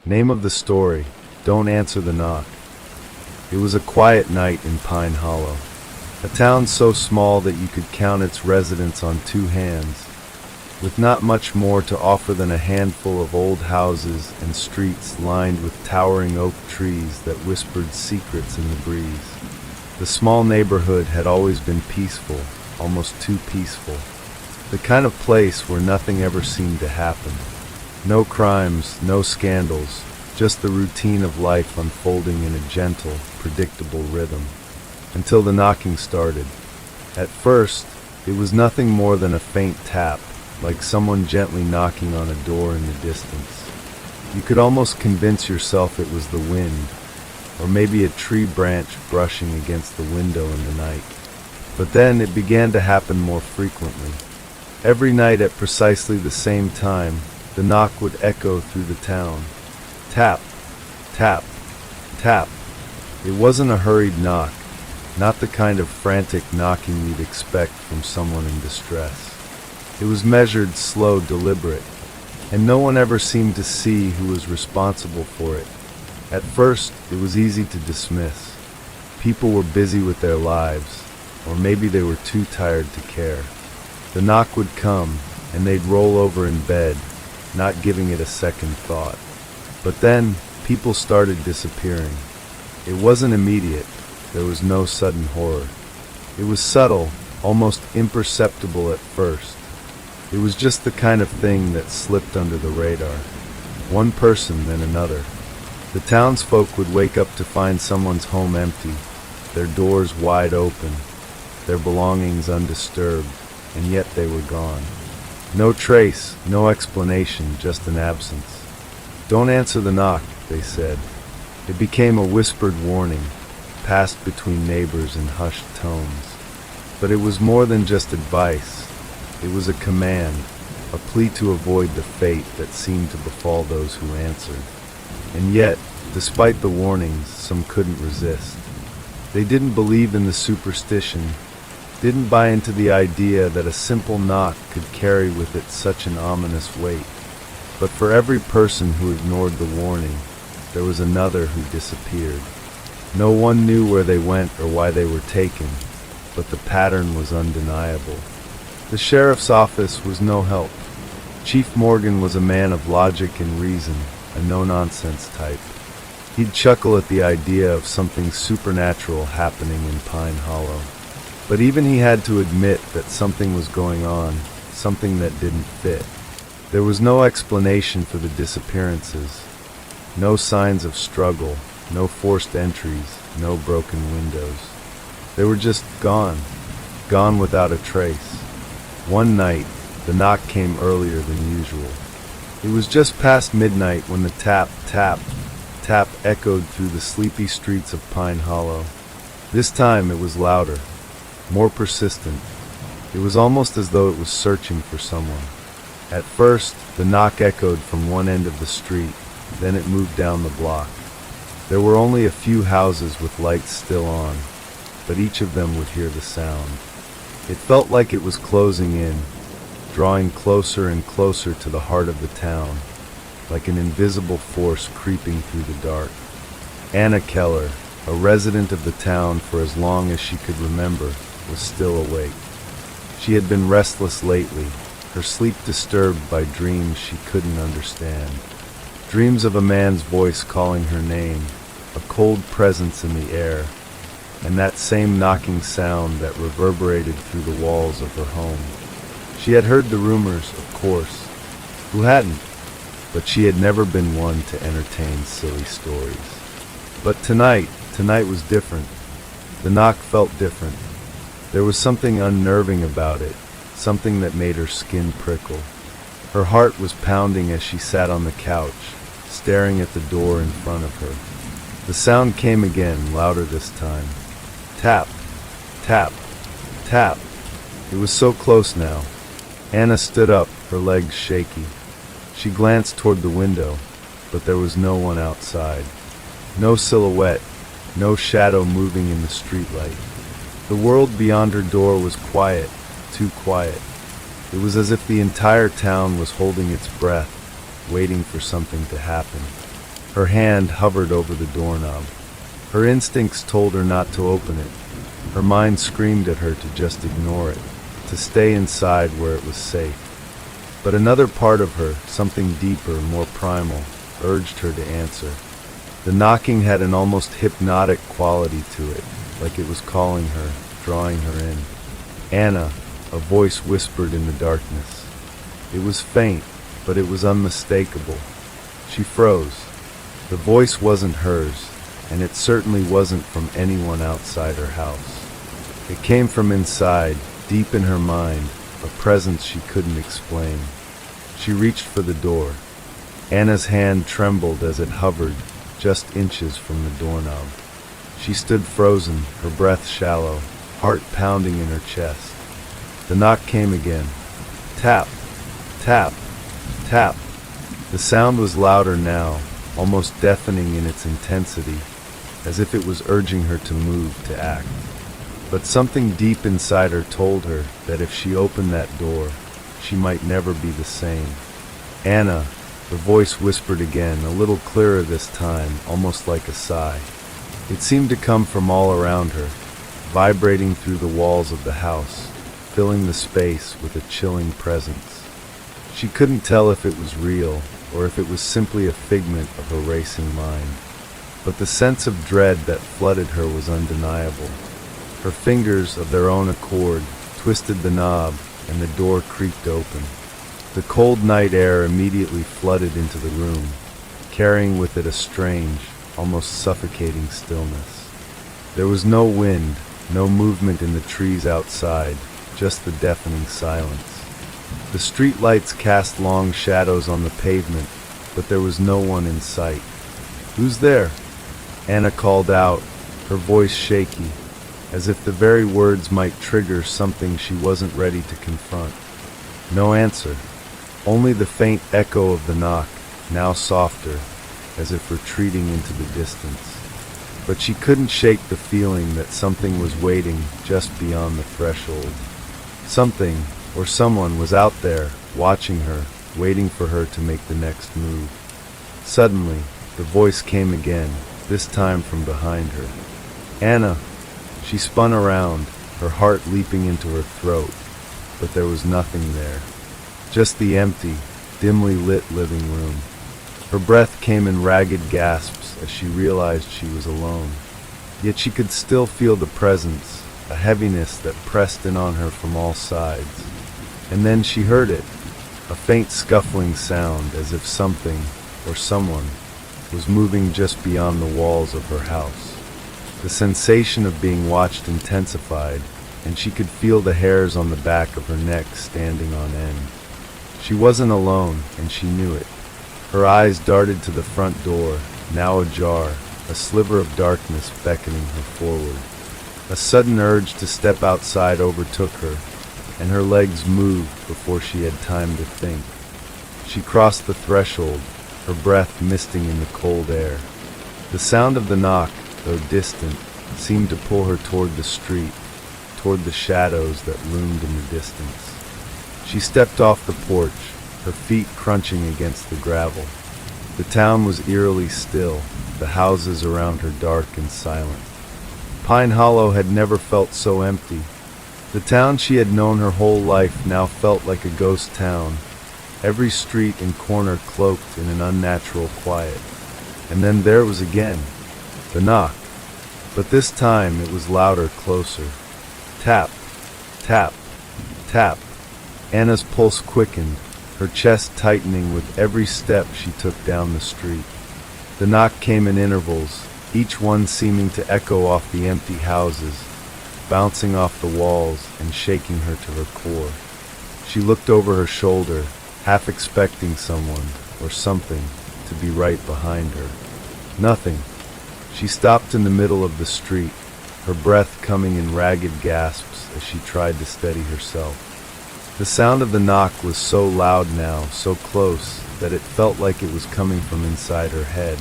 Name of the story: Don't Answer the Knock. It was a quiet night in Pine Hollow, a town so small that you could count its residents on two hands, with not much more to offer than a handful of old houses and streets lined with towering oak trees that whispered secrets in the breeze. The small neighborhood had always been peaceful, almost too peaceful. The kind of place where nothing ever seemed to happen. No crimes, no scandals, just the routine of life unfolding in a gentle, predictable rhythm. Until the knocking started. At first, it was nothing more than a faint tap, like someone gently knocking on a door in the distance. You could almost convince yourself it was the wind, or maybe a tree branch brushing against the window in the night. But then it began to happen more frequently. Every night at precisely the same time, the knock would echo through the town. Tap, tap, tap. It wasn't a hurried knock, not the kind of frantic knocking you'd expect from someone in distress. It was measured, slow, deliberate, and no one ever seemed to see who was responsible for it. At first, it was easy to dismiss. People were busy with their lives, or maybe they were too tired to care. The knock would come, and they'd roll over in bed, not giving it a second thought. But then, people started disappearing. It wasn't immediate. There was no sudden horror. It was subtle, almost imperceptible at first. It was just the kind of thing that slipped under the radar. One person, then another. The townsfolk would wake up to find someone's home empty, their doors wide open, their belongings undisturbed, and yet they were gone. No trace, no explanation, just an absence. Don't answer the knock, they said. It became a whispered warning, passed between neighbors in hushed tones. But it was more than just advice. It was a command, a plea to avoid the fate that seemed to befall those who answered. And yet, despite the warnings, some couldn't resist. They didn't believe in the superstition, didn't buy into the idea that a simple knock could carry with it such an ominous weight. But for every person who ignored the warning, there was another who disappeared. No one knew where they went or why they were taken, but the pattern was undeniable. The sheriff's office was no help. Chief Morgan was a man of logic and reason, a no-nonsense type. He'd chuckle at the idea of something supernatural happening in Pine Hollow. But even he had to admit that something was going on, something that didn't fit. There was no explanation for the disappearances, no signs of struggle, no forced entries, no broken windows. They were just gone, gone without a trace. One night, the knock came earlier than usual. It was just past midnight when the tap, tap, tap echoed through the sleepy streets of Pine Hollow. This time it was louder, more persistent. It was almost as though it was searching for someone. At first, the knock echoed from one end of the street, then it moved down the block. There were only a few houses with lights still on, but each of them would hear the sound. It felt like it was closing in, drawing closer and closer to the heart of the town, like an invisible force creeping through the dark. Anna Keller, a resident of the town for as long as she could remember, was still awake. She had been restless lately, her sleep disturbed by dreams she couldn't understand. Dreams of a man's voice calling her name, a cold presence in the air, and that same knocking sound that reverberated through the walls of her home. She had heard the rumors, of course. Who hadn't? But she had never been one to entertain silly stories. But tonight was different. The knock felt different. There was something unnerving about it, something that made her skin prickle. Her heart was pounding as she sat on the couch, staring at the door in front of her. The sound came again, louder this time. Tap, tap, tap. It was so close now. Anna stood up, her legs shaky. She glanced toward the window, but there was no one outside. No silhouette, no shadow moving in the streetlight. The world beyond her door was quiet, too quiet. It was as if the entire town was holding its breath, waiting for something to happen. Her hand hovered over the doorknob. Her instincts told her not to open it. Her mind screamed at her to just ignore it, to stay inside where it was safe. But another part of her, something deeper, more primal, urged her to answer. The knocking had an almost hypnotic quality to it, like it was calling her, drawing her in. "Anna," a voice whispered in the darkness. It was faint, but it was unmistakable. She froze. The voice wasn't hers, and it certainly wasn't from anyone outside her house. It came from inside, deep in her mind, a presence she couldn't explain. She reached for the door. Anna's hand trembled as it hovered, just inches from the doorknob. She stood frozen, her breath shallow, heart pounding in her chest. The knock came again. Tap, tap, tap. The sound was louder now, almost deafening in its intensity, as if it was urging her to move, to act. But something deep inside her told her that if she opened that door, she might never be the same. "Anna," the voice whispered again, a little clearer this time, almost like a sigh. It seemed to come from all around her, vibrating through the walls of the house, filling the space with a chilling presence. She couldn't tell if it was real, or if it was simply a figment of her racing mind. But the sense of dread that flooded her was undeniable. Her fingers, of their own accord, twisted the knob, and the door creaked open. The cold night air immediately flooded into the room, carrying with it a strange, almost suffocating stillness. There was no wind, no movement in the trees outside, just the deafening silence. The street lights cast long shadows on the pavement, but there was no one in sight. "Who's there?" Anna called out, her voice shaky, as if the very words might trigger something she wasn't ready to confront. No answer, only the faint echo of the knock, now softer, as if retreating into the distance. But she couldn't shake the feeling that something was waiting just beyond the threshold. Something, or someone, was out there, watching her, waiting for her to make the next move. Suddenly, the voice came again, this time from behind her. "Anna!" She spun around, her heart leaping into her throat, but there was nothing there. Just the empty, dimly lit living room. Her breath came in ragged gasps as she realized she was alone. Yet she could still feel the presence, a heaviness that pressed in on her from all sides. And then she heard it, a faint scuffling sound, as if something, or someone, was moving just beyond the walls of her house. The sensation of being watched intensified, and she could feel the hairs on the back of her neck standing on end. She wasn't alone, and she knew it. Her eyes darted to the front door, now ajar, a sliver of darkness beckoning her forward. A sudden urge to step outside overtook her, and her legs moved before she had time to think. She crossed the threshold, her breath misting in the cold air. The sound of the knock, though distant, seemed to pull her toward the street, toward the shadows that loomed in the distance. She stepped off the porch, her feet crunching against the gravel. The town was eerily still, the houses around her dark and silent. Pine Hollow had never felt so empty. The town she had known her whole life now felt like a ghost town, every street and corner cloaked in an unnatural quiet. And then there was again, the knock. But this time it was louder, closer. Tap, tap, tap. Anna's pulse quickened, her chest tightening with every step she took down the street. The knock came in intervals, each one seeming to echo off the empty houses, bouncing off the walls and shaking her to her core. She looked over her shoulder, half expecting someone, or something, to be right behind her. Nothing. She stopped in the middle of the street, her breath coming in ragged gasps as she tried to steady herself. The sound of the knock was so loud now, so close, that it felt like it was coming from inside her head.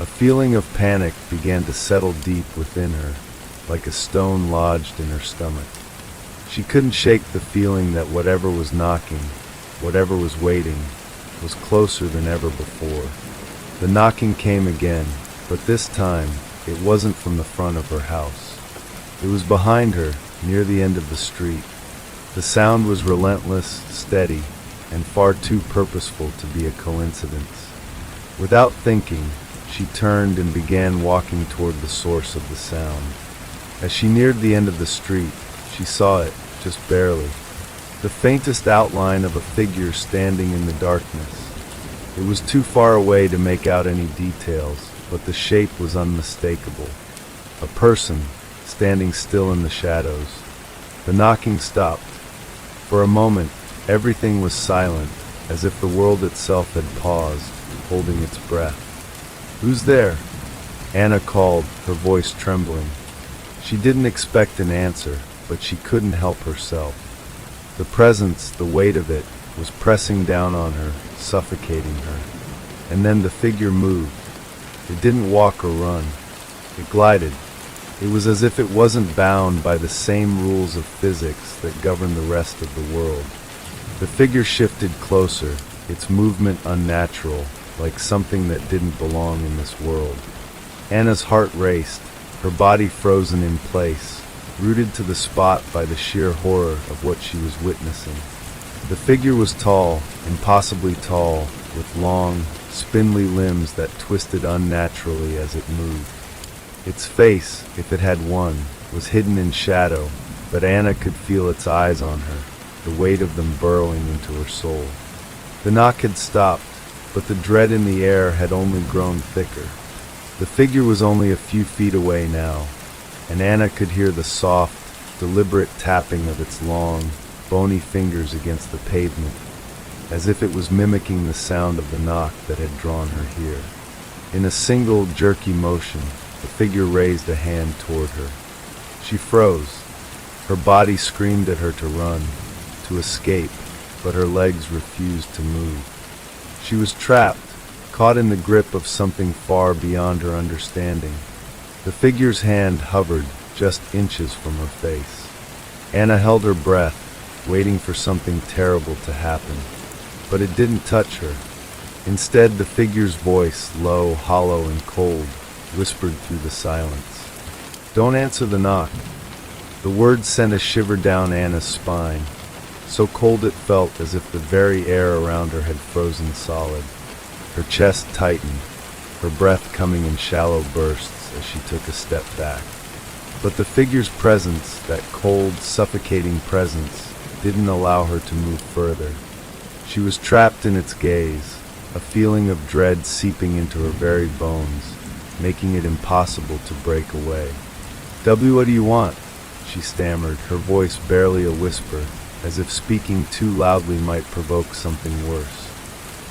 A feeling of panic began to settle deep within her, like a stone lodged in her stomach. She couldn't shake the feeling that whatever was knocking, whatever was waiting, was closer than ever before. The knocking came again, but this time it wasn't from the front of her house. It was behind her, near the end of the street. The sound was relentless, steady, and far too purposeful to be a coincidence. Without thinking, she turned and began walking toward the source of the sound. As she neared the end of the street, she saw it, just barely. The faintest outline of a figure standing in the darkness. It was too far away to make out any details, but the shape was unmistakable. A person, standing still in the shadows. The knocking stopped. For a moment, everything was silent, as if the world itself had paused, holding its breath. "Who's there?" Anna called, her voice trembling. She didn't expect an answer, but she couldn't help herself. The presence, the weight of it, was pressing down on her, suffocating her. And then the figure moved. It didn't walk or run. It glided. It was as if it wasn't bound by the same rules of physics that govern the rest of the world. The figure shifted closer, its movement unnatural, like something that didn't belong in this world. Anna's heart raced, her body frozen in place, rooted to the spot by the sheer horror of what she was witnessing. The figure was tall, impossibly tall, with long, spindly limbs that twisted unnaturally as it moved. Its face, if it had one, was hidden in shadow, but Anna could feel its eyes on her, the weight of them burrowing into her soul. The knock had stopped, but the dread in the air had only grown thicker. The figure was only a few feet away now, and Anna could hear the soft, deliberate tapping of its long, bony fingers against the pavement, as if it was mimicking the sound of the knock that had drawn her here. In a single, jerky motion, the figure raised a hand toward her. She froze. Her body screamed at her to run, to escape, but her legs refused to move. She was trapped, caught in the grip of something far beyond her understanding. The figure's hand hovered just inches from her face. Anna held her breath, waiting for something terrible to happen, but it didn't touch her. Instead, the figure's voice, low, hollow, and cold, whispered through the silence. "Don't answer the knock." The words sent a shiver down Anna's spine, so cold it felt as if the very air around her had frozen solid. Her chest tightened, her breath coming in shallow bursts as she took a step back. But the figure's presence, that cold, suffocating presence, didn't allow her to move further. She was trapped in its gaze, a feeling of dread seeping into her very bones, making it impossible to break away. What do you want?" she stammered, her voice barely a whisper, as if speaking too loudly might provoke something worse.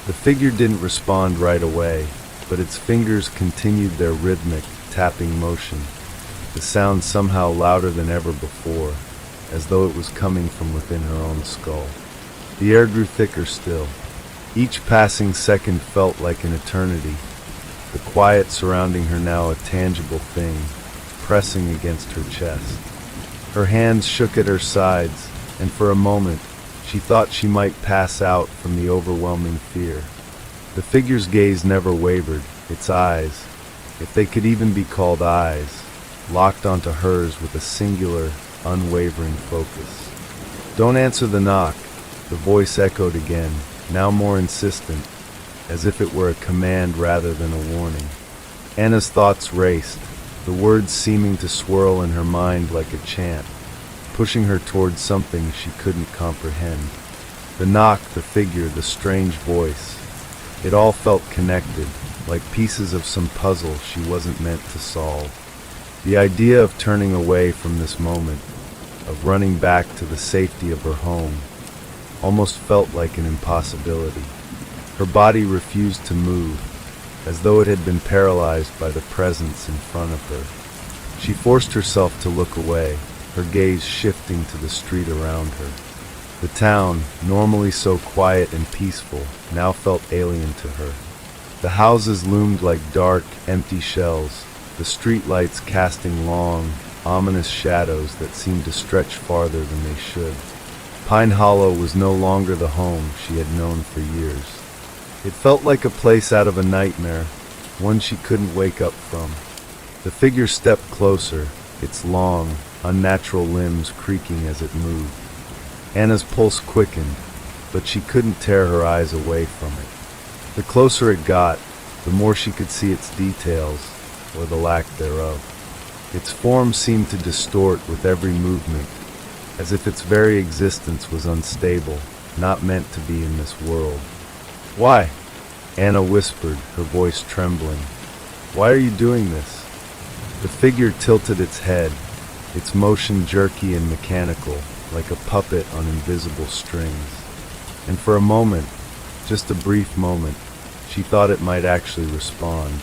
The figure didn't respond right away, but its fingers continued their rhythmic, tapping motion, the sound somehow louder than ever before, as though it was coming from within her own skull. The air grew thicker still. Each passing second felt like an eternity, the quiet surrounding her now a tangible thing, pressing against her chest. Her hands shook at her sides, and for a moment, she thought she might pass out from the overwhelming fear. The figure's gaze never wavered, its eyes, if they could even be called eyes, locked onto hers with a singular, unwavering focus. "Don't answer the knock," the voice echoed again, now more insistent, as if it were a command rather than a warning. Anna's thoughts raced, the words seeming to swirl in her mind like a chant, pushing her towards something she couldn't comprehend. The knock, the figure, the strange voice, it all felt connected, like pieces of some puzzle she wasn't meant to solve. The idea of turning away from this moment, of running back to the safety of her home, almost felt like an impossibility. Her body refused to move, as though it had been paralyzed by the presence in front of her. She forced herself to look away, her gaze shifting to the street around her. The town, normally so quiet and peaceful, now felt alien to her. The houses loomed like dark, empty shells, the streetlights casting long, ominous shadows that seemed to stretch farther than they should. Pine Hollow was no longer the home she had known for years. It felt like a place out of a nightmare, one she couldn't wake up from. The figure stepped closer, its long, unnatural limbs creaking as it moved. Anna's pulse quickened, but she couldn't tear her eyes away from it. The closer it got, the more she could see its details, or the lack thereof. Its form seemed to distort with every movement, as if its very existence was unstable, not meant to be in this world. "Why?" Anna whispered, her voice trembling. "Why are you doing this?" The figure tilted its head, its motion jerky and mechanical, like a puppet on invisible strings. And for a moment, just a brief moment, she thought it might actually respond.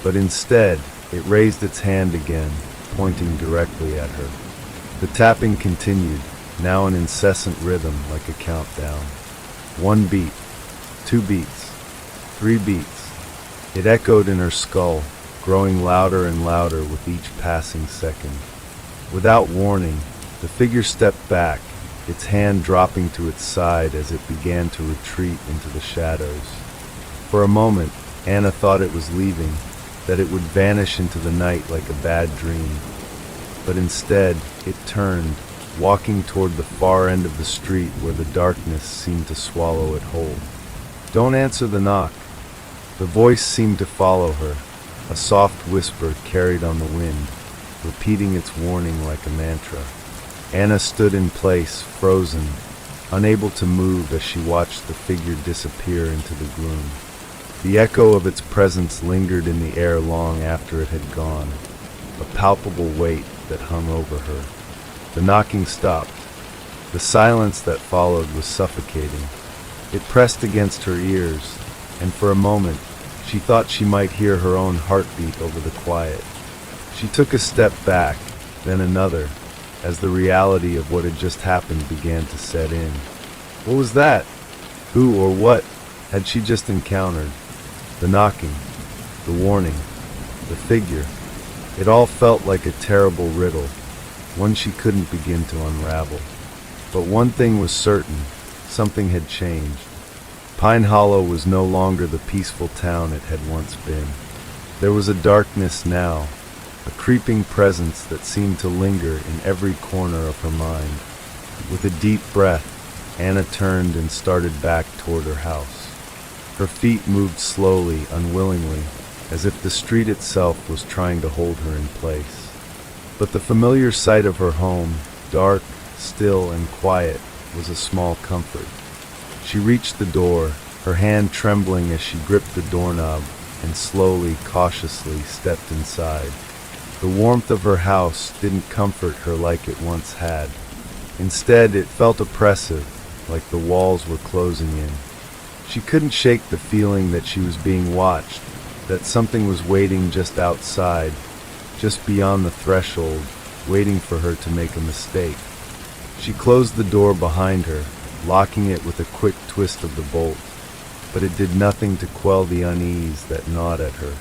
But instead, it raised its hand again, pointing directly at her. The tapping continued, now an incessant rhythm like a countdown. 1 beat, 2 beats, 3 beats. It echoed in her skull, growing louder and louder with each passing second. Without warning, the figure stepped back, its hand dropping to its side as it began to retreat into the shadows. For a moment, Anna thought it was leaving, that it would vanish into the night like a bad dream. But instead, it turned, walking toward the far end of the street where the darkness seemed to swallow it whole. "Don't answer the knock." The voice seemed to follow her, a soft whisper carried on the wind, repeating its warning like a mantra. Anna stood in place, frozen, unable to move as she watched the figure disappear into the gloom. The echo of its presence lingered in the air long after it had gone, a palpable weight that hung over her. The knocking stopped. The silence that followed was suffocating. It pressed against her ears, and for a moment, she thought she might hear her own heartbeat over the quiet. She took a step back, then another, as the reality of what had just happened began to set in. What was that? Who or what had she just encountered? The knocking, the warning, the figure. It all felt like a terrible riddle, one she couldn't begin to unravel. But one thing was certain, something had changed. Pine Hollow was no longer the peaceful town it had once been. There was a darkness now, a creeping presence that seemed to linger in every corner of her mind. With a deep breath, Anna turned and started back toward her house. Her feet moved slowly, unwillingly, as if the street itself was trying to hold her in place. But the familiar sight of her home, dark, still, and quiet, was a small comfort. She reached the door, her hand trembling as she gripped the doorknob, and slowly, cautiously stepped inside. The warmth of her house didn't comfort her like it once had. Instead, it felt oppressive, like the walls were closing in. She couldn't shake the feeling that she was being watched, that something was waiting just outside, just beyond the threshold, waiting for her to make a mistake. She closed the door behind her, locking it with a quick twist of the bolt, but it did nothing to quell the unease that gnawed at her.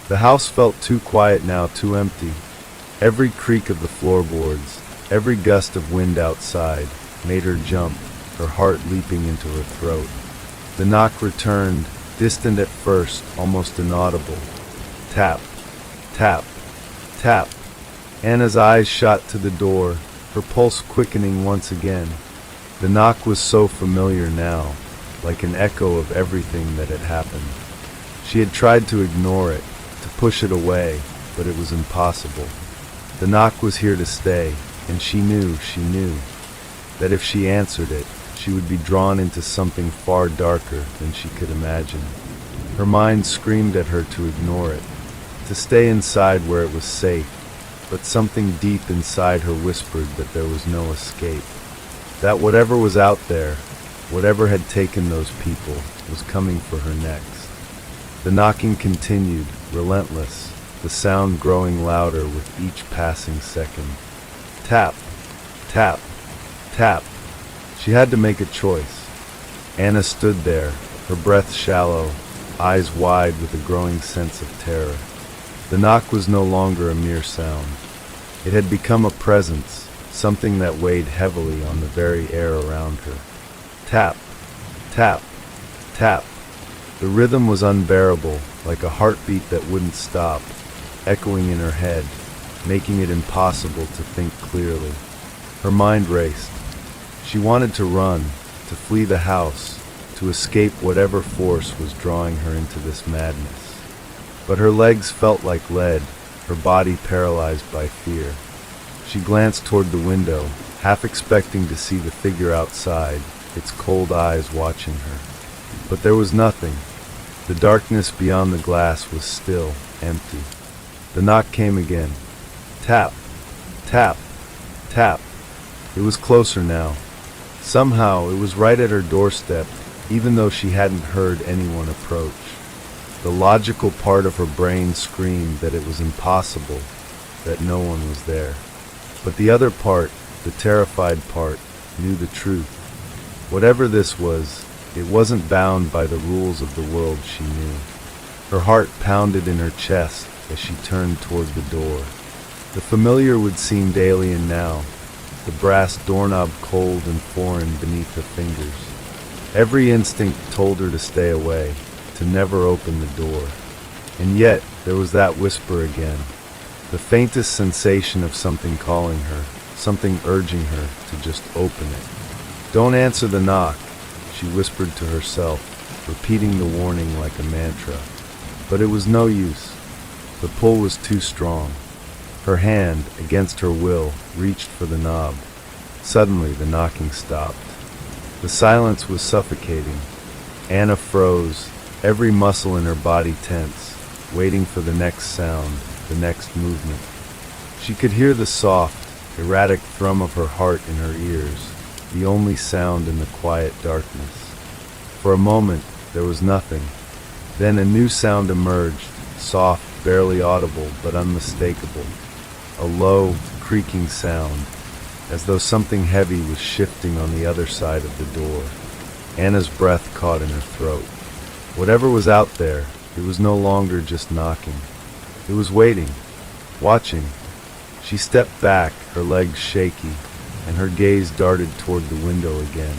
The house felt too quiet now, too empty. Every creak of the floorboards, every gust of wind outside, made her jump, her heart leaping into her throat. The knock returned, distant at first, almost inaudible. Tap, tap, tap. Anna's eyes shot to the door, her pulse quickening once again. The knock was so familiar now, like an echo of everything that had happened. She had tried to ignore it, to push it away, but it was impossible. The knock was here to stay, and she knew, that if she answered it, she would be drawn into something far darker than she could imagine. Her mind screamed at her to ignore it, to stay inside where it was safe, but something deep inside her whispered that there was no escape. That whatever was out there, whatever had taken those people, was coming for her next. The knocking continued, relentless, the sound growing louder with each passing second. Tap, tap, tap. She had to make a choice. Anna stood there, her breath shallow, eyes wide with a growing sense of terror. The knock was no longer a mere sound. It had become a presence, something that weighed heavily on the very air around her. Tap, tap, tap. The rhythm was unbearable, like a heartbeat that wouldn't stop, echoing in her head, making it impossible to think clearly. Her mind raced. She wanted to run, to flee the house, to escape whatever force was drawing her into this madness. But her legs felt like lead, her body paralyzed by fear. She glanced toward the window, half expecting to see the figure outside, its cold eyes watching her. But there was nothing. The darkness beyond the glass was still, empty. The knock came again. Tap, tap, tap. It was closer now. Somehow, it was right at her doorstep, even though she hadn't heard anyone approach. The logical part of her brain screamed that it was impossible, that no one was there. But the other part, the terrified part, knew the truth. Whatever this was, it wasn't bound by the rules of the world she knew. Her heart pounded in her chest as she turned toward the door. The familiar would seem alien now, the brass doorknob cold and foreign beneath her fingers. Every instinct told her to stay away, to never open the door. And yet, there was that whisper again, the faintest sensation of something calling her, something urging her to just open it. "Don't answer the knock," she whispered to herself, repeating the warning like a mantra. But it was no use. The pull was too strong. Her hand, against her will, reached for the knob. Suddenly, the knocking stopped. The silence was suffocating. Anna froze, every muscle in her body tense, waiting for the next sound, the next movement. She could hear the soft, erratic thrum of her heart in her ears, the only sound in the quiet darkness. For a moment, there was nothing. Then a new sound emerged, soft, barely audible, but unmistakable. A low, creaking sound, as though something heavy was shifting on the other side of the door. Anna's breath caught in her throat. Whatever was out there, it was no longer just knocking. It was waiting, watching. She stepped back, her legs shaky, and her gaze darted toward the window again.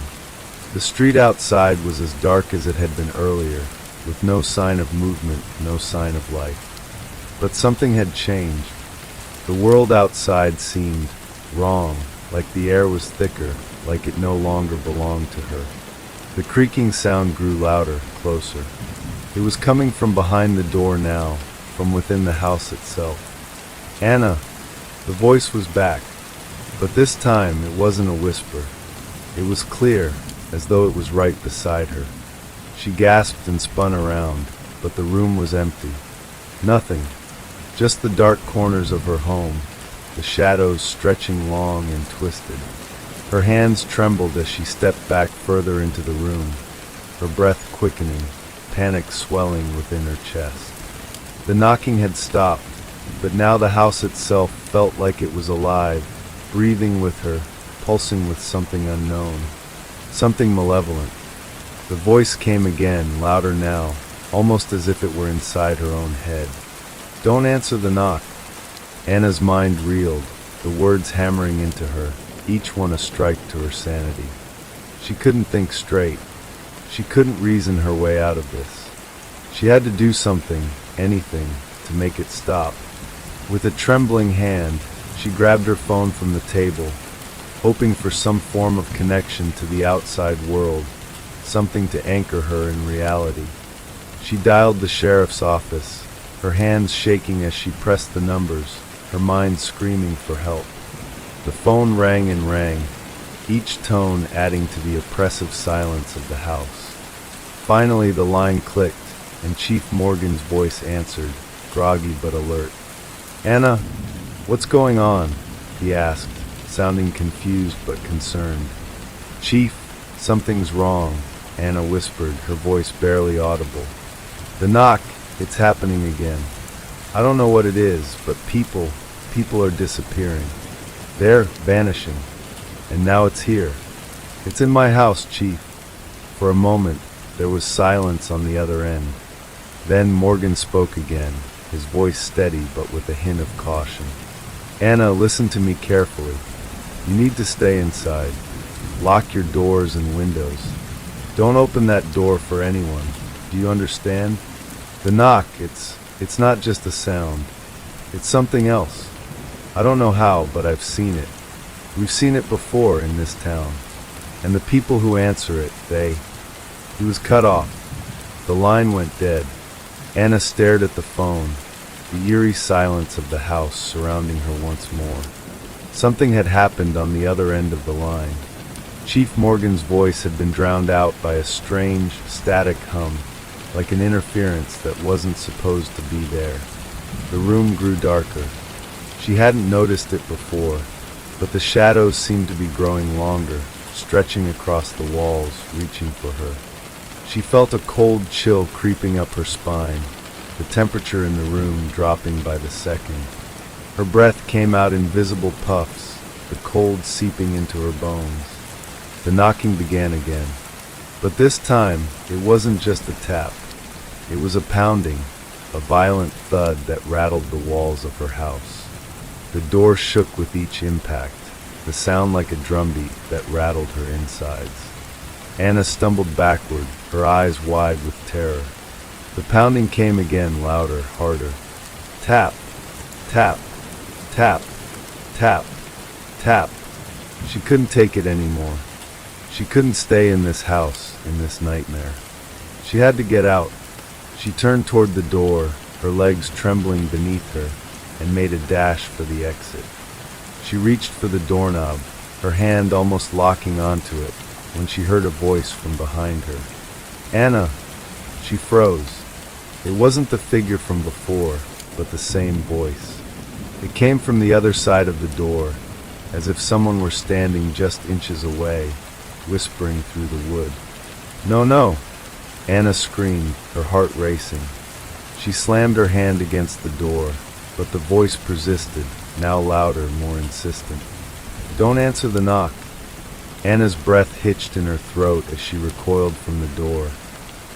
The street outside was as dark as it had been earlier, with no sign of movement, no sign of life. But something had changed. The world outside seemed wrong, like the air was thicker, like it no longer belonged to her. The creaking sound grew louder, closer. It was coming from behind the door now, from within the house itself. "Anna!" The voice was back, but this time it wasn't a whisper. It was clear, as though it was right beside her. She gasped and spun around, but the room was empty. Nothing. Just the dark corners of her home, the shadows stretching long and twisted. Her hands trembled as she stepped back further into the room, her breath quickening, panic swelling within her chest. The knocking had stopped, but now the house itself felt like it was alive, breathing with her, pulsing with something unknown, something malevolent. The voice came again, louder now, almost as if it were inside her own head. "Don't answer the knock." Anna's mind reeled, the words hammering into her, each one a strike to her sanity. She couldn't think straight. She couldn't reason her way out of this. She had to do something, anything, to make it stop. With a trembling hand, she grabbed her phone from the table, hoping for some form of connection to the outside world, something to anchor her in reality. She dialed the sheriff's office, her hands shaking as she pressed the numbers, her mind screaming for help. The phone rang and rang, each tone adding to the oppressive silence of the house. Finally, the line clicked, and Chief Morgan's voice answered, groggy but alert. "Anna, what's going on?" he asked, sounding confused but concerned. "Chief, something's wrong," Anna whispered, her voice barely audible. "The knock, it's happening again. I don't know what it is, but people are disappearing. They're vanishing. And now it's here. It's in my house, Chief." For a moment, there was silence on the other end. Then Morgan spoke again, his voice steady but with a hint of caution. "Anna, listen to me carefully. You need to stay inside. Lock your doors and windows. Don't open that door for anyone. Do you understand? The knock, it's not just a sound. It's something else. I don't know how, but I've seen it. We've seen it before in this town. And the people who answer it, He was cut off. The line went dead. Anna stared at the phone, the eerie silence of the house surrounding her once more. Something had happened on the other end of the line. Chief Morgan's voice had been drowned out by a strange, static hum, like an interference that wasn't supposed to be there. The room grew darker. She hadn't noticed it before, but the shadows seemed to be growing longer, stretching across the walls, reaching for her. She felt a cold chill creeping up her spine, the temperature in the room dropping by the second. Her breath came out in visible puffs, the cold seeping into her bones. The knocking began again. But this time, it wasn't just a tap. It was a pounding, a violent thud that rattled the walls of her house. The door shook with each impact, the sound like a drumbeat that rattled her insides. Anna stumbled backward, her eyes wide with terror. The pounding came again, louder, harder. Tap, tap, tap, tap, tap. She couldn't take it anymore. She couldn't stay in this house, in this nightmare. She had to get out. She turned toward the door, her legs trembling beneath her, and made a dash for the exit. She reached for the doorknob, her hand almost locking onto it, when she heard a voice from behind her. Anna! She froze. It wasn't the figure from before, but the same voice. It came from the other side of the door, as if someone were standing just inches away, whispering through the wood. No, no! Anna screamed, her heart racing. She slammed her hand against the door, but the voice persisted, now louder, more insistent. Don't answer the knock. Anna's breath hitched in her throat as she recoiled from the door,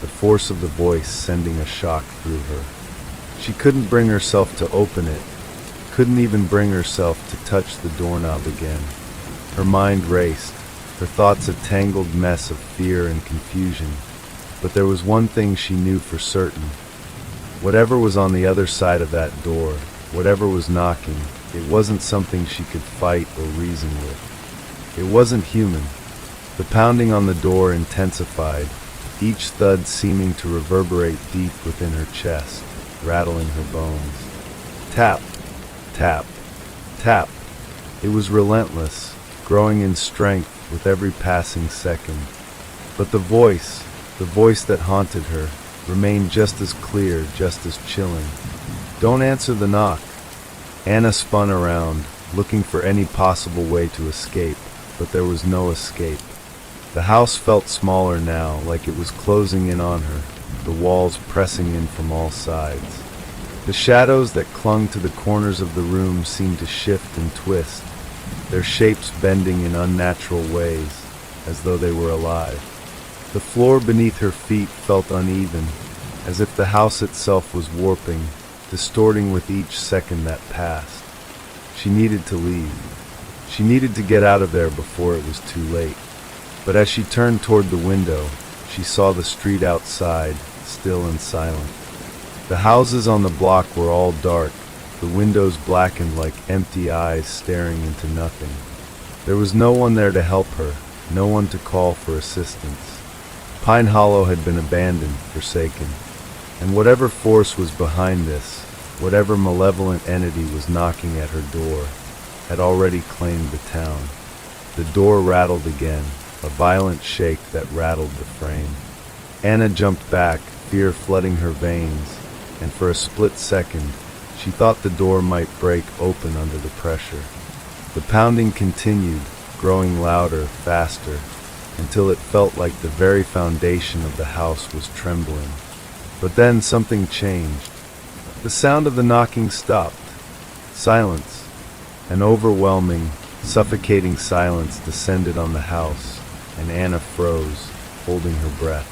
the force of the voice sending a shock through her. She couldn't bring herself to open it, couldn't even bring herself to touch the doorknob again. Her mind raced, her thoughts a tangled mess of fear and confusion. But there was one thing she knew for certain. Whatever was on the other side of that door, whatever was knocking, it wasn't something she could fight or reason with. It wasn't human. The pounding on the door intensified, each thud seeming to reverberate deep within her chest, rattling her bones. Tap, tap, tap. It was relentless, growing in strength with every passing second. But the voice that haunted her, remained just as clear, just as chilling. Don't answer the knock. Anna spun around, looking for any possible way to escape, but there was no escape. The house felt smaller now, like it was closing in on her, the walls pressing in from all sides. The shadows that clung to the corners of the room seemed to shift and twist, their shapes bending in unnatural ways, as though they were alive. The floor beneath her feet felt uneven, as if the house itself was warping, distorting with each second that passed. She needed to leave. She needed to get out of there before it was too late. But as she turned toward the window, she saw the street outside, still and silent. The houses on the block were all dark, the windows blackened like empty eyes staring into nothing. There was no one there to help her, no one to call for assistance. Pine Hollow had been abandoned, forsaken, and whatever force was behind this, whatever malevolent entity was knocking at her door, had already claimed the town. The door rattled again, a violent shake that rattled the frame. Anna jumped back, fear flooding her veins, and for a split second, she thought the door might break open under the pressure. The pounding continued, growing louder, faster, until it felt like the very foundation of the house was trembling. But then something changed. The sound of the knocking stopped. Silence. An overwhelming, suffocating silence descended on the house, and Anna froze, holding her breath.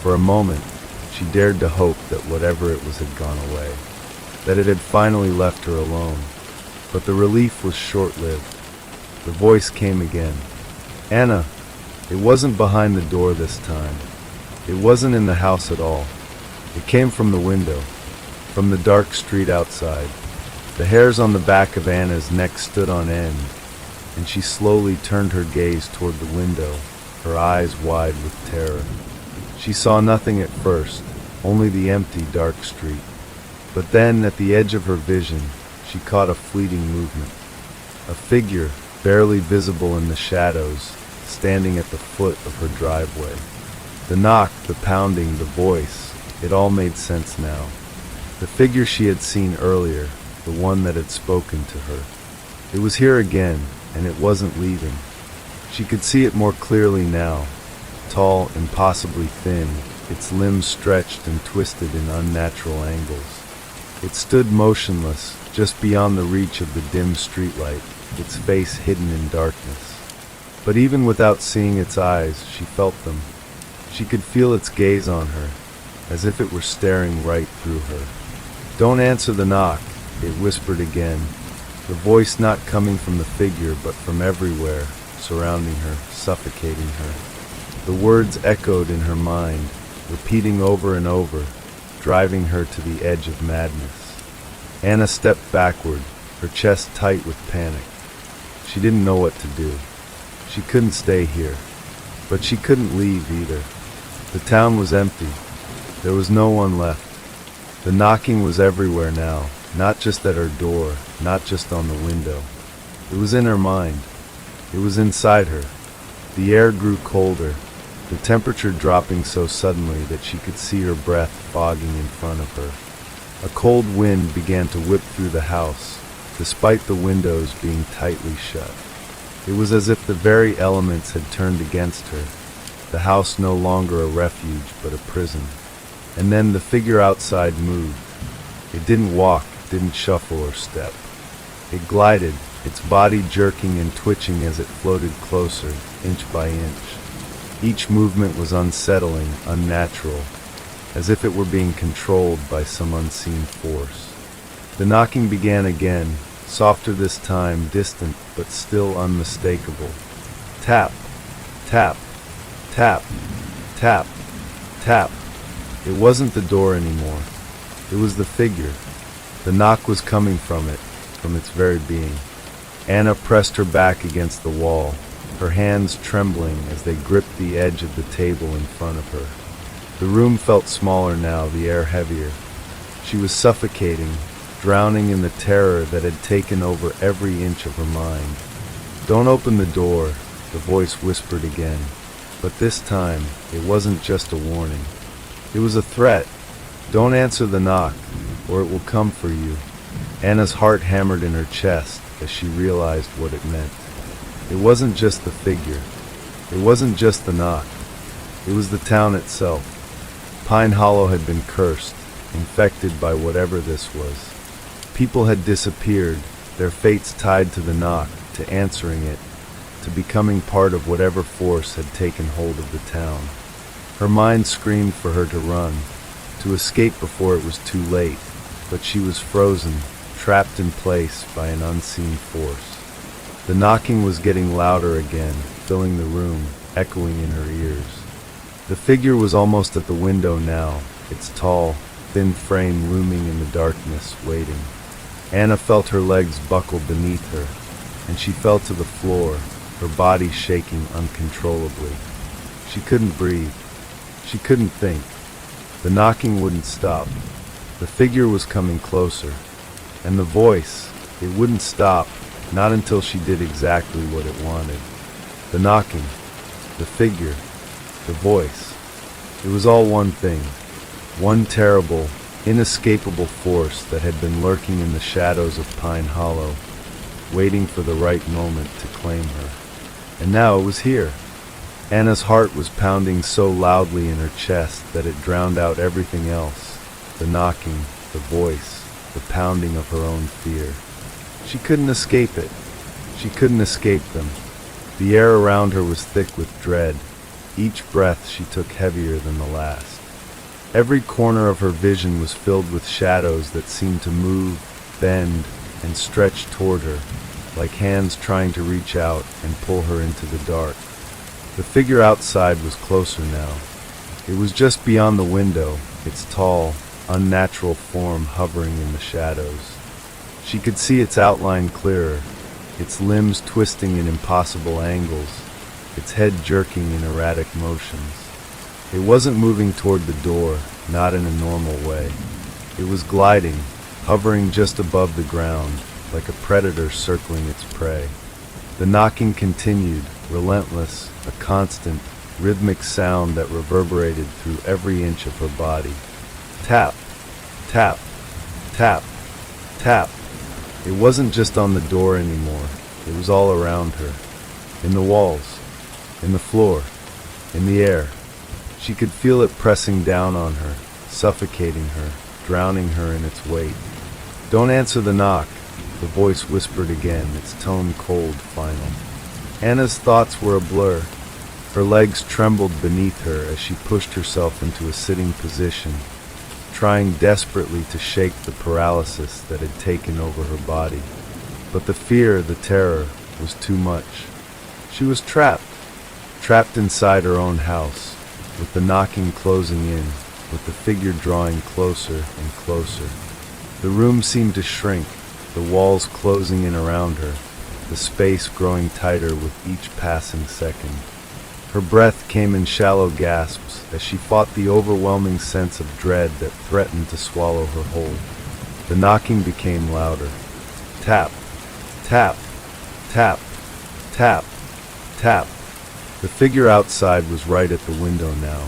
For a moment, she dared to hope that whatever it was had gone away, that it had finally left her alone. But the relief was short-lived. The voice came again. Anna! It wasn't behind the door this time. It wasn't in the house at all. It came from the window, from the dark street outside. The hairs on the back of Anna's neck stood on end, and she slowly turned her gaze toward the window, her eyes wide with terror. She saw nothing at first, only the empty, dark street. But then, at the edge of her vision, she caught a fleeting movement. A figure, barely visible in the shadows, standing at the foot of her driveway. The knock, the pounding, the voice, it all made sense now. The figure she had seen earlier, the one that had spoken to her. It was here again, and it wasn't leaving. She could see it more clearly now. Tall, impossibly thin, its limbs stretched and twisted in unnatural angles. It stood motionless, just beyond the reach of the dim streetlight, its face hidden in darkness. But even without seeing its eyes, she felt them. She could feel its gaze on her, as if it were staring right through her. "Don't answer the knock," it whispered again, the voice not coming from the figure but from everywhere, surrounding her, suffocating her. The words echoed in her mind, repeating over and over, driving her to the edge of madness. Anna stepped backward, her chest tight with panic. She didn't know what to do. She couldn't stay here, but she couldn't leave either. The town was empty. There was no one left. The knocking was everywhere now, not just at her door, not just on the window. It was in her mind. It was inside her. The air grew colder, the temperature dropping so suddenly that she could see her breath fogging in front of her. A cold wind began to whip through the house, despite the windows being tightly shut. It was as if the very elements had turned against her, the house no longer a refuge but a prison. And then the figure outside moved. It didn't walk, didn't shuffle or step. It glided, its body jerking and twitching as it floated closer, inch by inch. Each movement was unsettling, unnatural, as if it were being controlled by some unseen force. The knocking began again, softer this time, distant but still unmistakable. Tap, tap, tap, tap, tap. It wasn't the door anymore. It was the figure. The knock was coming from it, from its very being. Anna pressed her back against the wall, her hands trembling as they gripped the edge of the table in front of her. The room felt smaller now, the air heavier. She was suffocating, drowning in the terror that had taken over every inch of her mind. "Don't open the door," the voice whispered again. But this time, it wasn't just a warning. It was a threat. "Don't answer the knock, or it will come for you." Anna's heart hammered in her chest as she realized what it meant. It wasn't just the figure. It wasn't just the knock. It was the town itself. Pine Hollow had been cursed, infected by whatever this was. People had disappeared, their fates tied to the knock, to answering it, to becoming part of whatever force had taken hold of the town. Her mind screamed for her to run, to escape before it was too late, but she was frozen, trapped in place by an unseen force. The knocking was getting louder again, filling the room, echoing in her ears. The figure was almost at the window now, its tall, thin frame looming in the darkness, waiting. Anna felt her legs buckle beneath her, and she fell to the floor, her body shaking uncontrollably. She couldn't breathe. She couldn't think. The knocking wouldn't stop. The figure was coming closer. And the voice, it wouldn't stop, not until she did exactly what it wanted. The knocking, the figure, the voice. It was all one thing. One terrible, inescapable force that had been lurking in the shadows of Pine Hollow, waiting for the right moment to claim her. And now it was here. Anna's heart was pounding so loudly in her chest that it drowned out everything else. The knocking, the voice, the pounding of her own fear. She couldn't escape it. She couldn't escape them. The air around her was thick with dread. Each breath she took heavier than the last. Every corner of her vision was filled with shadows that seemed to move, bend, and stretch toward her, like hands trying to reach out and pull her into the dark. The figure outside was closer now. It was just beyond the window, its tall, unnatural form hovering in the shadows. She could see its outline clearer, its limbs twisting in impossible angles, its head jerking in erratic motions. It wasn't moving toward the door, not in a normal way. It was gliding, hovering just above the ground, like a predator circling its prey. The knocking continued, relentless, a constant, rhythmic sound that reverberated through every inch of her body. Tap, tap, tap, tap. It wasn't just on the door anymore. It was all around her. In the walls, in the floor, in the air. She could feel it pressing down on her, suffocating her, drowning her in its weight. "Don't answer the knock," the voice whispered again, its tone cold, final. Anna's thoughts were a blur. Her legs trembled beneath her as she pushed herself into a sitting position, trying desperately to shake the paralysis that had taken over her body. But the fear, the terror, was too much. She was trapped inside her own house, with the knocking closing in, with the figure drawing closer and closer. The room seemed to shrink, the walls closing in around her, the space growing tighter with each passing second. Her breath came in shallow gasps as she fought the overwhelming sense of dread that threatened to swallow her whole. The knocking became louder. Tap, tap, tap, tap, tap. The figure outside was right at the window now.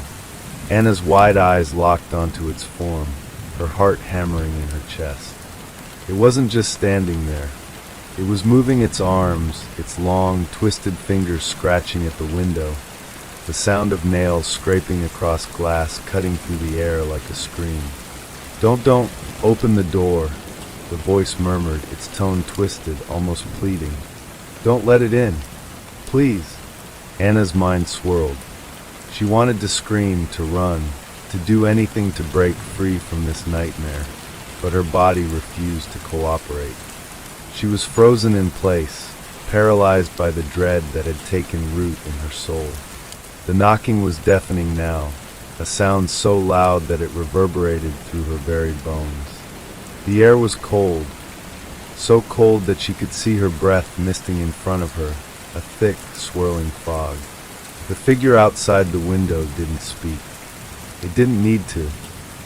Anna's wide eyes locked onto its form, her heart hammering in her chest. It wasn't just standing there. It was moving its arms, its long, twisted fingers scratching at the window, the sound of nails scraping across glass cutting through the air like a scream. Don't, open the door," the voice murmured, its tone twisted, almost pleading. "Don't let it in. Please." Anna's mind swirled. She wanted to scream, to run, to do anything to break free from this nightmare, but her body refused to cooperate. She was frozen in place, paralyzed by the dread that had taken root in her soul. The knocking was deafening now, a sound so loud that it reverberated through her very bones. The air was cold, so cold that she could see her breath misting in front of her, a thick, swirling fog. The figure outside the window didn't speak. It didn't need to.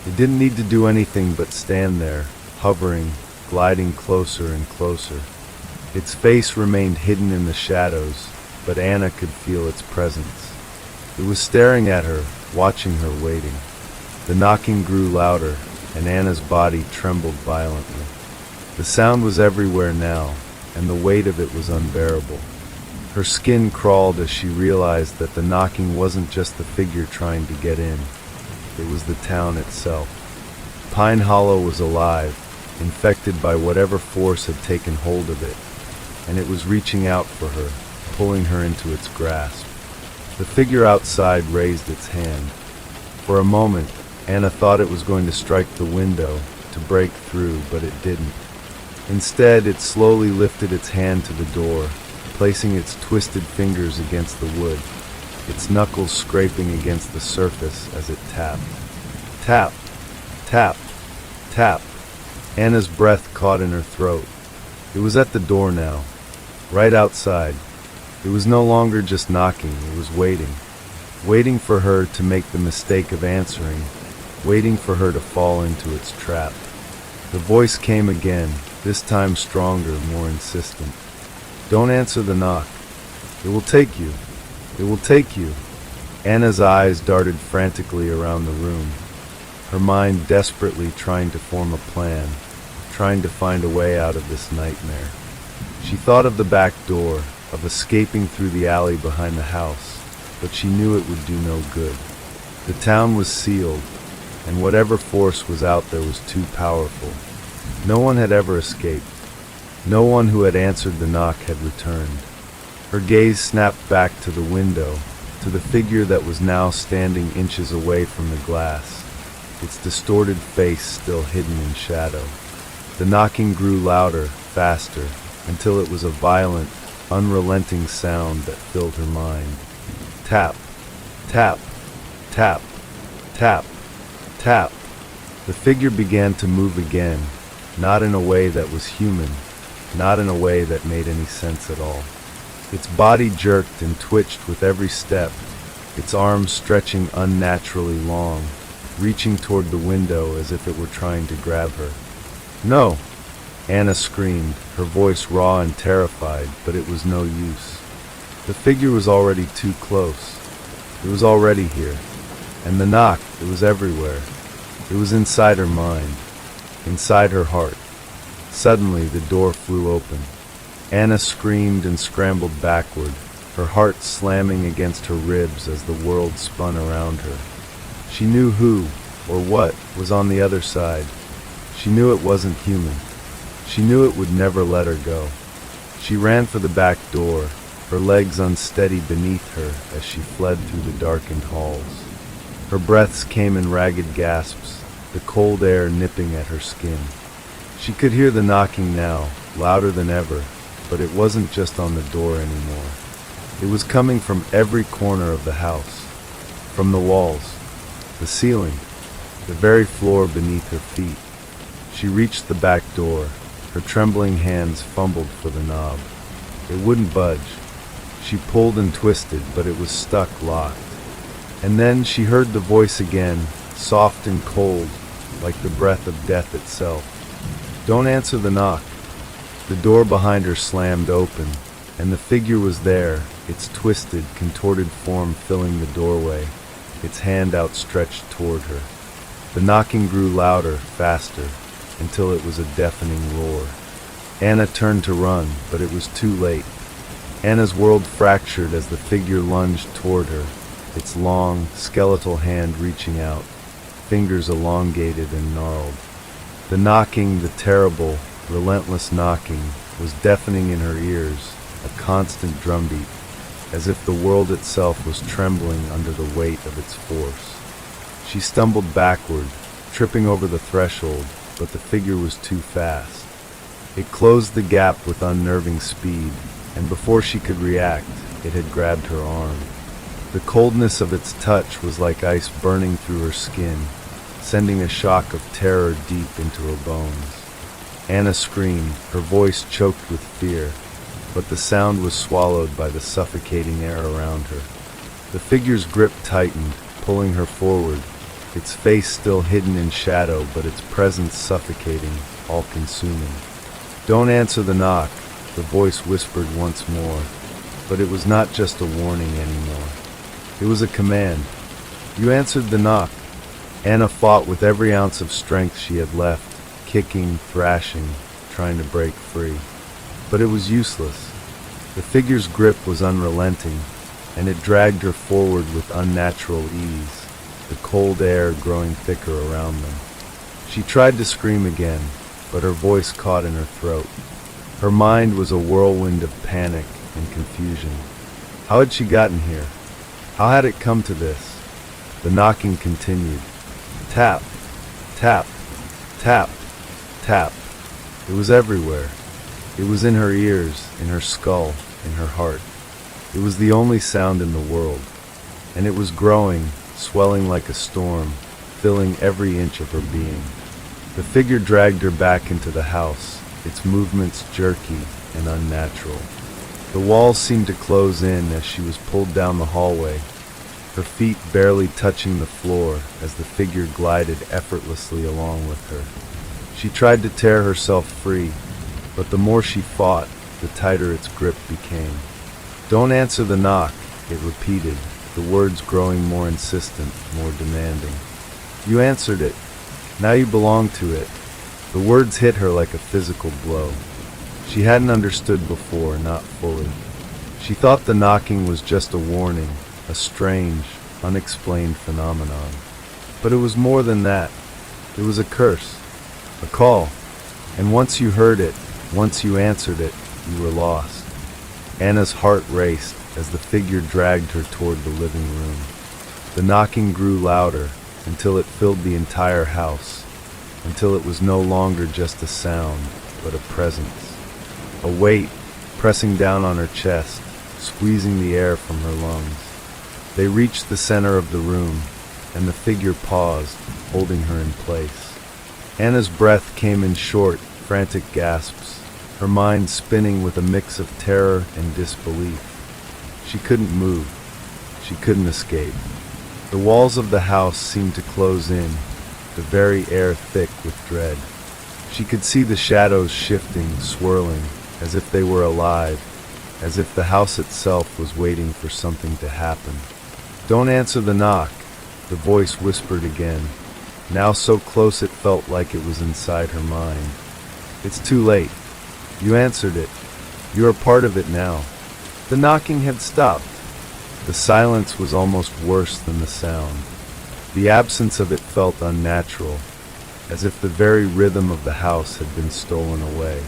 It didn't need to do anything but stand there, hovering, gliding closer and closer. Its face remained hidden in the shadows, but Anna could feel its presence. It was staring at her, watching her, waiting. The knocking grew louder, and Anna's body trembled violently. The sound was everywhere now, and the weight of it was unbearable. Her skin crawled as she realized that the knocking wasn't just the figure trying to get in. It was the town itself. Pine Hollow was alive, infected by whatever force had taken hold of it, and it was reaching out for her, pulling her into its grasp. The figure outside raised its hand. For a moment, Anna thought it was going to strike the window, to break through, but it didn't. Instead, it slowly lifted its hand to the door, placing its twisted fingers against the wood, its knuckles scraping against the surface as it tapped. Tap, tap, tap. Anna's breath caught in her throat. It was at the door now, right outside. It was no longer just knocking, it was waiting for her to make the mistake of answering, waiting for her to fall into its trap. The voice came again, this time stronger, more insistent. "Don't answer the knock. It will take you. It will take you." Anna's eyes darted frantically around the room, her mind desperately trying to form a plan, trying to find a way out of this nightmare. She thought of the back door, of escaping through the alley behind the house, but she knew it would do no good. The town was sealed, and whatever force was out there was too powerful. No one had ever escaped. No one who had answered the knock had returned. Her gaze snapped back to the window, to the figure that was now standing inches away from the glass, its distorted face still hidden in shadow. The knocking grew louder, faster, until it was a violent, unrelenting sound that filled her mind. Tap, tap, tap, tap, tap. The figure began to move again, not in a way that was human, not in a way that made any sense at all. Its body jerked and twitched with every step, its arms stretching unnaturally long, reaching toward the window as if it were trying to grab her. "No!" Anna screamed, her voice raw and terrified, but it was no use. The figure was already too close. It was already here. And the knock, it was everywhere. It was inside her mind, inside her heart. Suddenly, the door flew open. Anna screamed and scrambled backward, her heart slamming against her ribs as the world spun around her. She knew who, or what, was on the other side. She knew it wasn't human. She knew it would never let her go. She ran for the back door, her legs unsteady beneath her as she fled through the darkened halls. Her breaths came in ragged gasps, the cold air nipping at her skin. She could hear the knocking now, louder than ever, but it wasn't just on the door anymore. It was coming from every corner of the house, from the walls, the ceiling, the very floor beneath her feet. She reached the back door. Her trembling hands fumbled for the knob. It wouldn't budge. She pulled and twisted, but it was stuck locked. And then she heard the voice again, soft and cold, like the breath of death itself. "Don't answer the knock." The door behind her slammed open, and the figure was there, its twisted, contorted form filling the doorway, its hand outstretched toward her. The knocking grew louder, faster, until it was a deafening roar. Anna turned to run, but it was too late. Anna's world fractured as the figure lunged toward her, its long, skeletal hand reaching out, fingers elongated and gnarled. The knocking, the terrible, relentless knocking, was deafening in her ears, a constant drumbeat, as if the world itself was trembling under the weight of its force. She stumbled backward, tripping over the threshold, but the figure was too fast. It closed the gap with unnerving speed, and before she could react, it had grabbed her arm. The coldness of its touch was like ice burning through her skin, sending a shock of terror deep into her bones. Anna screamed, her voice choked with fear, but the sound was swallowed by the suffocating air around her. The figure's grip tightened, pulling her forward, its face still hidden in shadow, but its presence suffocating, all-consuming. "Don't answer the knock," the voice whispered once more, but it was not just a warning anymore. It was a command. "You answered the knock." Anna fought with every ounce of strength she had left, kicking, thrashing, trying to break free. But it was useless. The figure's grip was unrelenting, and it dragged her forward with unnatural ease, the cold air growing thicker around them. She tried to scream again, but her voice caught in her throat. Her mind was a whirlwind of panic and confusion. How had she gotten here? How had it come to this? The knocking continued. Tap, tap, tap, tap. It was everywhere. It was in her ears, in her skull, in her heart. It was the only sound in the world, and it was growing, swelling like a storm, filling every inch of her being. The figure dragged her back into the house, its movements jerky and unnatural. The walls seemed to close in as she was pulled down the hallway, her feet barely touching the floor as the figure glided effortlessly along with her. She tried to tear herself free, but the more she fought, the tighter its grip became. "Don't answer the knock," it repeated, the words growing more insistent, more demanding. "You answered it. Now you belong to it." The words hit her like a physical blow. She hadn't understood before, not fully. She thought the knocking was just a warning, a strange, unexplained phenomenon. But it was more than that. It was a curse, a call. And once you heard it, once you answered it, you were lost. Anna's heart raced as the figure dragged her toward the living room. The knocking grew louder until it filled the entire house, until it was no longer just a sound, but a presence. A weight pressing down on her chest, squeezing the air from her lungs. They reached the center of the room, and the figure paused, holding her in place. Anna's breath came in short, frantic gasps, her mind spinning with a mix of terror and disbelief. She couldn't move. She couldn't escape. The walls of the house seemed to close in, the very air thick with dread. She could see the shadows shifting, swirling, as if they were alive, as if the house itself was waiting for something to happen. "Don't answer the knock," the voice whispered again, now so close it felt like it was inside her mind. "It's too late. You answered it. You are part of it now." The knocking had stopped. The silence was almost worse than the sound. The absence of it felt unnatural, as if the very rhythm of the house had been stolen away.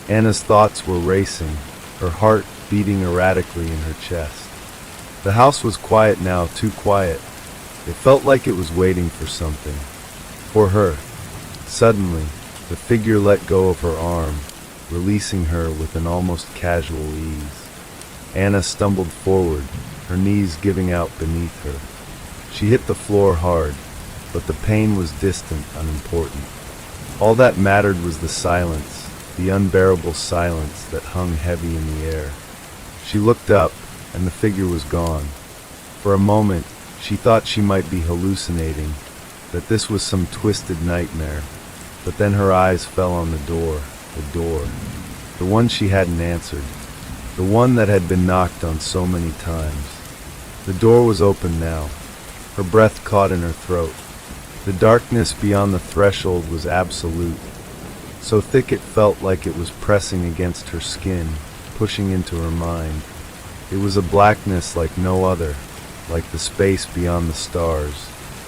Anna's thoughts were racing, her heart beating erratically in her chest. The house was quiet now, too quiet. It felt like it was waiting for something. For her. Suddenly, the figure let go of her arm, releasing her with an almost casual ease. Anna stumbled forward, her knees giving out beneath her. She hit the floor hard, but the pain was distant, unimportant. All that mattered was the silence, the unbearable silence that hung heavy in the air. She looked up, and the figure was gone. For a moment, she thought she might be hallucinating, that this was some twisted nightmare. But then her eyes fell on the door, the one she hadn't answered, the one that had been knocked on so many times. The door was open now. Her breath caught in her throat. The darkness beyond the threshold was absolute, so thick it felt like it was pressing against her skin, pushing into her mind. It was a blackness like no other, like the space beyond the stars,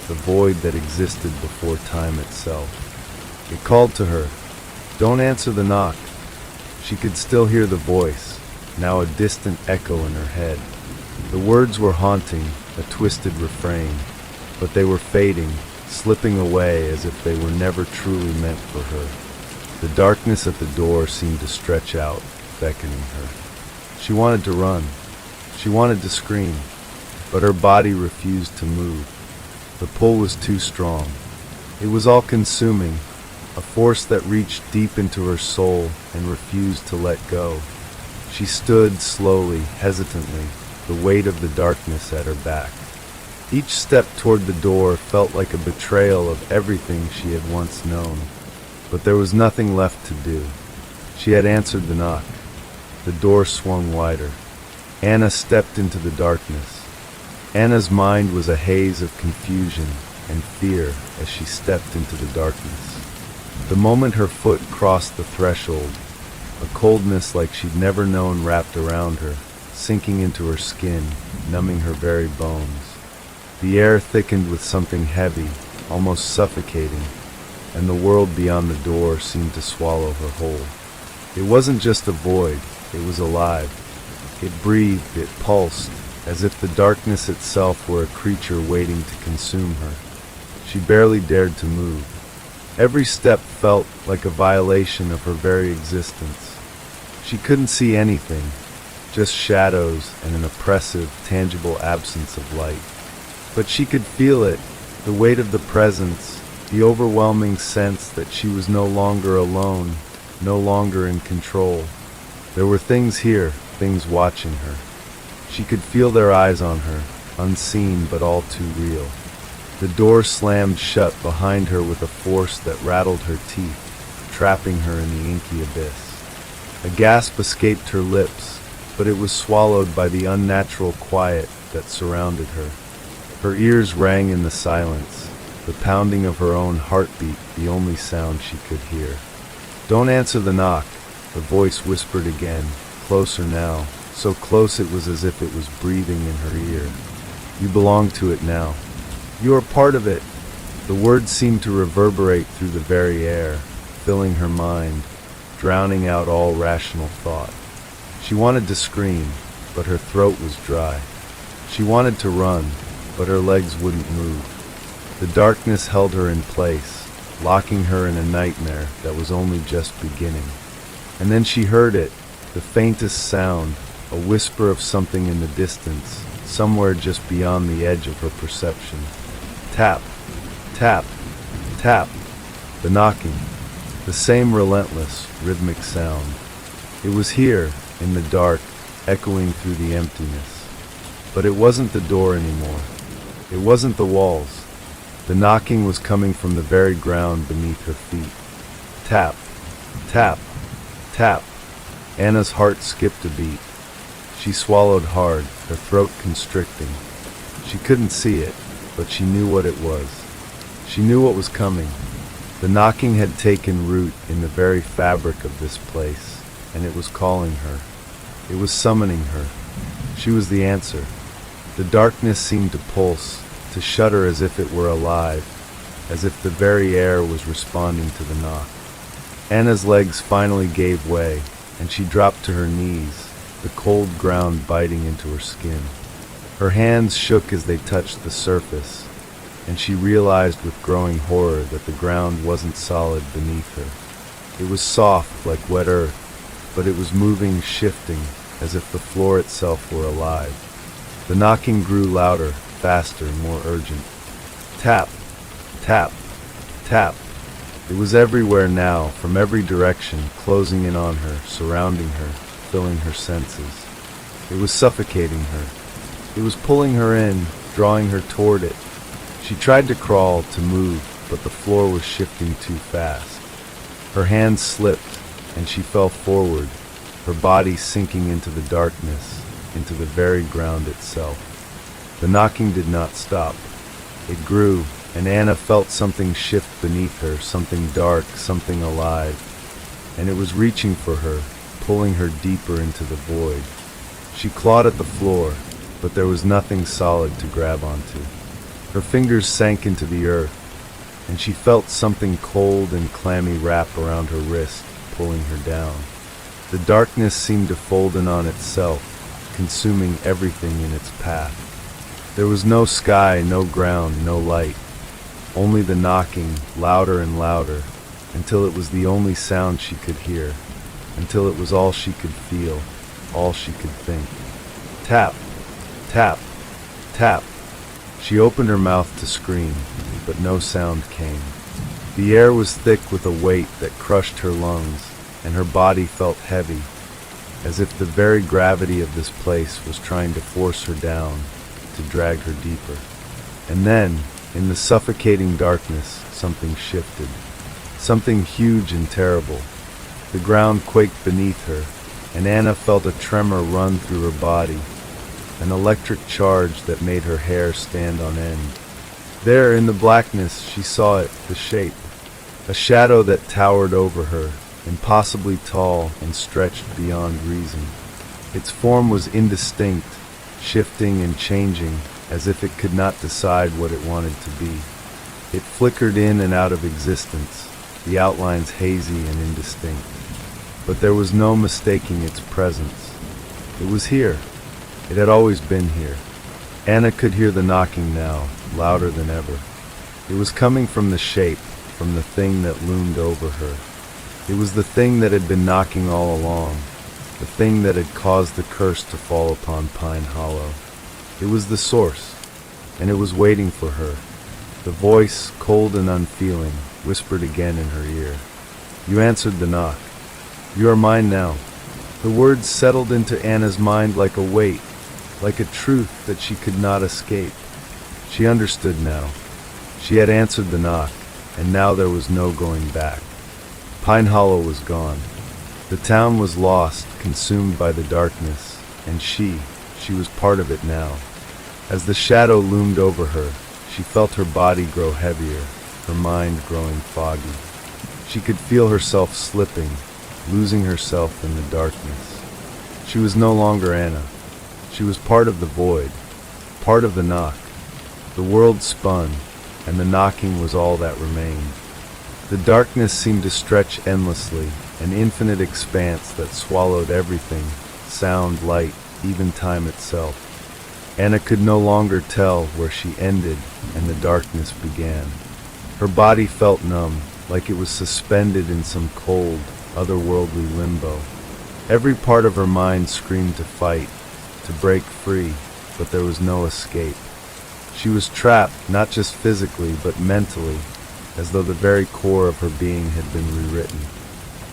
the void that existed before time itself. It called to her, "Don't answer the knock." She could still hear the voice, now a distant echo in her head. The words were haunting, a twisted refrain, but they were fading, slipping away as if they were never truly meant for her. The darkness at the door seemed to stretch out, beckoning her. She wanted to run. She wanted to scream, but her body refused to move. The pull was too strong. It was all-consuming, a force that reached deep into her soul and refused to let go. She stood slowly, hesitantly, the weight of the darkness at her back. Each step toward the door felt like a betrayal of everything she had once known. But there was nothing left to do. She had answered the knock. The door swung wider. Anna stepped into the darkness. Anna's mind was a haze of confusion and fear as she stepped into the darkness. The moment her foot crossed the threshold, a coldness like she'd never known wrapped around her, sinking into her skin, numbing her very bones. The air thickened with something heavy, almost suffocating, and the world beyond the door seemed to swallow her whole. It wasn't just a void, it was alive. It breathed, it pulsed, as if the darkness itself were a creature waiting to consume her. She barely dared to move. Every step felt like a violation of her very existence. She couldn't see anything, just shadows and an oppressive, tangible absence of light. But she could feel it, the weight of the presence, the overwhelming sense that she was no longer alone, no longer in control. There were things here, things watching her. She could feel their eyes on her, unseen but all too real. The door slammed shut behind her with a force that rattled her teeth, trapping her in the inky abyss. A gasp escaped her lips, but it was swallowed by the unnatural quiet that surrounded her. Her ears rang in the silence, the pounding of her own heartbeat the only sound she could hear. "Don't answer the knock," the voice whispered again, closer now, so close it was as if it was breathing in her ear. "You belong to it now. You are part of it." The words seemed to reverberate through the very air, filling her mind, drowning out all rational thought. She wanted to scream, but her throat was dry. She wanted to run, but her legs wouldn't move. The darkness held her in place, locking her in a nightmare that was only just beginning. And then she heard it, the faintest sound, a whisper of something in the distance, somewhere just beyond the edge of her perception. Tap, tap, tap. The knocking, the same relentless, rhythmic sound. It was here, in the dark, echoing through the emptiness. But it wasn't the door anymore. It wasn't the walls. The knocking was coming from the very ground beneath her feet. Tap, tap, tap. Anna's heart skipped a beat. She swallowed hard, her throat constricting. She couldn't see it, but she knew what it was. She knew what was coming. The knocking had taken root in the very fabric of this place, and it was calling her. It was summoning her. She was the answer. The darkness seemed to pulse, to shudder as if it were alive, as if the very air was responding to the knock. Anna's legs finally gave way, and she dropped to her knees, the cold ground biting into her skin. Her hands shook as they touched the surface, and she realized with growing horror that the ground wasn't solid beneath her. It was soft like wet earth, but it was moving, shifting, as if the floor itself were alive. The knocking grew louder, faster, more urgent. Tap, tap, tap. It was everywhere now, from every direction, closing in on her, surrounding her, filling her senses. It was suffocating her. It was pulling her in, drawing her toward it. She tried to crawl, to move, but the floor was shifting too fast. Her hands slipped, and she fell forward, her body sinking into the darkness, into the very ground itself. The knocking did not stop. It grew, and Anna felt something shift beneath her, something dark, something alive. And it was reaching for her, pulling her deeper into the void. She clawed at the floor, but there was nothing solid to grab onto. Her fingers sank into the earth, and she felt something cold and clammy wrap around her wrist, pulling her down. The darkness seemed to fold in on itself, consuming everything in its path. There was no sky, no ground, no light. Only the knocking, louder and louder, until it was the only sound she could hear, until it was all she could feel, all she could think. Tap, tap, tap. She opened her mouth to scream, but no sound came. The air was thick with a weight that crushed her lungs, and her body felt heavy, as if the very gravity of this place was trying to force her down, to drag her deeper. And then, in the suffocating darkness, something shifted. Something huge and terrible. The ground quaked beneath her, and Anna felt a tremor run through her body, an electric charge that made her hair stand on end. There, in the blackness, she saw it, the shape. A shadow that towered over her, impossibly tall and stretched beyond reason. Its form was indistinct, shifting and changing, as if it could not decide what it wanted to be. It flickered in and out of existence, the outlines hazy and indistinct. But there was no mistaking its presence. It was here. It had always been here. Anna could hear the knocking now, louder than ever. It was coming from the shape, from the thing that loomed over her. It was the thing that had been knocking all along, the thing that had caused the curse to fall upon Pine Hollow. It was the source, and it was waiting for her. The voice, cold and unfeeling, whispered again in her ear. You answered the knock. You are mine now. The words settled into Anna's mind like a weight, like a truth that she could not escape. She understood now. She had answered the knock, and now there was no going back. Pine Hollow was gone. The town was lost, consumed by the darkness, and she was part of it now. As the shadow loomed over her, she felt her body grow heavier, her mind growing foggy. She could feel herself slipping, losing herself in the darkness. She was no longer Anna. She was part of the void, part of the knock. The world spun, and the knocking was all that remained. The darkness seemed to stretch endlessly, an infinite expanse that swallowed everything, sound, light, even time itself. Anna could no longer tell where she ended and the darkness began. Her body felt numb, like it was suspended in some cold, otherworldly limbo. Every part of her mind screamed to fight, to break free, but there was no escape. She was trapped, not just physically, but mentally, as though the very core of her being had been rewritten.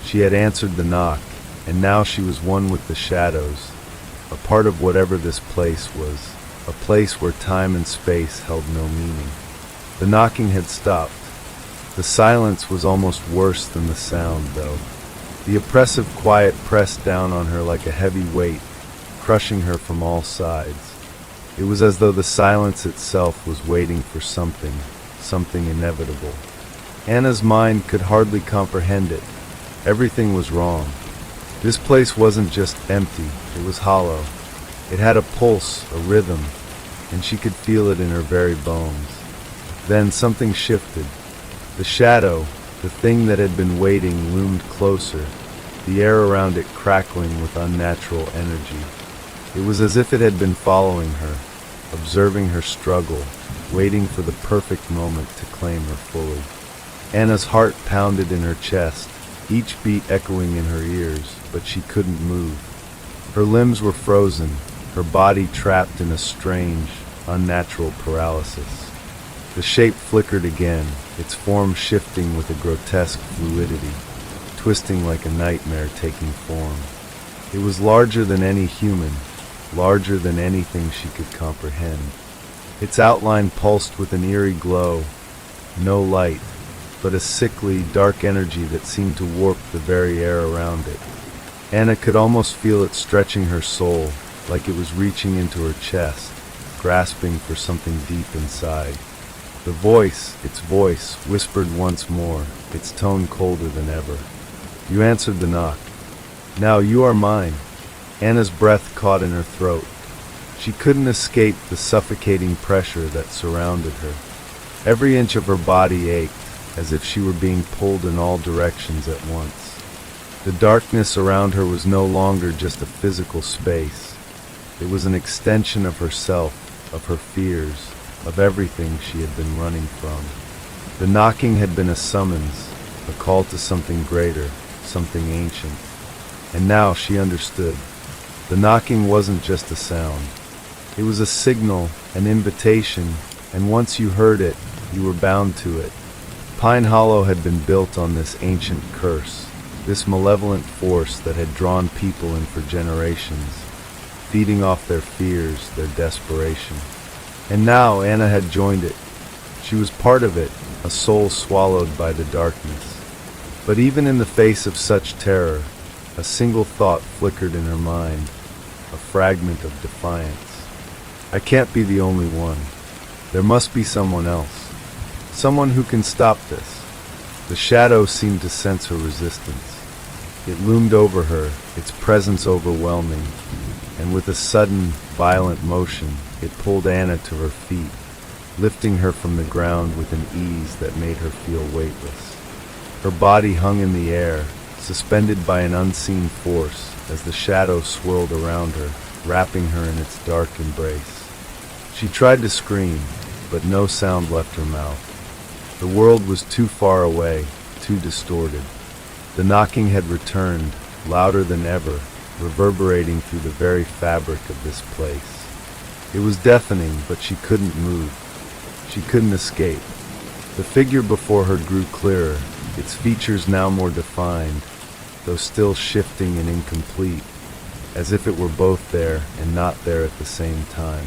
She had answered the knock, and now she was one with the shadows, a part of whatever this place was, a place where time and space held no meaning. The knocking had stopped. The silence was almost worse than the sound, though. The oppressive quiet pressed down on her like a heavy weight, crushing her from all sides. It was as though the silence itself was waiting for something inevitable. Anna's mind could hardly comprehend it. Everything was wrong. This place wasn't just empty, it was hollow. It had a pulse, a rhythm, and she could feel it in her very bones. Then something shifted. The shadow, the thing that had been waiting, loomed closer, the air around it crackling with unnatural energy. It was as if it had been following her, observing her struggle, waiting for the perfect moment to claim her fully. Anna's heart pounded in her chest, each beat echoing in her ears, but she couldn't move. Her limbs were frozen, her body trapped in a strange, unnatural paralysis. The shape flickered again, its form shifting with a grotesque fluidity, twisting like a nightmare taking form. It was larger than any human, larger than anything she could comprehend. Its outline pulsed with an eerie glow, no light, but a sickly, dark energy that seemed to warp the very air around it. Anna could almost feel it stretching her soul, like it was reaching into her chest, grasping for something deep inside. The voice, its voice, whispered once more, its tone colder than ever. You answered the knock. Now you are mine. Anna's breath caught in her throat. She couldn't escape the suffocating pressure that surrounded her. Every inch of her body ached, as if she were being pulled in all directions at once. The darkness around her was no longer just a physical space. It was an extension of herself, of her fears, of everything she had been running from. The knocking had been a summons, a call to something greater, something ancient. And now she understood. The knocking wasn't just a sound. It was a signal, an invitation, and once you heard it, you were bound to it. Pine Hollow had been built on this ancient curse, this malevolent force that had drawn people in for generations, feeding off their fears, their desperation. And now Anna had joined it. She was part of it, a soul swallowed by the darkness. But even in the face of such terror, a single thought flickered in her mind, a fragment of defiance. I can't be the only one. There must be someone else. Someone who can stop this. The shadow seemed to sense her resistance. It loomed over her, its presence overwhelming, and with a sudden, violent motion, it pulled Anna to her feet, lifting her from the ground with an ease that made her feel weightless. Her body hung in the air, suspended by an unseen force, as the shadow swirled around her, wrapping her in its dark embrace. She tried to scream, but no sound left her mouth. The world was too far away, too distorted. The knocking had returned, louder than ever, reverberating through the very fabric of this place. It was deafening, but she couldn't move. She couldn't escape. The figure before her grew clearer, its features now more defined, though still shifting and incomplete, as if it were both there and not there at the same time.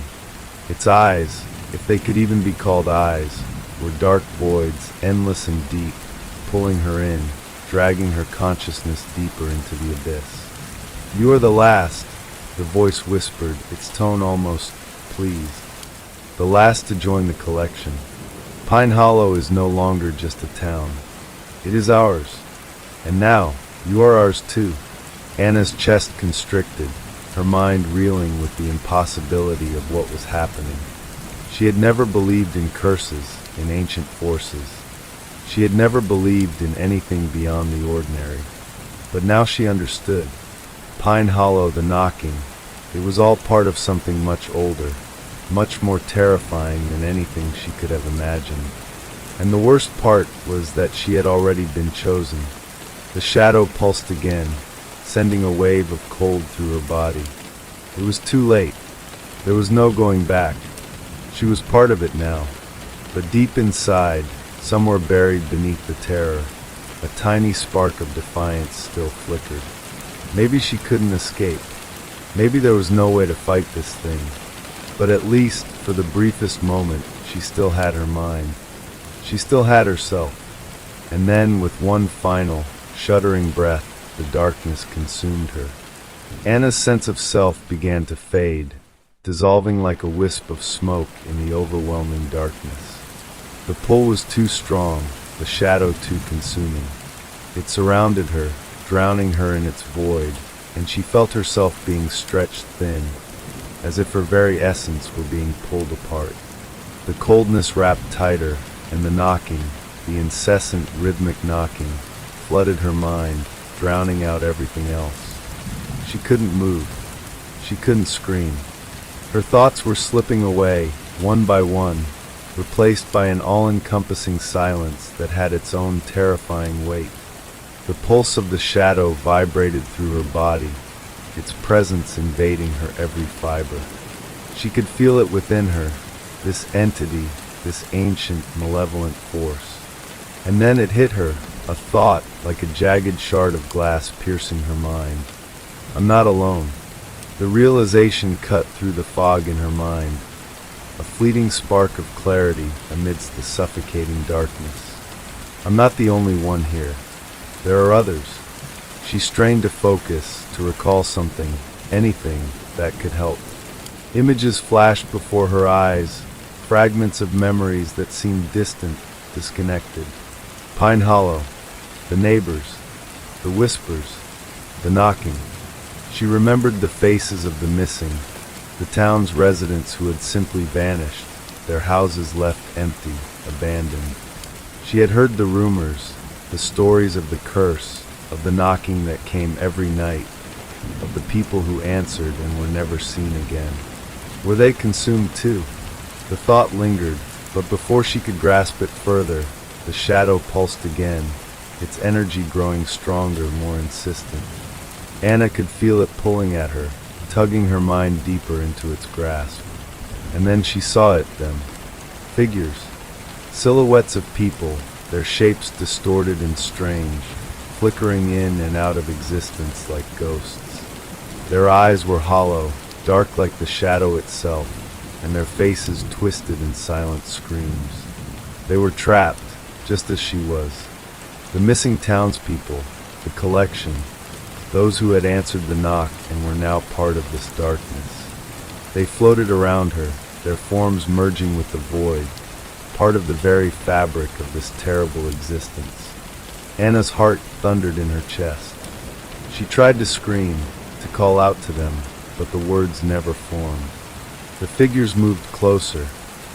Its eyes, if they could even be called eyes, were dark voids, endless and deep, pulling her in, dragging her consciousness deeper into the abyss. You are the last, the voice whispered, its tone almost pleased. The last to join the collection. Pine Hollow is no longer just a town. It is ours. And now, you are ours too. Anna's chest constricted, her mind reeling with the impossibility of what was happening. She had never believed in curses, in ancient forces. She had never believed in anything beyond the ordinary. But now she understood. Pine Hollow, the knocking, it was all part of something much older, much more terrifying than anything she could have imagined. And the worst part was that she had already been chosen. The shadow pulsed again, sending a wave of cold through her body. It was too late. There was no going back. She was part of it now. But deep inside, Somewhere buried beneath the terror, a tiny spark of defiance still flickered. Maybe she couldn't escape. Maybe there was no way to fight this thing. But at least, for the briefest moment, she still had her mind. She still had herself. And then, with one final, shuddering breath, the darkness consumed her. Anna's sense of self began to fade, dissolving like a wisp of smoke in the overwhelming darkness. The pull was too strong, the shadow too consuming. It surrounded her, drowning her in its void, and she felt herself being stretched thin, as if her very essence were being pulled apart. The coldness wrapped tighter, and the knocking, the incessant rhythmic knocking, flooded her mind, drowning out everything else. She couldn't move. She couldn't scream. Her thoughts were slipping away, one by one, replaced by an all-encompassing silence that had its own terrifying weight. The pulse of the shadow vibrated through her body, its presence invading her every fiber. She could feel it within her, this entity, this ancient, malevolent force. And then it hit her, a thought like a jagged shard of glass piercing her mind. I'm not alone. The realization cut through the fog in her mind, a fleeting spark of clarity amidst the suffocating darkness. I'm not the only one here. There are others. She strained to focus, to recall something, anything that could help. Images flashed before her eyes, fragments of memories that seemed distant, disconnected. Pine Hollow, the neighbors, the whispers, the knocking. She remembered the faces of the missing, the town's residents who had simply vanished, their houses left empty, abandoned. She had heard the rumors, the stories of the curse, of the knocking that came every night, of the people who answered and were never seen again. Were they consumed too? The thought lingered, but before she could grasp it further, the shadow pulsed again, its energy growing stronger, more insistent. Anna could feel it pulling at her, tugging her mind deeper into its grasp. And then she saw it, them. Figures. Silhouettes of people, their shapes distorted and strange, flickering in and out of existence like ghosts. Their eyes were hollow, dark like the shadow itself, and their faces twisted in silent screams. They were trapped, just as she was. The missing townspeople, the collection, those who had answered the knock and were now part of this darkness. They floated around her, their forms merging with the void, part of the very fabric of this terrible existence. Anna's heart thundered in her chest. She tried to scream, to call out to them, but the words never formed. The figures moved closer,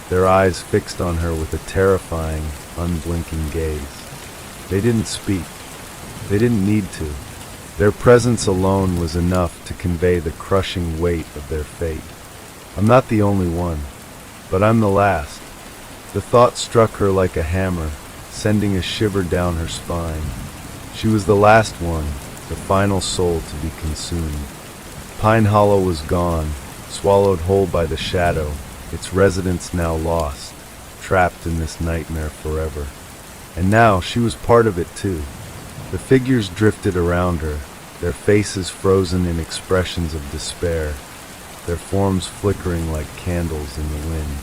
their eyes fixed on her with a terrifying, unblinking gaze. They didn't speak. They didn't need to. Their presence alone was enough to convey the crushing weight of their fate. I'm not the only one, but I'm the last. The thought struck her like a hammer, sending a shiver down her spine. She was the last one, the final soul to be consumed. Pine Hollow was gone, swallowed whole by the shadow, its residents now lost, trapped in this nightmare forever. And now she was part of it too. The figures drifted around her, their faces frozen in expressions of despair, their forms flickering like candles in the wind.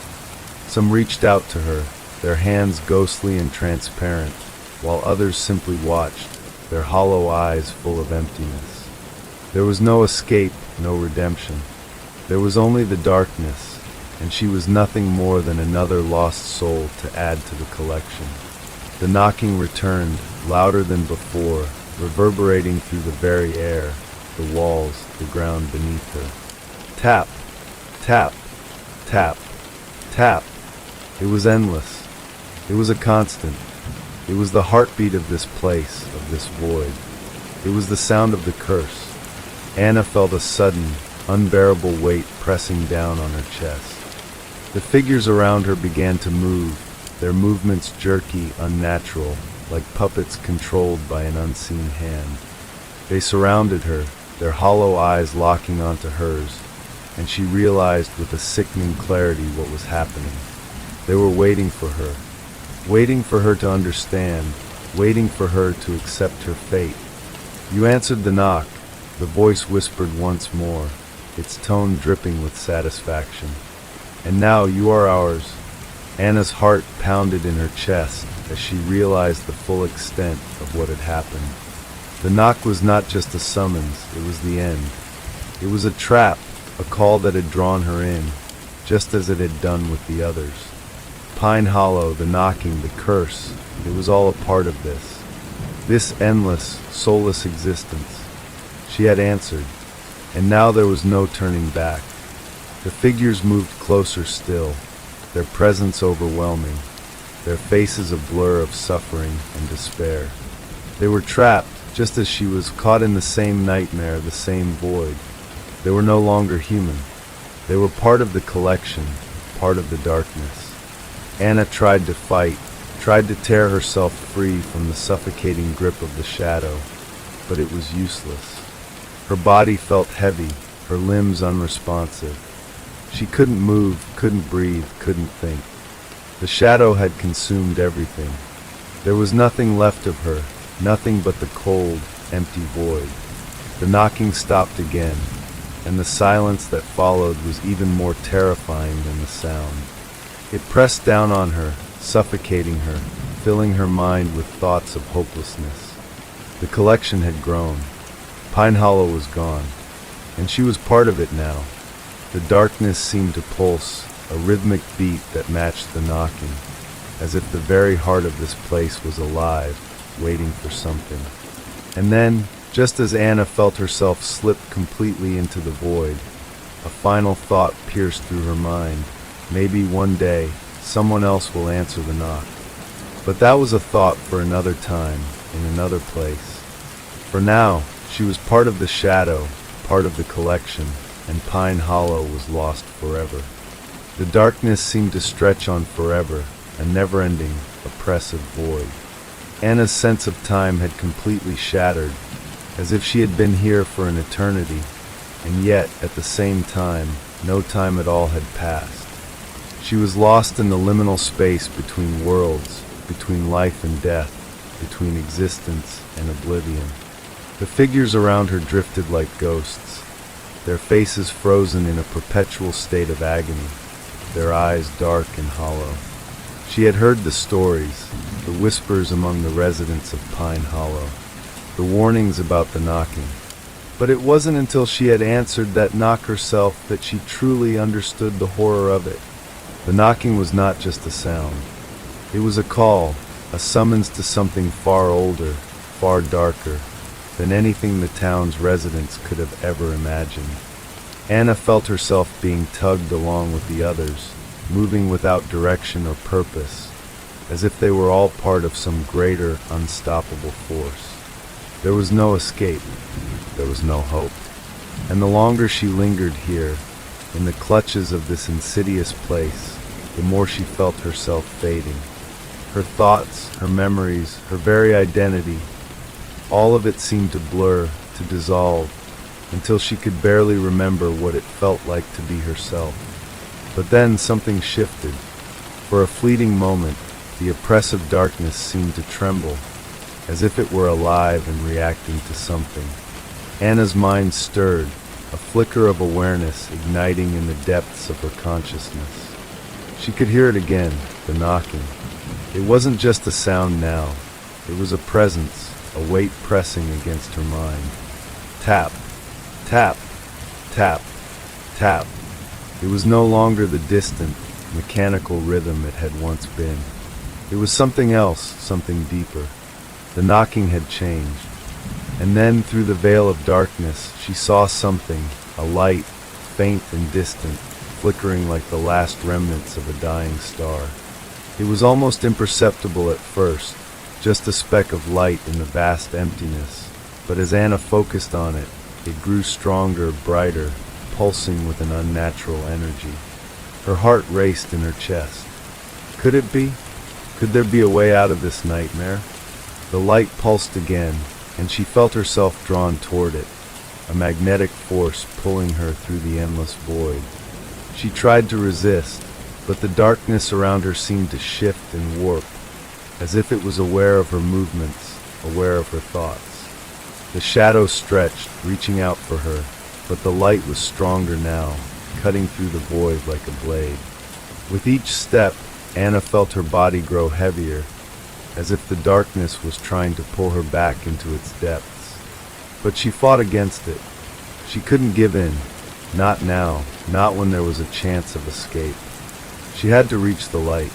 Some reached out to her, their hands ghostly and transparent, while others simply watched, their hollow eyes full of emptiness. There was no escape, no redemption. There was only the darkness, and she was nothing more than another lost soul to add to the collection. The knocking returned, louder than before, reverberating through the very air, the walls, the ground beneath her. Tap, tap, tap, tap. It was endless. It was a constant. It was the heartbeat of this place, of this void. It was the sound of the curse. Anna felt a sudden, unbearable weight pressing down on her chest. The figures around her began to move, their movements jerky, unnatural, like puppets controlled by an unseen hand. They surrounded her, their hollow eyes locking onto hers, and she realized with a sickening clarity what was happening. They were waiting for her, waiting for her to understand, waiting for her to accept her fate. You answered the knock, the voice whispered once more, its tone dripping with satisfaction. And now you are ours. Anna's heart pounded in her chest as she realized the full extent of what had happened. The knock was not just a summons, it was the end. It was a trap, a call that had drawn her in, just as it had done with the others. Pine Hollow, the knocking, the curse, it was all a part of this. This endless, soulless existence. She had answered, and now there was no turning back. The figures moved closer still, their presence overwhelming, their faces a blur of suffering and despair. They were trapped, just as she was, caught in the same nightmare, the same void. They were no longer human. They were part of the collection, part of the darkness. Anna tried to fight, tried to tear herself free from the suffocating grip of the shadow, but it was useless. Her body felt heavy, her limbs unresponsive. She couldn't move, couldn't breathe, couldn't think. The shadow had consumed everything. There was nothing left of her, nothing but the cold, empty void. The knocking stopped again, and the silence that followed was even more terrifying than the sound. It pressed down on her, suffocating her, filling her mind with thoughts of hopelessness. The collection had grown. Pine Hollow was gone, and she was part of it now. The darkness seemed to pulse, a rhythmic beat that matched the knocking, as if the very heart of this place was alive, waiting for something. And then, just as Anna felt herself slip completely into the void, a final thought pierced through her mind. Maybe one day, someone else will answer the knock. But that was a thought for another time, in another place. For now, she was part of the shadow, part of the collection, and Pine Hollow was lost forever. The darkness seemed to stretch on forever, a never-ending, oppressive void. Anna's sense of time had completely shattered, as if she had been here for an eternity, and yet, at the same time, no time at all had passed. She was lost in the liminal space between worlds, between life and death, between existence and oblivion. The figures around her drifted like ghosts, their faces frozen in a perpetual state of agony, their eyes dark and hollow. She had heard the stories, the whispers among the residents of Pine Hollow, the warnings about the knocking. But it wasn't until she had answered that knock herself that she truly understood the horror of it. The knocking was not just a sound. It was a call, a summons to something far older, far darker, than anything the town's residents could have ever imagined. Anna felt herself being tugged along with the others, moving without direction or purpose, as if they were all part of some greater, unstoppable force. There was no escape. There was no hope. And the longer she lingered here, in the clutches of this insidious place, the more she felt herself fading. Her thoughts, her memories, her very identity, all of it seemed to blur, to dissolve, until she could barely remember what it felt like to be herself. But then something shifted. For a fleeting moment, the oppressive darkness seemed to tremble, as if it were alive and reacting to something. Anna's mind stirred, a flicker of awareness igniting in the depths of her consciousness. She could hear it again, the knocking. It wasn't just a sound now. It was a presence, a weight pressing against her mind. Tap, tap, tap, tap. It was no longer the distant, mechanical rhythm it had once been. It was something else, something deeper. The knocking had changed. And then, through the veil of darkness, she saw something, a light, faint and distant, flickering like the last remnants of a dying star. It was almost imperceptible at first, just a speck of light in the vast emptiness, but as Anna focused on it, it grew stronger, brighter, pulsing with an unnatural energy. Her heart raced in her chest. Could it be? Could there be a way out of this nightmare? The light pulsed again, and she felt herself drawn toward it, a magnetic force pulling her through the endless void. She tried to resist, but the darkness around her seemed to shift and warp, as if it was aware of her movements, aware of her thoughts. The shadow stretched, reaching out for her, but the light was stronger now, cutting through the void like a blade. With each step, Anna felt her body grow heavier, as if the darkness was trying to pull her back into its depths. But she fought against it. She couldn't give in. Not now, not when there was a chance of escape. She had to reach the light.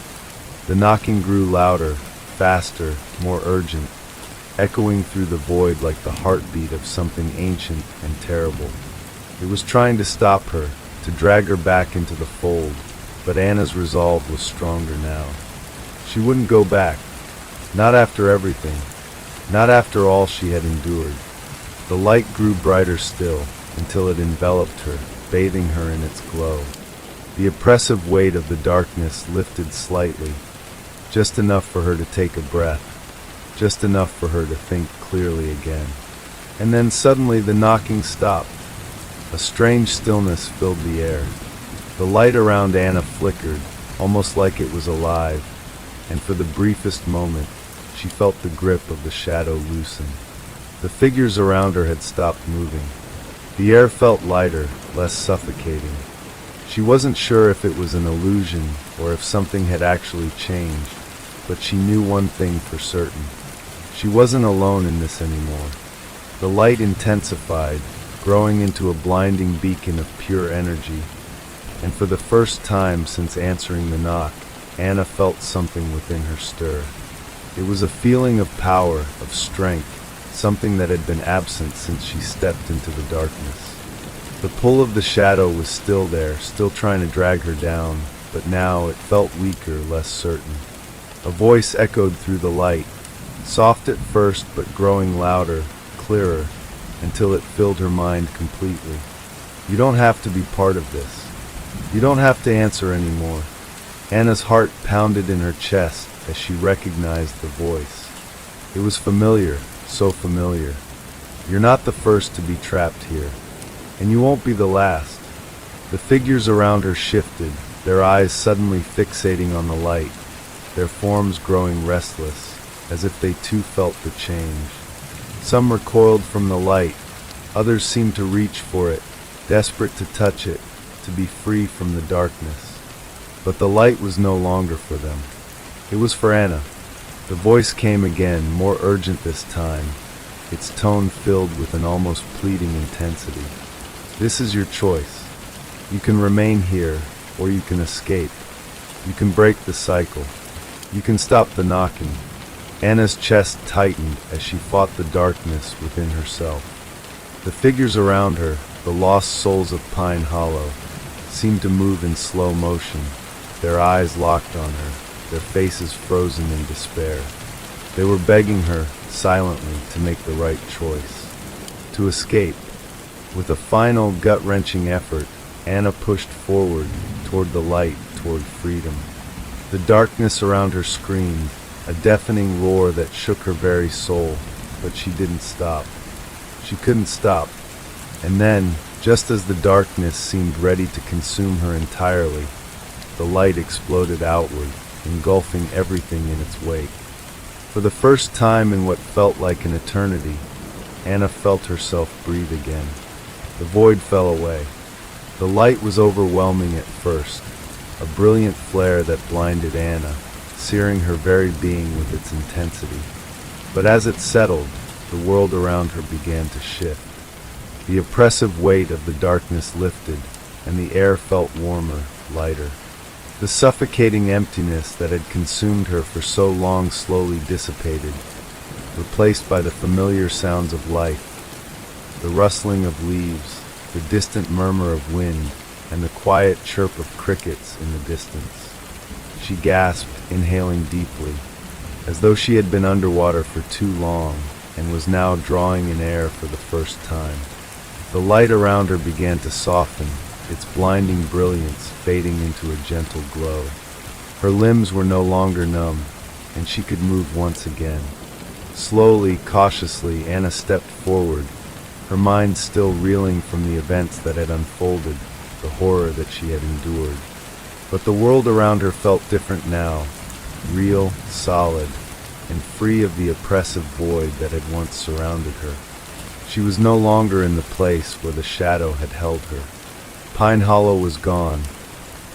The knocking grew louder, faster, more urgent, echoing through the void like the heartbeat of something ancient and terrible. It was trying to stop her, to drag her back into the fold, but Anna's resolve was stronger now. She wouldn't go back. Not after everything. Not after all she had endured. The light grew brighter still, until it enveloped her, bathing her in its glow. The oppressive weight of the darkness lifted slightly, just enough for her to take a breath, just enough for her to think clearly again. And then suddenly the knocking stopped. A strange stillness filled the air. The light around Anna flickered, almost like it was alive, and for the briefest moment, she felt the grip of the shadow loosen. The figures around her had stopped moving. The air felt lighter, less suffocating. She wasn't sure if it was an illusion or if something had actually changed, but she knew one thing for certain. She wasn't alone in this anymore. The light intensified, growing into a blinding beacon of pure energy, and for the first time since answering the knock, Anna felt something within her stir. It was a feeling of power, of strength, something that had been absent since she stepped into the darkness. The pull of the shadow was still there, still trying to drag her down, but now it felt weaker, less certain. A voice echoed through the light, soft at first but growing louder, clearer, until it filled her mind completely. You don't have to be part of this. You don't have to answer anymore. Anna's heart pounded in her chest as she recognized the voice. It was familiar, so familiar. You're not the first to be trapped here, and you won't be the last. The figures around her shifted, their eyes suddenly fixating on the light, their forms growing restless, as if they too felt the change. Some recoiled from the light, others seemed to reach for it, desperate to touch it, to be free from the darkness. But the light was no longer for them. It was for Anna. The voice came again, more urgent this time, its tone filled with an almost pleading intensity. This is your choice. You can remain here, or you can escape. You can break the cycle. You can stop the knocking. Anna's chest tightened as she fought the darkness within herself. The figures around her, the lost souls of Pine Hollow, seemed to move in slow motion, their eyes locked on her, their faces frozen in despair. They were begging her, silently, to make the right choice. To escape. With a final, gut-wrenching effort, Anna pushed forward, toward the light, toward freedom. The darkness around her screamed, a deafening roar that shook her very soul, but she didn't stop. She couldn't stop. And then, just as the darkness seemed ready to consume her entirely, the light exploded outward, engulfing everything in its wake. For the first time in what felt like an eternity, Anna felt herself breathe again. The void fell away. The light was overwhelming at first, a brilliant flare that blinded Anna, searing her very being with its intensity. But as it settled, the world around her began to shift. The oppressive weight of the darkness lifted, and the air felt warmer, lighter. The suffocating emptiness that had consumed her for so long slowly dissipated, replaced by the familiar sounds of life, the rustling of leaves, the distant murmur of wind, and the quiet chirp of crickets in the distance. She gasped, inhaling deeply, as though she had been underwater for too long, and was now drawing in air for the first time. The light around her began to soften, its blinding brilliance fading into a gentle glow. Her limbs were no longer numb, and she could move once again. Slowly, cautiously, Anna stepped forward, her mind still reeling from the events that had unfolded, the horror that she had endured. But the world around her felt different now, real, solid, and free of the oppressive void that had once surrounded her. She was no longer in the place where the shadow had held her. Pine Hollow was gone.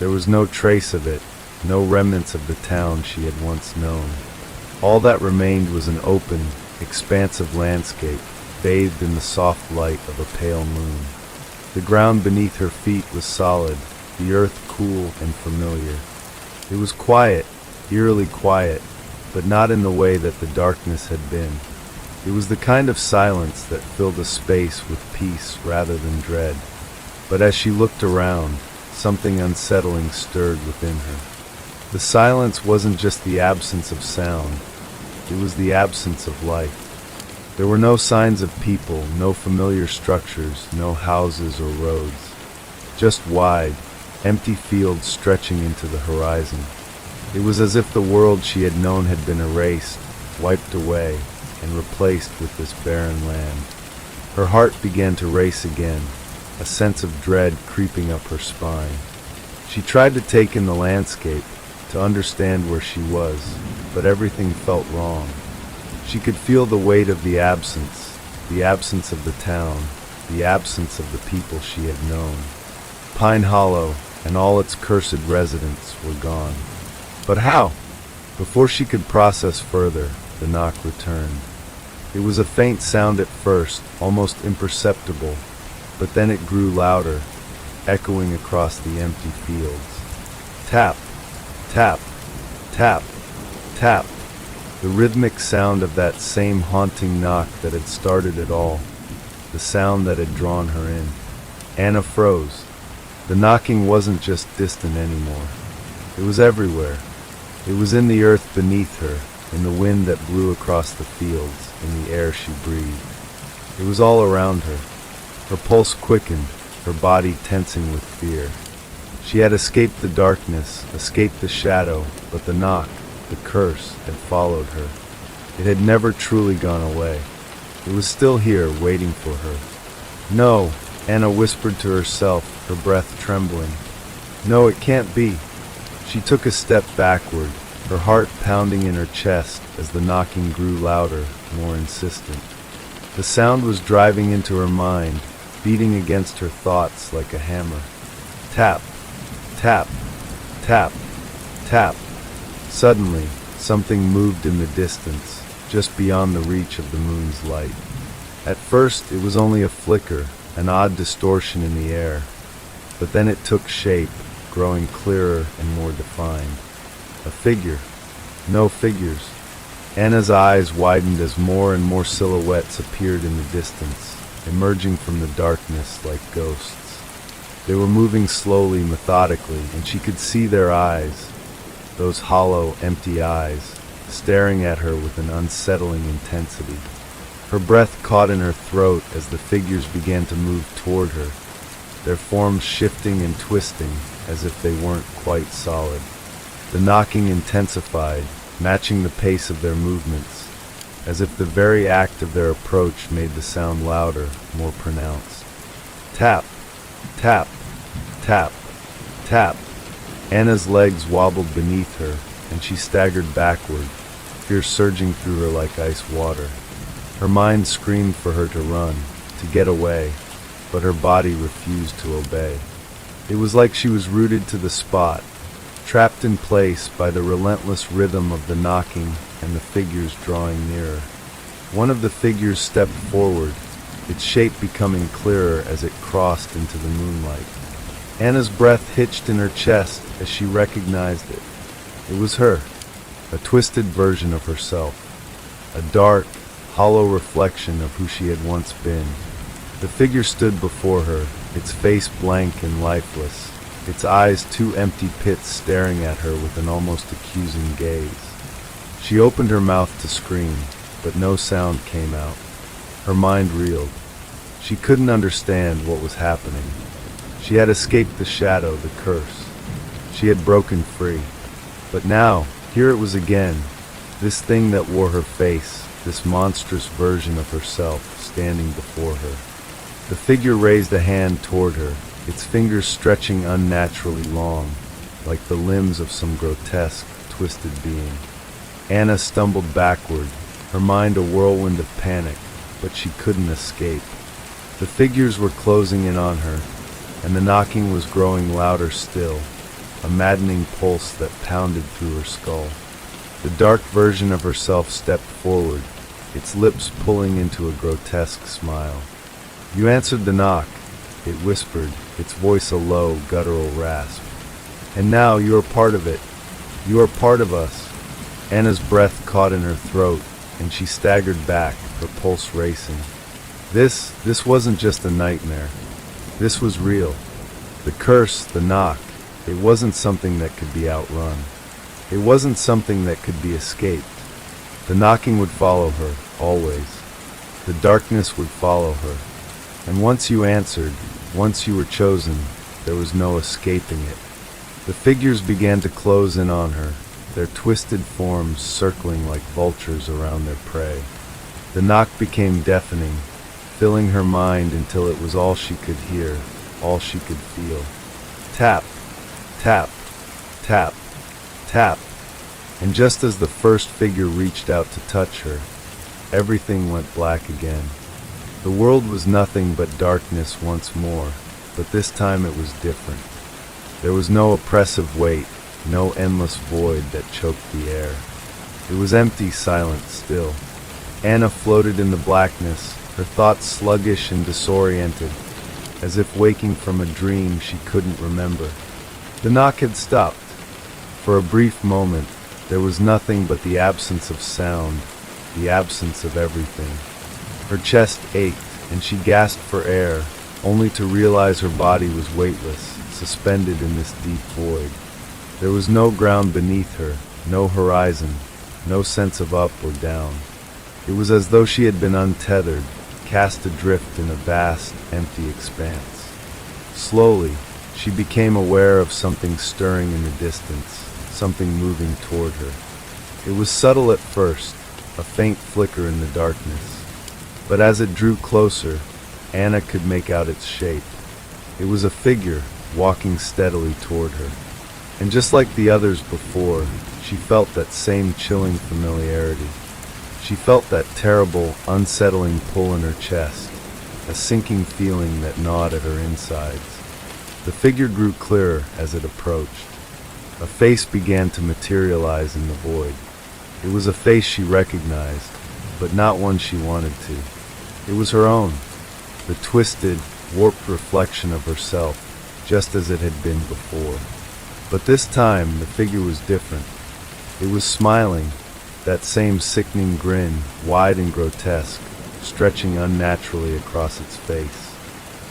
There was no trace of it, no remnants of the town she had once known. All that remained was an open, expansive landscape, bathed in the soft light of a pale moon. The ground beneath her feet was solid, the earth cool and familiar. It was quiet, eerily quiet, but not in the way that the darkness had been. It was the kind of silence that filled a space with peace rather than dread. But as she looked around, something unsettling stirred within her. The silence wasn't just the absence of sound, it was the absence of life. There were no signs of people, no familiar structures, no houses or roads. Just wide, empty fields stretching into the horizon. It was as if the world she had known had been erased, wiped away, and replaced with this barren land. Her heart began to race again, a sense of dread creeping up her spine. She tried to take in the landscape, to understand where she was, but everything felt wrong. She could feel the weight of the absence of the town, the absence of the people she had known. Pine Hollow and all its cursed residents were gone. But how? Before she could process further, the knock returned. It was a faint sound at first, almost imperceptible, but then it grew louder, echoing across the empty fields. Tap, tap, tap, tap. The rhythmic sound of that same haunting knock that had started it all, the sound that had drawn her in. Anna froze. The knocking wasn't just distant anymore. It was everywhere. It was in the earth beneath her, in the wind that blew across the fields, in the air she breathed. It was all around her. Her pulse quickened, her body tensing with fear. She had escaped the darkness, escaped the shadow, but the knock, the curse, had followed her. It had never truly gone away. It was still here, waiting for her. No, Anna whispered to herself, her breath trembling. No, it can't be. She took a step backward, her heart pounding in her chest as the knocking grew louder, more insistent. The sound was driving into her mind, beating against her thoughts like a hammer. Tap, tap, tap, tap. Suddenly, something moved in the distance, just beyond the reach of the moon's light. At first, it was only a flicker, an odd distortion in the air. But then it took shape, growing clearer and more defined. A figure. No figures. Anna's eyes widened as more and more silhouettes appeared in the distance, emerging from the darkness like ghosts. They were moving slowly, methodically, and she could see their eyes, those hollow, empty eyes, staring at her with an unsettling intensity. Her breath caught in her throat as the figures began to move toward her, their forms shifting and twisting as if they weren't quite solid. The knocking intensified, matching the pace of their movements, as if the very act of their approach made the sound louder, more pronounced. Tap, tap, tap, tap. Anna's legs wobbled beneath her, and she staggered backward, fear surging through her like ice water. Her mind screamed for her to run, to get away, but her body refused to obey. It was like she was rooted to the spot, trapped in place by the relentless rhythm of the knocking and the figures drawing nearer. One of the figures stepped forward, its shape becoming clearer as it crossed into the moonlight. Anna's breath hitched in her chest as she recognized it. It was her, a twisted version of herself, a dark, hollow reflection of who she had once been. The figure stood before her, its face blank and lifeless, its eyes two empty pits staring at her with an almost accusing gaze. She opened her mouth to scream, but no sound came out. Her mind reeled. She couldn't understand what was happening. She had escaped the shadow, the curse. She had broken free. But now, here it was again, this thing that wore her face, this monstrous version of herself standing before her. The figure raised a hand toward her, its fingers stretching unnaturally long, like the limbs of some grotesque, twisted being. Anna stumbled backward, her mind a whirlwind of panic, but she couldn't escape. The figures were closing in on her, and the knocking was growing louder still, a maddening pulse that pounded through her skull. The dark version of herself stepped forward, its lips pulling into a grotesque smile. "You answered the knock," it whispered, its voice a low, guttural rasp. "And now you are part of it. You are part of us." Anna's breath caught in her throat, and she staggered back, her pulse racing. This wasn't just a nightmare. This was real. The curse, the knock, it wasn't something that could be outrun. It wasn't something that could be escaped. The knocking would follow her, always. The darkness would follow her. And once you answered, once you were chosen, there was no escaping it. The figures began to close in on her, their twisted forms circling like vultures around their prey. The knock became deafening, filling her mind until it was all she could hear, all she could feel. Tap, tap, tap, tap. And just as the first figure reached out to touch her, everything went black again. The world was nothing but darkness once more, but this time it was different. There was no oppressive weight, no endless void that choked the air. It was empty, silent, still. Anna floated in the blackness, her thoughts sluggish and disoriented, as if waking from a dream she couldn't remember. The knock had stopped. For a brief moment, there was nothing but the absence of sound, the absence of everything. Her chest ached, and she gasped for air, only to realize her body was weightless, suspended in this deep void. There was no ground beneath her, no horizon, no sense of up or down. It was as though she had been untethered, cast adrift in a vast, empty expanse. Slowly, she became aware of something stirring in the distance, something moving toward her. It was subtle at first, a faint flicker in the darkness. But as it drew closer, Anna could make out its shape. It was a figure, walking steadily toward her. And just like the others before, she felt that same chilling familiarity. She felt that terrible, unsettling pull in her chest, a sinking feeling that gnawed at her insides. The figure grew clearer as it approached. A face began to materialize in the void. It was a face she recognized, but not one she wanted to. It was her own, the twisted, warped reflection of herself, just as it had been before. But this time, the figure was different. It was smiling, that same sickening grin, wide and grotesque, stretching unnaturally across its face.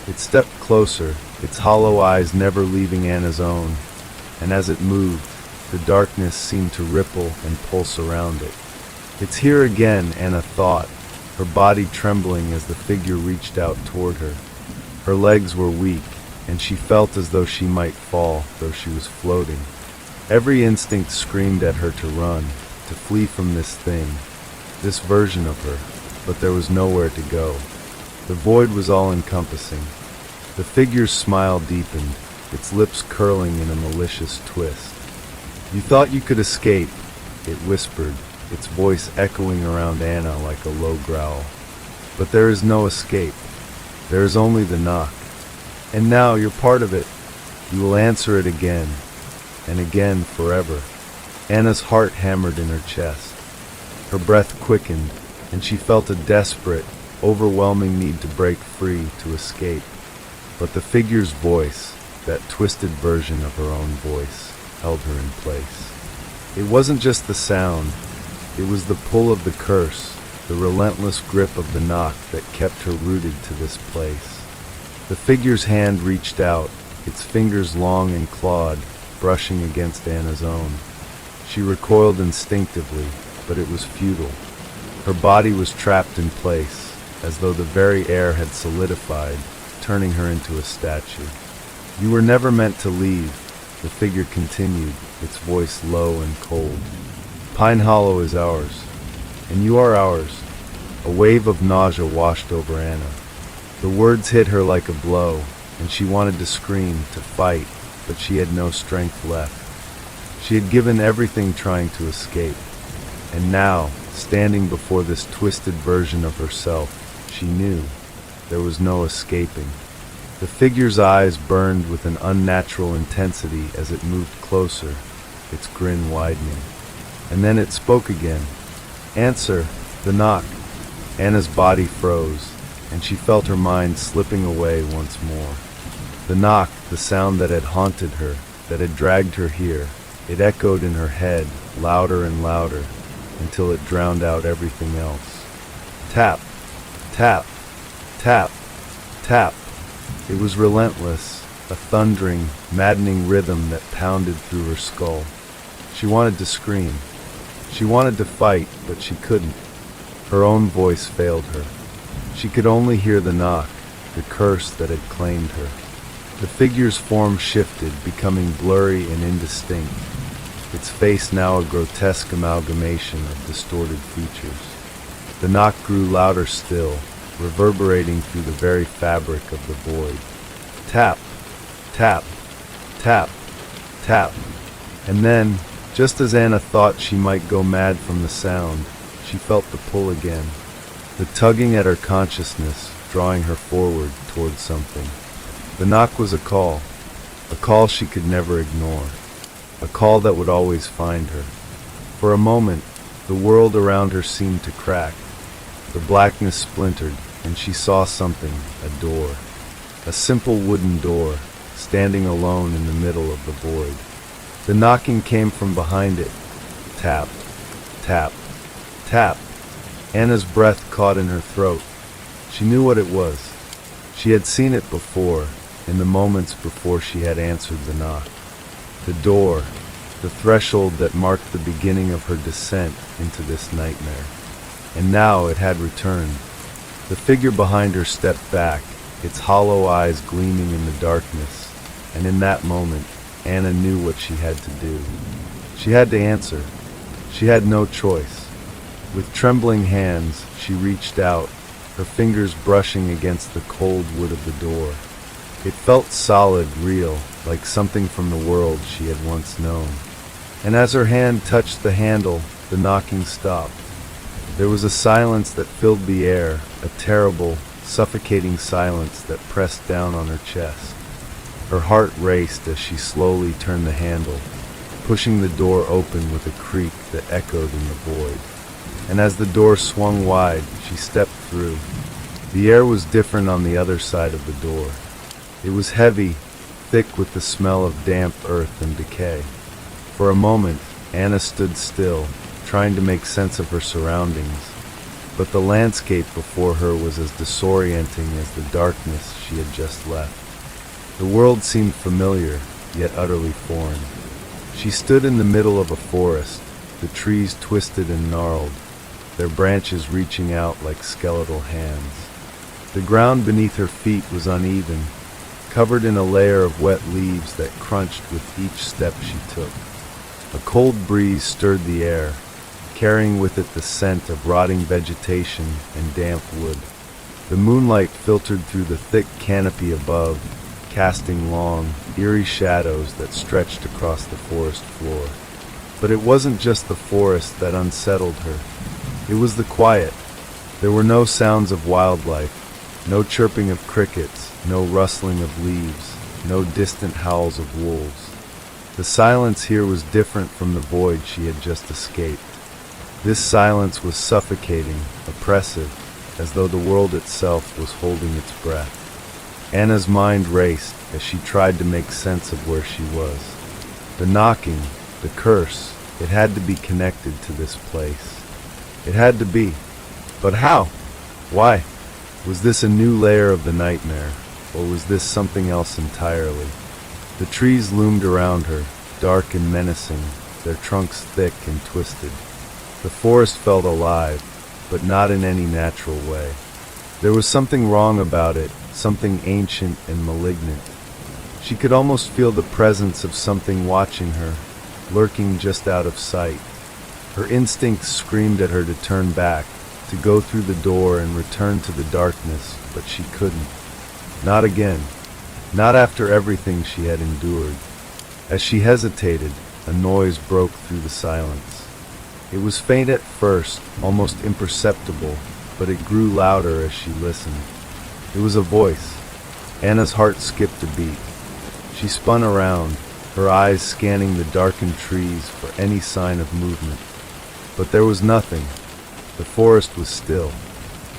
It stepped closer, its hollow eyes never leaving Anna's own, and as it moved, the darkness seemed to ripple and pulse around it. "It's here again," Anna thought, her body trembling as the figure reached out toward her. Her legs were weak, and she felt as though she might fall, though she was floating. Every instinct screamed at her to run, to flee from this thing, this version of her, but there was nowhere to go. The void was all-encompassing. The figure's smile deepened, its lips curling in a malicious twist. "You thought you could escape," it whispered, its voice echoing around Anna like a low growl. "But there is no escape. There is only the knock. And now you're part of it. You will answer it again, and again forever." Anna's heart hammered in her chest. Her breath quickened, and she felt a desperate, overwhelming need to break free, to escape. But the figure's voice, that twisted version of her own voice, held her in place. It wasn't just the sound, it was the pull of the curse, the relentless grip of the knock that kept her rooted to this place. The figure's hand reached out, its fingers long and clawed, brushing against Anna's own. She recoiled instinctively, but it was futile. Her body was trapped in place, as though the very air had solidified, turning her into a statue. "You were never meant to leave," the figure continued, its voice low and cold. "Pine Hollow is ours, and you are ours." A wave of nausea washed over Anna. The words hit her like a blow, and she wanted to scream, to fight, but she had no strength left. She had given everything trying to escape. And now, standing before this twisted version of herself, she knew there was no escaping. The figure's eyes burned with an unnatural intensity as it moved closer, its grin widening. And then it spoke again. "Answer the knock." Anna's body froze, and she felt her mind slipping away once more. The knock, the sound that had haunted her, that had dragged her here, it echoed in her head, louder and louder, until it drowned out everything else. Tap, tap, tap, tap. It was relentless, a thundering, maddening rhythm that pounded through her skull. She wanted to scream. She wanted to fight, but she couldn't. Her own voice failed her. She could only hear the knock, the curse that had claimed her. The figure's form shifted, becoming blurry and indistinct, its face now a grotesque amalgamation of distorted features. The knock grew louder still, reverberating through the very fabric of the void. Tap, tap, tap, tap. And then, just as Anna thought she might go mad from the sound, she felt the pull again, the tugging at her consciousness, drawing her forward towards something. The knock was a call she could never ignore, a call that would always find her. For a moment, the world around her seemed to crack. The blackness splintered, and she saw something, a door. A simple wooden door, standing alone in the middle of the void. The knocking came from behind it. Tap, tap, tap. Anna's breath caught in her throat. She knew what it was. She had seen it before, in the moments before she had answered the knock. The door, the threshold that marked the beginning of her descent into this nightmare. And now it had returned. The figure behind her stepped back, its hollow eyes gleaming in the darkness, and in that moment, Anna knew what she had to do. She had to answer. She had no choice. With trembling hands, she reached out, her fingers brushing against the cold wood of the door. It felt solid, real, like something from the world she had once known. And as her hand touched the handle, the knocking stopped. There was a silence that filled the air, a terrible, suffocating silence that pressed down on her chest. Her heart raced as she slowly turned the handle, pushing the door open with a creak that echoed in the void. And as the door swung wide, she stepped through. The air was different on the other side of the door. It was heavy, thick with the smell of damp earth and decay. For a moment, Anna stood still, trying to make sense of her surroundings, but the landscape before her was as disorienting as the darkness she had just left. The world seemed familiar, yet utterly foreign. She stood in the middle of a forest, the trees twisted and gnarled, their branches reaching out like skeletal hands. The ground beneath her feet was uneven, covered in a layer of wet leaves that crunched with each step she took. A cold breeze stirred the air, carrying with it the scent of rotting vegetation and damp wood. The moonlight filtered through the thick canopy above, casting long, eerie shadows that stretched across the forest floor. But it wasn't just the forest that unsettled her. It was the quiet. There were no sounds of wildlife, no chirping of crickets, no rustling of leaves, no distant howls of wolves. The silence here was different from the void she had just escaped. This silence was suffocating, oppressive, as though the world itself was holding its breath. Anna's mind raced as she tried to make sense of where she was. The knocking, the curse, it had to be connected to this place. It had to be. But how? Why? Was this a new layer of the nightmare, or was this something else entirely? The trees loomed around her, dark and menacing, their trunks thick and twisted. The forest felt alive, but not in any natural way. There was something wrong about it, something ancient and malignant. She could almost feel the presence of something watching her, lurking just out of sight. Her instincts screamed at her to turn back, to go through the door and return to the darkness, but she couldn't. Not again. Not after everything she had endured. As she hesitated, a noise broke through the silence. It was faint at first, almost imperceptible, but it grew louder as she listened. It was a voice. Anna's heart skipped a beat. She spun around, her eyes scanning the darkened trees for any sign of movement. But there was nothing. The forest was still.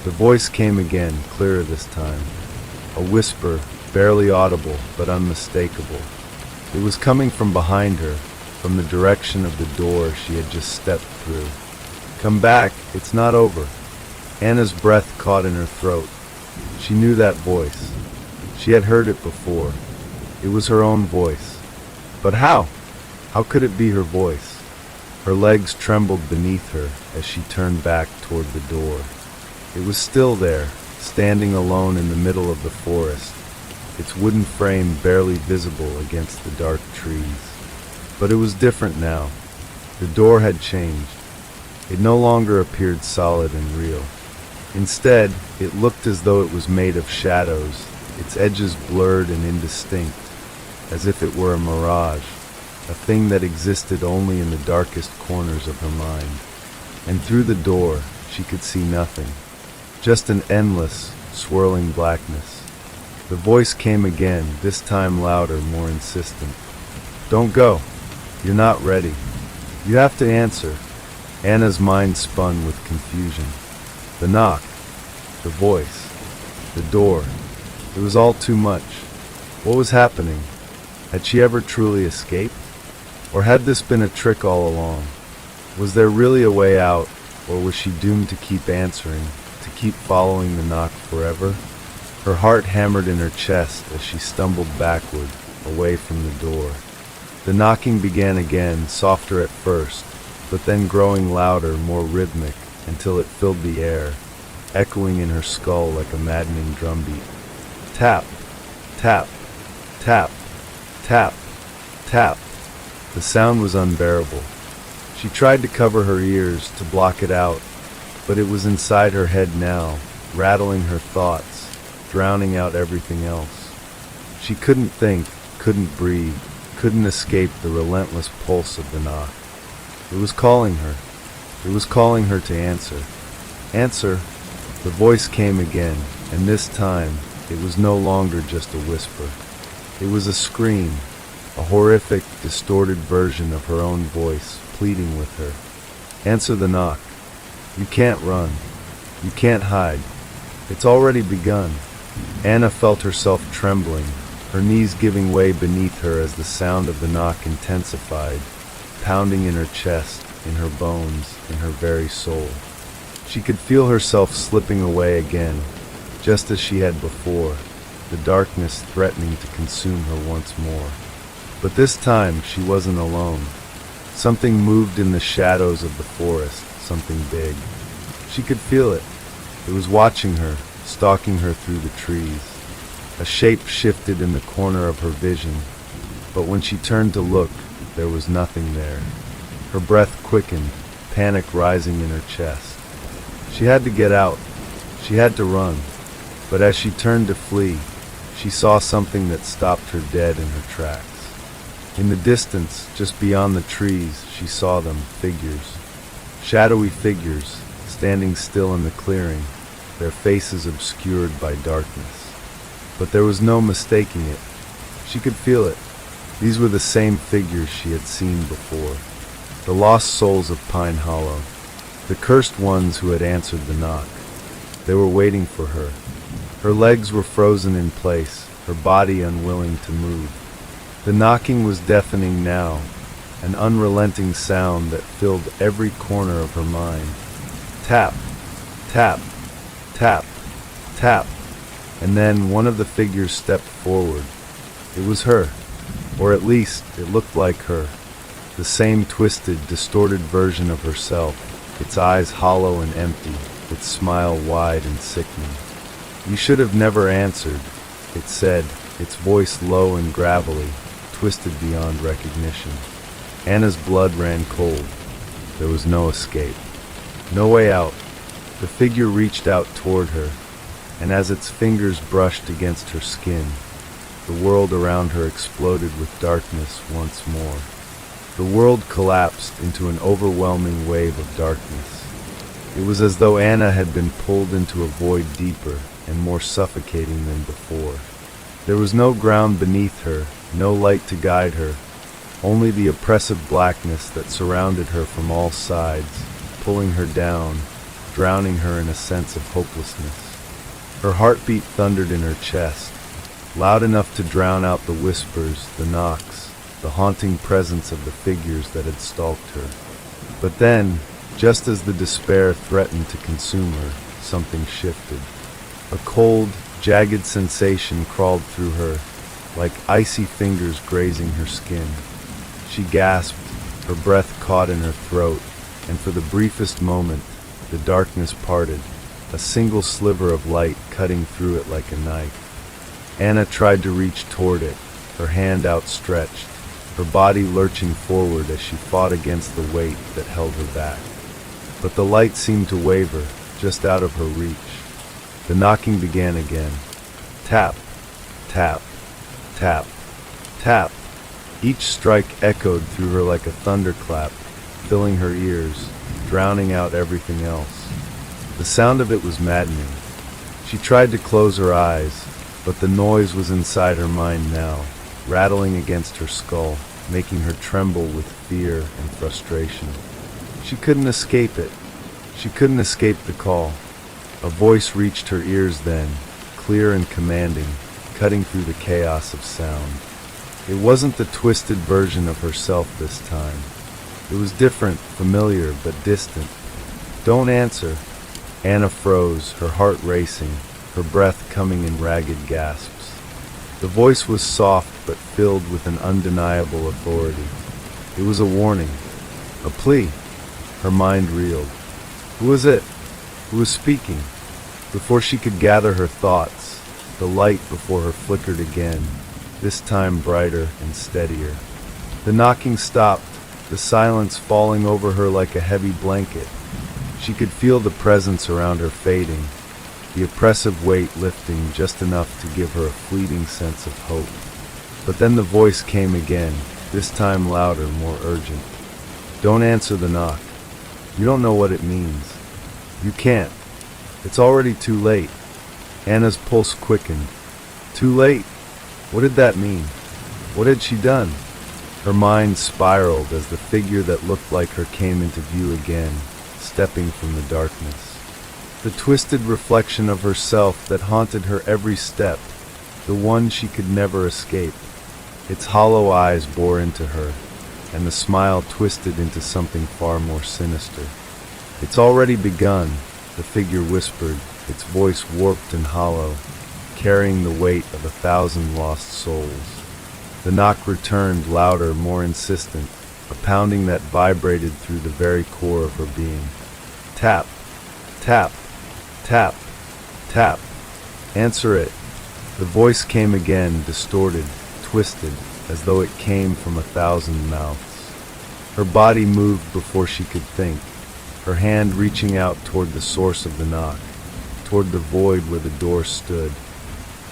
The voice came again, clearer this time. A whisper, barely audible, but unmistakable. It was coming from behind her, from the direction of the door she had just stepped through. "Come back, it's not over." Anna's breath caught in her throat. She knew that voice. She had heard it before. It was her own voice. But how? How could it be her voice? Her legs trembled beneath her as she turned back toward the door. It was still there, standing alone in the middle of the forest, its wooden frame barely visible against the dark trees. But it was different now. The door had changed. It no longer appeared solid and real. Instead, it looked as though it was made of shadows, its edges blurred and indistinct, as if it were a mirage, a thing that existed only in the darkest corners of her mind. And through the door, she could see nothing, just an endless, swirling blackness. The voice came again, this time louder, more insistent. "Don't go. You're not ready. You have to answer." Anna's mind spun with confusion. The knock, the voice, the door. It was all too much. What was happening? Had she ever truly escaped? Or had this been a trick all along? Was there really a way out, or was she doomed to keep answering, to keep following the knock forever? Her heart hammered in her chest as she stumbled backward, away from the door. The knocking began again, softer at first, but then growing louder, more rhythmic, until it filled the air, echoing in her skull like a maddening drumbeat. Tap, tap, tap, tap, tap. The sound was unbearable. She tried to cover her ears, to block it out, but it was inside her head now, rattling her thoughts, drowning out everything else. She couldn't think, couldn't breathe, couldn't escape the relentless pulse of the knock. It was calling her. It was calling her to answer. Answer. The voice came again, and this time it was no longer just a whisper. It was a scream, a horrific, distorted version of her own voice pleading with her. Answer the knock. You can't run. You can't hide. It's already begun. Anna felt herself trembling, her knees giving way beneath her as the sound of the knock intensified, pounding in her chest, in her bones, in her very soul. She could feel herself slipping away again, just as she had before, the darkness threatening to consume her once more. But this time she wasn't alone. Something moved in the shadows of the forest, something big. She could feel it. It was watching her, stalking her through the trees. A shape shifted in the corner of her vision, but when she turned to look, there was nothing there. Her breath quickened, panic rising in her chest. She had to get out. She had to run. But as she turned to flee, she saw something that stopped her dead in her tracks. In the distance, just beyond the trees, she saw them, figures. Shadowy figures, standing still in the clearing, their faces obscured by darkness. But there was no mistaking it. She could feel it. These were the same figures she had seen before. The lost souls of Pine Hollow. The cursed ones who had answered the knock. They were waiting for her. Her legs were frozen in place, her body unwilling to move. The knocking was deafening now, an unrelenting sound that filled every corner of her mind. Tap, tap, tap, tap. And then one of the figures stepped forward. It was her, or at least it looked like her. The same twisted, distorted version of herself, its eyes hollow and empty, its smile wide and sickening. You should have never answered, it said, its voice low and gravelly, twisted beyond recognition. Anna's blood ran cold. There was no escape. No way out. The figure reached out toward her, and as its fingers brushed against her skin, the world around her exploded with darkness once more. The world collapsed into an overwhelming wave of darkness. It was as though Anna had been pulled into a void deeper and more suffocating than before. There was no ground beneath her, no light to guide her, only the oppressive blackness that surrounded her from all sides, pulling her down, drowning her in a sense of hopelessness. Her heartbeat thundered in her chest, loud enough to drown out the whispers, the knocks, the haunting presence of the figures that had stalked her. But then, just as the despair threatened to consume her, something shifted. A cold, jagged sensation crawled through her, like icy fingers grazing her skin. She gasped, her breath caught in her throat, and for the briefest moment, the darkness parted, a single sliver of light cutting through it like a knife. Anna tried to reach toward it, her hand outstretched, her body lurching forward as she fought against the weight that held her back. But the light seemed to waver, just out of her reach. The knocking began again. Tap, tap, tap, tap. Each strike echoed through her like a thunderclap, filling her ears, drowning out everything else. The sound of it was maddening. She tried to close her eyes, but the noise was inside her mind now, rattling against her skull, making her tremble with fear and frustration. She couldn't escape it. She couldn't escape the call. A voice reached her ears then, clear and commanding, cutting through the chaos of sound. It wasn't the twisted version of herself this time. It was different, familiar, but distant. "Don't answer." Anna froze, her heart racing, her breath coming in ragged gasps. The voice was soft but filled with an undeniable authority. It was a warning, a plea. Her mind reeled. Who was it? Who was speaking? Before she could gather her thoughts, the light before her flickered again, this time brighter and steadier. The knocking stopped, the silence falling over her like a heavy blanket. She could feel the presence around her fading, the oppressive weight lifting just enough to give her a fleeting sense of hope. But then the voice came again, this time louder, more urgent. "Don't answer the knock. You don't know what it means. You can't. It's already too late." Anna's pulse quickened. Too late? What did that mean? What had she done? Her mind spiraled as the figure that looked like her came into view again, stepping from the darkness. The twisted reflection of herself that haunted her every step, the one she could never escape. Its hollow eyes bore into her, and the smile twisted into something far more sinister. "It's already begun," the figure whispered, its voice warped and hollow, carrying the weight of 1,000 lost souls. The knock returned, louder, more insistent, a pounding that vibrated through the very core of her being. Tap, tap, tap, tap. Answer it. The voice came again, distorted, twisted, as though it came from 1,000 mouths. Her body moved before she could think, her hand reaching out toward the source of the knock, toward the void where the door stood,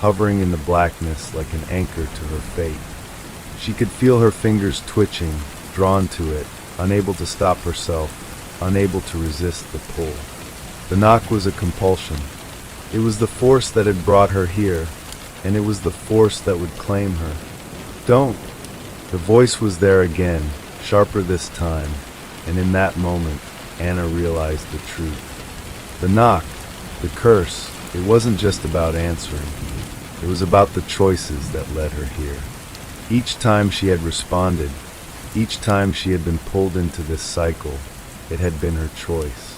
hovering in the blackness like an anchor to her fate. She could feel her fingers twitching, drawn to it, unable to stop herself, unable to resist the pull. The knock was a compulsion. It was the force that had brought her here, and it was the force that would claim her. "Don't!" The voice was there again, sharper this time, and in that moment, Anna realized the truth. The knock, the curse, it wasn't just about answering. It was about the choices that led her here. Each time she had responded, each time she had been pulled into this cycle, it had been her choice.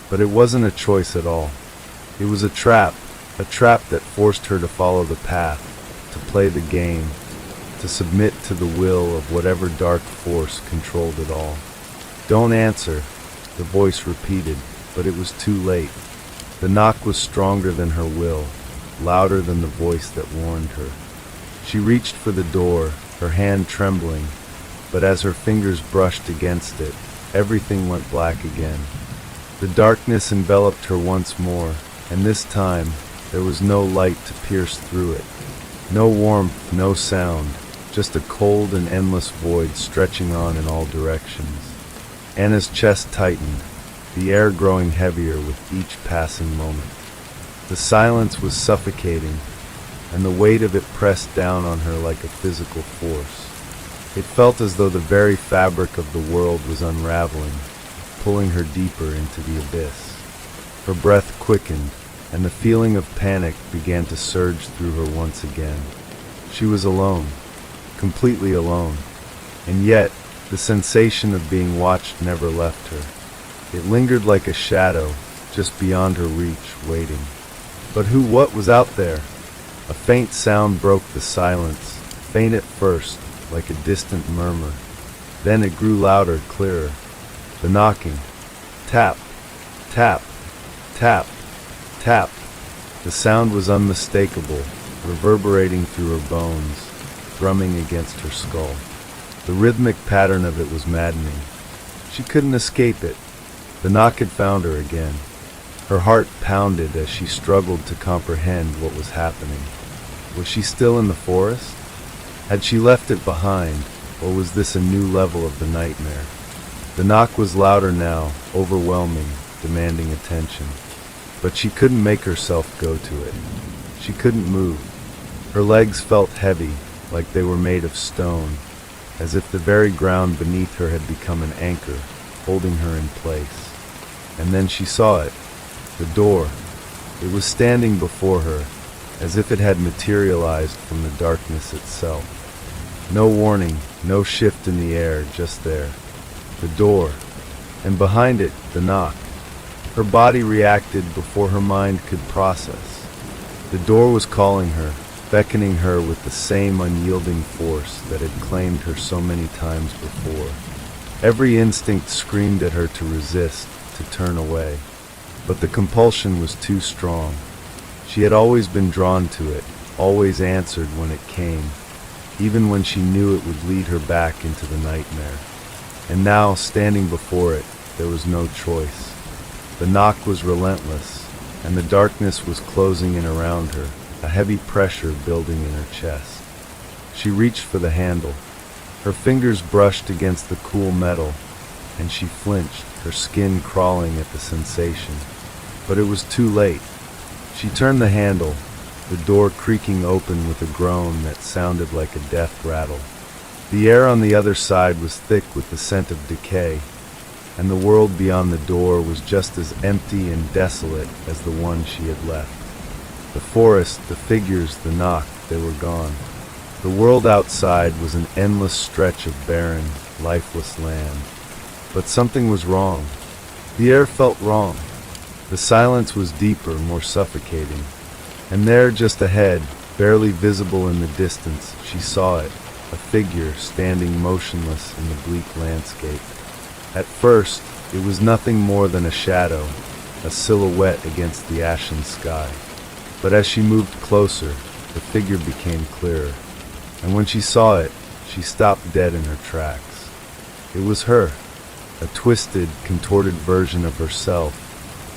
But it wasn't a choice at all. It was a trap that forced her to follow the path, to play the game, to submit to the will of whatever dark force controlled it all. "Don't answer," the voice repeated, but it was too late. The knock was stronger than her will, louder than the voice that warned her. She reached for the door, her hand trembling, but as her fingers brushed against it, everything went black again. The darkness enveloped her once more, and this time there was no light to pierce through it. No warmth, no sound, just a cold and endless void stretching on in all directions. Anna's chest tightened, the air growing heavier with each passing moment. The silence was suffocating, and the weight of it pressed down on her like a physical force. It felt as though the very fabric of the world was unraveling, pulling her deeper into the abyss. Her breath quickened, and the feeling of panic began to surge through her once again. She was alone, completely alone, and yet the sensation of being watched never left her. It lingered like a shadow, just beyond her reach, waiting. But what was out there? A faint sound broke the silence, faint at first, like a distant murmur. Then it grew louder, clearer. The knocking. Tap, tap, tap, tap. The sound was unmistakable, reverberating through her bones, thrumming against her skull. The rhythmic pattern of it was maddening. She couldn't escape it. The knock had found her again. Her heart pounded as she struggled to comprehend what was happening. Was she still in the forest? Had she left it behind, or was this a new level of the nightmare? The knock was louder now, overwhelming, demanding attention. But she couldn't make herself go to it. She couldn't move. Her legs felt heavy, like they were made of stone, as if the very ground beneath her had become an anchor, holding her in place. And then she saw it. The door. It was standing before her, as if it had materialized from the darkness itself. No warning, no shift in the air, just there. The door. And behind it, the knock. Her body reacted before her mind could process. The door was calling her, beckoning her with the same unyielding force that had claimed her so many times before. Every instinct screamed at her to resist, to turn away. But the compulsion was too strong. She had always been drawn to it, always answered when it came, even when she knew it would lead her back into the nightmare. And now, standing before it, there was no choice. The knock was relentless, and the darkness was closing in around her, a heavy pressure building in her chest. She reached for the handle. Her fingers brushed against the cool metal, and she flinched, her skin crawling at the sensation. But it was too late. She turned the handle, the door creaking open with a groan that sounded like a death rattle. The air on the other side was thick with the scent of decay, and the world beyond the door was just as empty and desolate as the one she had left. The forest, the figures, the knock, they were gone. The world outside was an endless stretch of barren, lifeless land. But something was wrong. The air felt wrong. The silence was deeper, more suffocating. And there, just ahead, barely visible in the distance, she saw it, a figure standing motionless in the bleak landscape. At first, it was nothing more than a shadow, a silhouette against the ashen sky. But as she moved closer, the figure became clearer. And when she saw it, she stopped dead in her tracks. It was her, a twisted, contorted version of herself,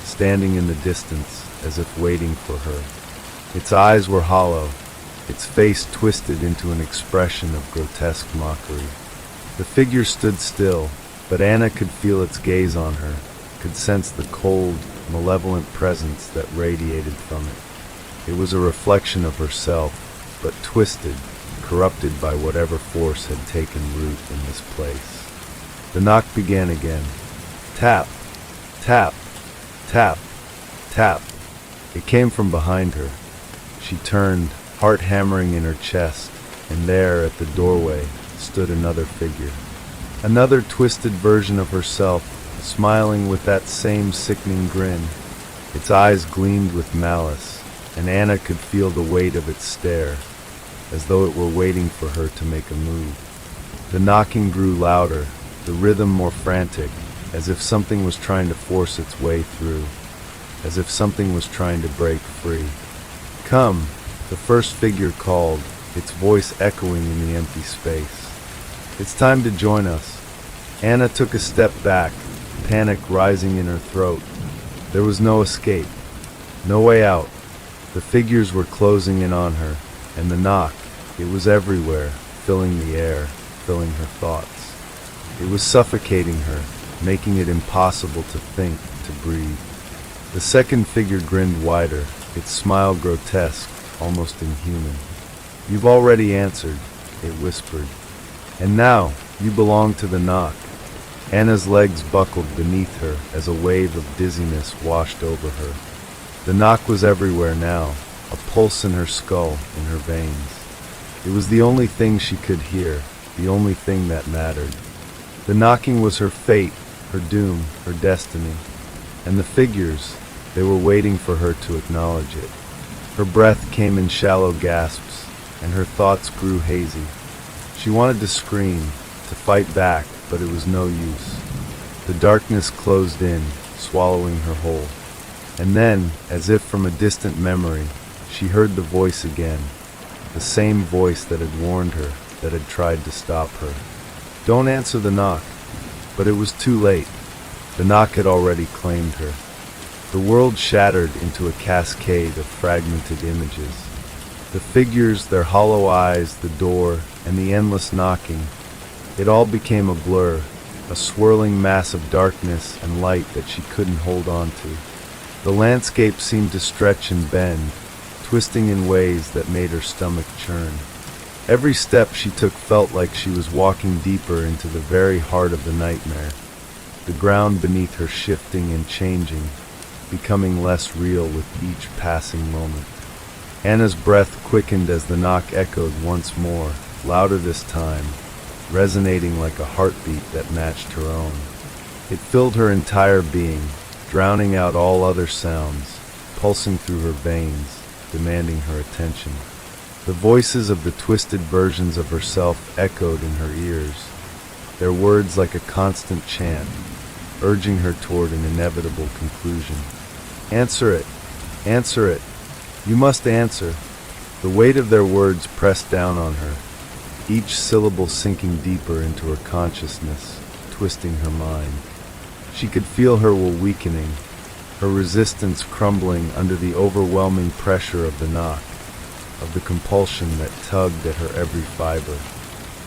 standing in the distance as if waiting for her. Its eyes were hollow, its face twisted into an expression of grotesque mockery. The figure stood still, but Anna could feel its gaze on her, could sense the cold, malevolent presence that radiated from it. It was a reflection of herself, but twisted, corrupted by whatever force had taken root in this place. The knock began again. Tap, tap, tap, tap. It came from behind her. She turned, heart hammering in her chest, and there, at the doorway, stood another figure. Another twisted version of herself, smiling with that same sickening grin. Its eyes gleamed with malice, and Anna could feel the weight of its stare, as though it were waiting for her to make a move. The knocking grew louder, the rhythm more frantic, as if something was trying to force its way through, as if something was trying to break free. Come, the first figure called, its voice echoing in the empty space. It's time to join us. Anna took a step back, panic rising in her throat. There was no escape, no way out. The figures were closing in on her, and the knock, it was everywhere, filling the air, filling her thoughts. It was suffocating her, making it impossible to think, to breathe. The second figure grinned wider, its smile grotesque, almost inhuman. "You've already answered," it whispered. "And now, you belong to the knock." Anna's legs buckled beneath her as a wave of dizziness washed over her. The knock was everywhere now, a pulse in her skull, in her veins. It was the only thing she could hear, the only thing that mattered. The knocking was her fate, her doom, her destiny. And the figures, they were waiting for her to acknowledge it. Her breath came in shallow gasps, and her thoughts grew hazy. She wanted to scream, to fight back, but it was no use. The darkness closed in, swallowing her whole. And then, as if from a distant memory, she heard the voice again, the same voice that had warned her, that had tried to stop her. "Don't answer the knock." But it was too late. The knock had already claimed her. The world shattered into a cascade of fragmented images. The figures, their hollow eyes, the door, and the endless knocking. It all became a blur, a swirling mass of darkness and light that she couldn't hold on to. The landscape seemed to stretch and bend, twisting in ways that made her stomach churn. Every step she took felt like she was walking deeper into the very heart of the nightmare, the ground beneath her shifting and changing, becoming less real with each passing moment. Anna's breath quickened as the knock echoed once more, louder this time, resonating like a heartbeat that matched her own. It filled her entire being, drowning out all other sounds, pulsing through her veins, demanding her attention. The voices of the twisted versions of herself echoed in her ears, their words like a constant chant, urging her toward an inevitable conclusion. "Answer it! Answer it! You must answer!" The weight of their words pressed down on her, each syllable sinking deeper into her consciousness, twisting her mind. She could feel her will weakening, her resistance crumbling under the overwhelming pressure of the knock, of the compulsion that tugged at her every fiber.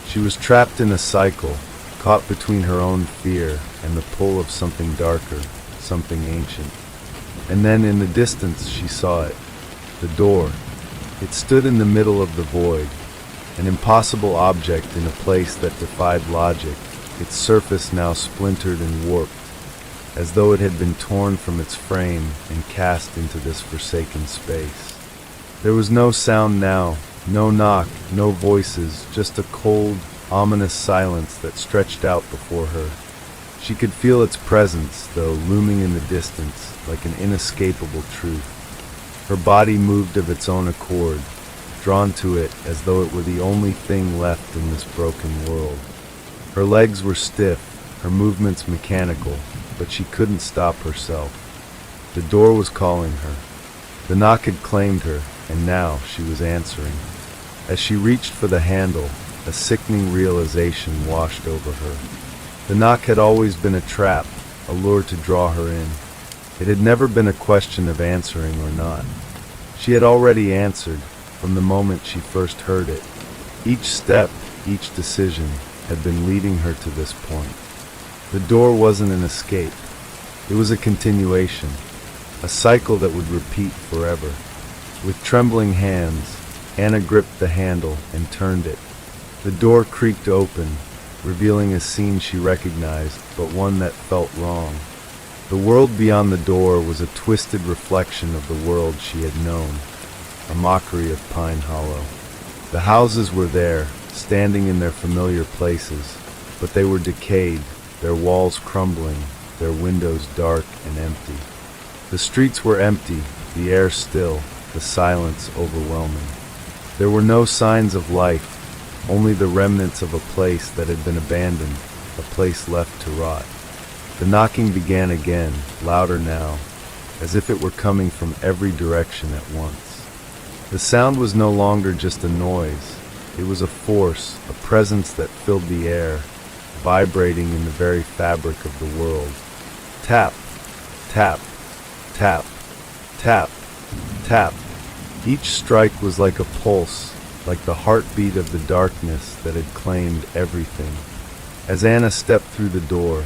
She was trapped in a cycle, caught between her own fear and the pull of something darker, something ancient. And then in the distance she saw it, the door. It stood in the middle of the void, an impossible object in a place that defied logic, its surface now splintered and warped, as though it had been torn from its frame and cast into this forsaken space. There was no sound now, no knock, no voices, just a cold, ominous silence that stretched out before her. She could feel its presence, though, looming in the distance, like an inescapable truth. Her body moved of its own accord, drawn to it as though it were the only thing left in this broken world. Her legs were stiff, her movements mechanical, but she couldn't stop herself. The door was calling her. The knock had claimed her, and now she was answering. As she reached for the handle, a sickening realization washed over her. The knock had always been a trap, a lure to draw her in. It had never been a question of answering or not. She had already answered from the moment she first heard it. Each step, each decision, had been leading her to this point. The door wasn't an escape. It was a continuation, a cycle that would repeat forever. With trembling hands, Anna gripped the handle and turned it. The door creaked open, revealing a scene she recognized, but one that felt wrong. The world beyond the door was a twisted reflection of the world she had known, a mockery of Pine Hollow. The houses were there, standing in their familiar places, but they were decayed, their walls crumbling, their windows dark and empty. The streets were empty, the air still, the silence overwhelming. There were no signs of life, only the remnants of a place that had been abandoned, a place left to rot. The knocking began again, louder now, as if it were coming from every direction at once. The sound was no longer just a noise. It was a force, a presence that filled the air, vibrating in the very fabric of the world. Tap, tap, tap, tap, tap. Each strike was like a pulse, like the heartbeat of the darkness that had claimed everything. As Anna stepped through the door,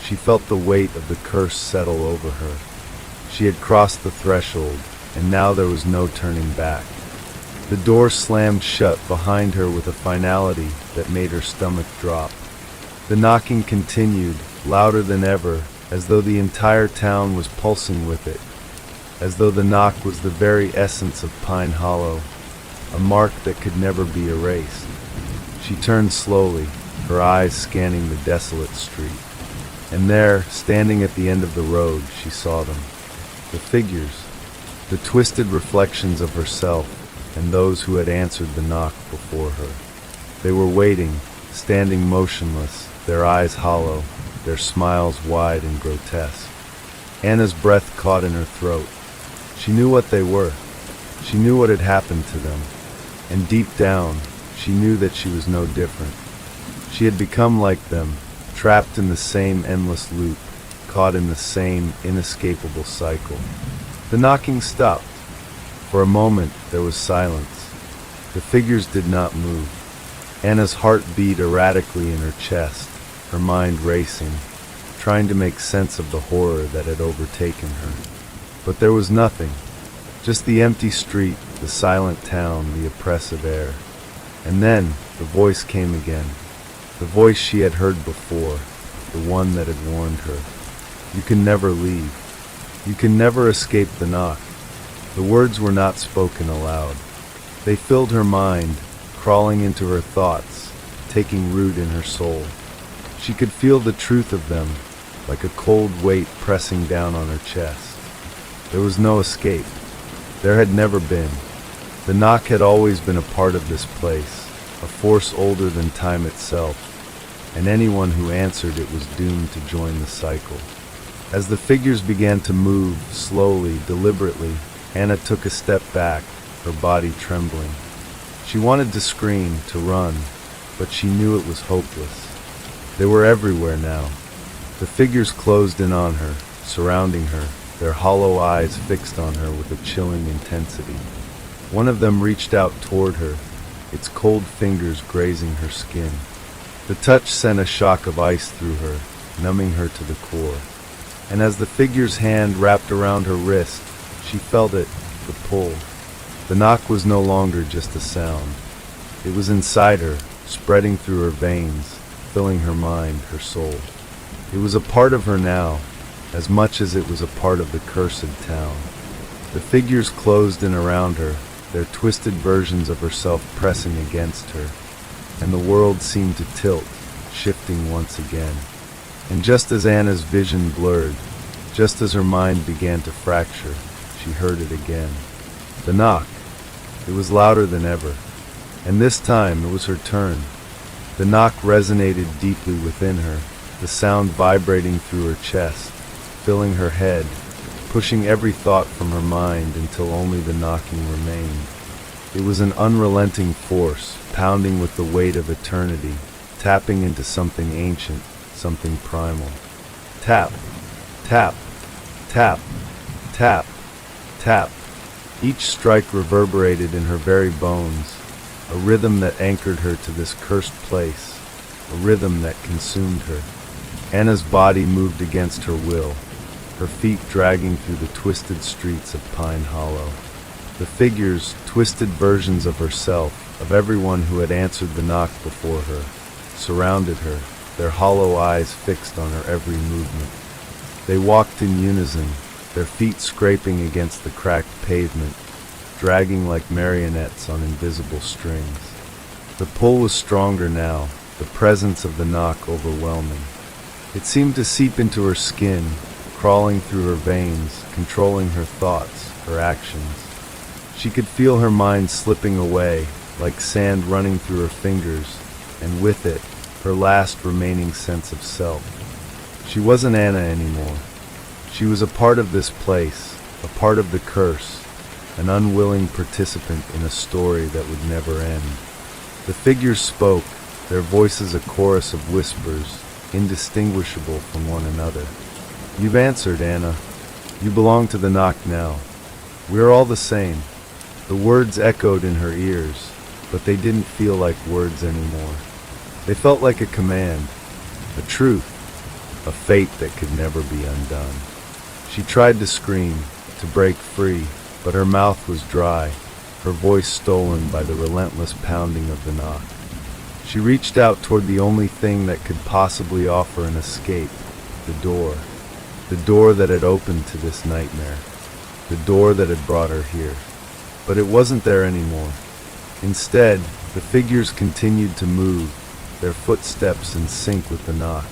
she felt the weight of the curse settle over her. She had crossed the threshold, and now there was no turning back. The door slammed shut behind her with a finality that made her stomach drop. The knocking continued, louder than ever, as though the entire town was pulsing with it, as though the knock was the very essence of Pine Hollow, a mark that could never be erased. She turned slowly, her eyes scanning the desolate street. And there, standing at the end of the road, she saw them. The figures, the twisted reflections of herself and those who had answered the knock before her. They were waiting, standing motionless, their eyes hollow, their smiles wide and grotesque. Anna's breath caught in her throat. She knew what they were. She knew what had happened to them. And deep down, she knew that she was no different. She had become like them, trapped in the same endless loop, caught in the same inescapable cycle. The knocking stopped. For a moment, there was silence. The figures did not move. Anna's heart beat erratically in her chest, her mind racing, trying to make sense of the horror that had overtaken her. But there was nothing, just the empty street, the silent town, the oppressive air. And then the voice came again, the voice she had heard before, the one that had warned her. You can never leave. You can never escape the knock. The words were not spoken aloud. They filled her mind, crawling into her thoughts, taking root in her soul. She could feel the truth of them, like a cold weight pressing down on her chest. There was no escape. There had never been. The knock had always been a part of this place, a force older than time itself, and anyone who answered it was doomed to join the cycle. As the figures began to move, slowly, deliberately, Anna took a step back, her body trembling. She wanted to scream, to run, but she knew it was hopeless. They were everywhere now. The figures closed in on her, surrounding her, their hollow eyes fixed on her with a chilling intensity. One of them reached out toward her, its cold fingers grazing her skin. The touch sent a shock of ice through her, numbing her to the core. And as the figure's hand wrapped around her wrist, she felt it, the pull. The knock was no longer just a sound. It was inside her, spreading through her veins, filling her mind, her soul. It was a part of her now, as much as it was a part of the cursed town. The figures closed in around her, their twisted versions of herself pressing against her, and the world seemed to tilt, shifting once again. And just as Anna's vision blurred, just as her mind began to fracture, she heard it again. The knock. It was louder than ever. And this time it was her turn. The knock resonated deeply within her, the sound vibrating through her chest, filling her head, pushing every thought from her mind until only the knocking remained. It was an unrelenting force, pounding with the weight of eternity, tapping into something ancient, something primal. Tap, tap, tap, tap, tap. Each strike reverberated in her very bones, a rhythm that anchored her to this cursed place, a rhythm that consumed her. Anna's body moved against her will, her feet dragging through the twisted streets of Pine Hollow. The figures, twisted versions of herself, of everyone who had answered the knock before her, surrounded her, their hollow eyes fixed on her every movement. They walked in unison, their feet scraping against the cracked pavement, dragging like marionettes on invisible strings. The pull was stronger now, the presence of the knock overwhelming. It seemed to seep into her skin, crawling through her veins, controlling her thoughts, her actions. She could feel her mind slipping away, like sand running through her fingers, and with it, her last remaining sense of self. She wasn't Anna anymore. She was a part of this place, a part of the curse, an unwilling participant in a story that would never end. The figures spoke, their voices a chorus of whispers, indistinguishable from one another. You've answered, Anna. You belong to the knock now. We are all the same. The words echoed in her ears, but they didn't feel like words anymore. They felt like a command, a truth, a fate that could never be undone. She tried to scream, to break free, but her mouth was dry, her voice stolen by the relentless pounding of the knock. She reached out toward the only thing that could possibly offer an escape, the door that had opened to this nightmare, the door that had brought her here. But it wasn't there anymore. Instead, the figures continued to move, their footsteps in sync with the knock.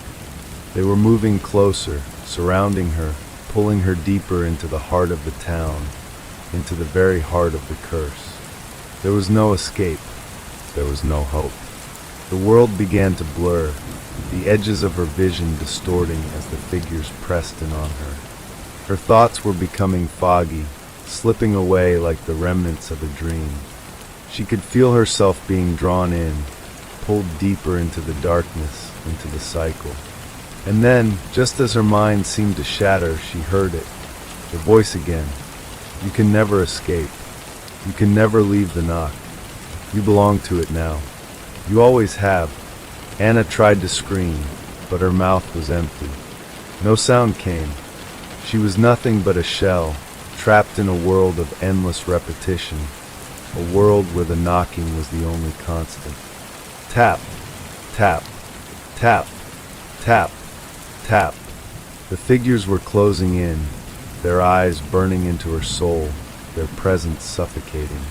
They were moving closer, surrounding her, pulling her deeper into the heart of the town, into the very heart of the curse. There was no escape. There was no hope. The world began to blur, the edges of her vision distorting as the figures pressed in on her. Her thoughts were becoming foggy, slipping away like the remnants of a dream. She could feel herself being drawn in, pulled deeper into the darkness, into the cycle. And then, just as her mind seemed to shatter, she heard it, the voice again. You can never escape. You can never leave the knock. You belong to it now. You always have. Anna tried to scream, but her mouth was empty. No sound came. She was nothing but a shell, trapped in a world of endless repetition, a world where the knocking was the only constant. Tap, tap, tap, tap, tap. The figures were closing in, their eyes burning into her soul, their presence suffocating.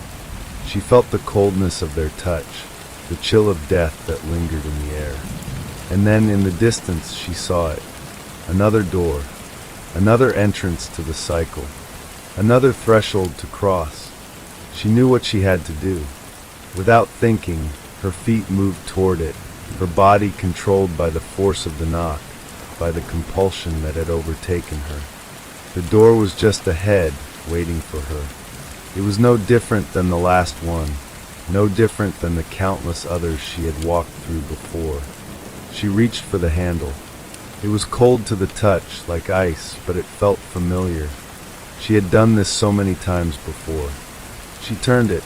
She felt the coldness of their touch, the chill of death that lingered in the air. And then in the distance she saw it. Another door, another entrance to the cycle, another threshold to cross. She knew what she had to do. Without thinking, her feet moved toward it, her body controlled by the force of the knock, by the compulsion that had overtaken her. The door was just ahead, waiting for her. It was no different than the last one, no different than the countless others she had walked through before. She reached for the handle. It was cold to the touch, like ice, but it felt familiar. She had done this so many times before. She turned it,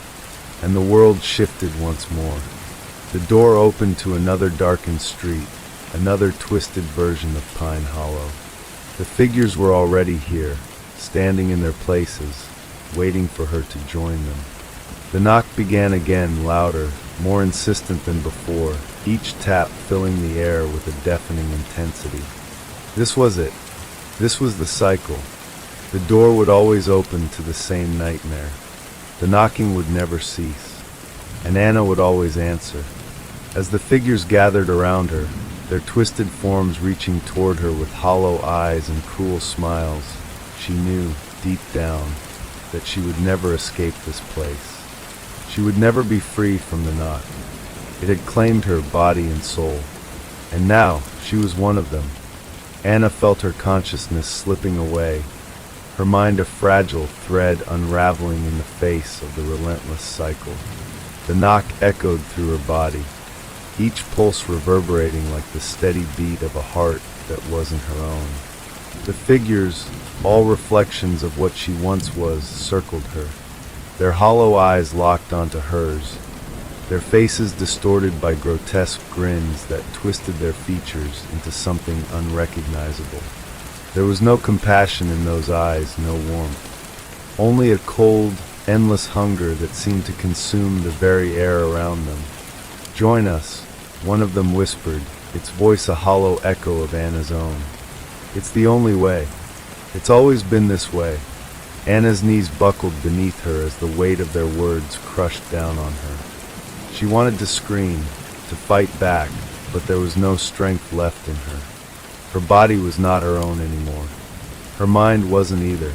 and the world shifted once more. The door opened to another darkened street, another twisted version of Pine Hollow. The figures were already here, standing in their places, waiting for her to join them. The knock began again, louder, more insistent than before, each tap filling the air with a deafening intensity. This was it. This was the cycle. The door would always open to the same nightmare. The knocking would never cease, and Anna would always answer. As the figures gathered around her, their twisted forms reaching toward her with hollow eyes and cruel smiles, she knew, deep down, that she would never escape this place. She would never be free from the knock. It had claimed her body and soul, and now she was one of them. Anna felt her consciousness slipping away, her mind a fragile thread unraveling in the face of the relentless cycle. The knock echoed through her body, each pulse reverberating like the steady beat of a heart that wasn't her own. The figures, all reflections of what she once was, circled her, their hollow eyes locked onto hers, their faces distorted by grotesque grins that twisted their features into something unrecognizable. There was no compassion in those eyes, no warmth, only a cold, endless hunger that seemed to consume the very air around them. "Join us," one of them whispered, its voice a hollow echo of Anna's own. "It's the only way. It's always been this way." Anna's knees buckled beneath her as the weight of their words crushed down on her. She wanted to scream, to fight back, but there was no strength left in her. Her body was not her own anymore. Her mind wasn't either.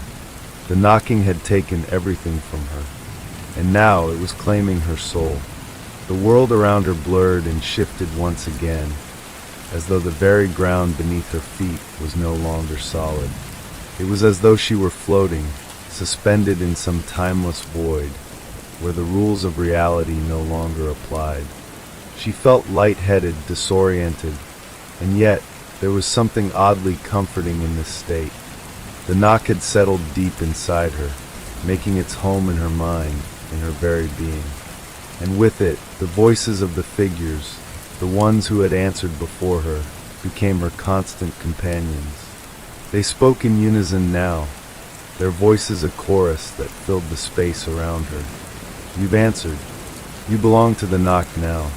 The knocking had taken everything from her, and now it was claiming her soul. The world around her blurred and shifted once again, as though the very ground beneath her feet was no longer solid. It was as though she were floating, suspended in some timeless void, where the rules of reality no longer applied. She felt lightheaded, disoriented, and yet there was something oddly comforting in this state. The knock had settled deep inside her, making its home in her mind, in her very being. and with it, the voices of the figures, the ones who had answered before her, became her constant companions. They spoke in unison now, their voices a chorus that filled the space around her. You've answered. You belong to the knock now.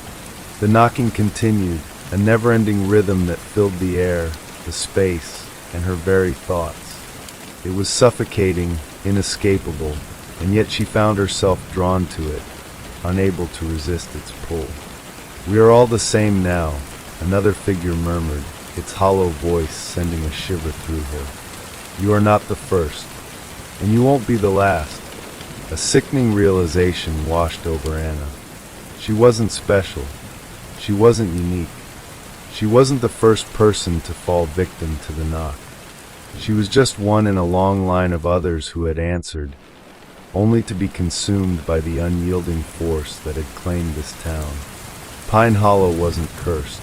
The knocking continued, a never-ending rhythm that filled the air, the space, and her very thoughts. It was suffocating, inescapable, and yet she found herself drawn to it, unable to resist its pull. We are all the same now, another figure murmured, its hollow voice sending a shiver through her. You are not the first, and you won't be the last. A sickening realization washed over Anna. She wasn't special. She wasn't unique. She wasn't the first person to fall victim to the knock. She was just one in a long line of others who had answered, only to be consumed by the unyielding force that had claimed this town. Pine Hollow wasn't cursed.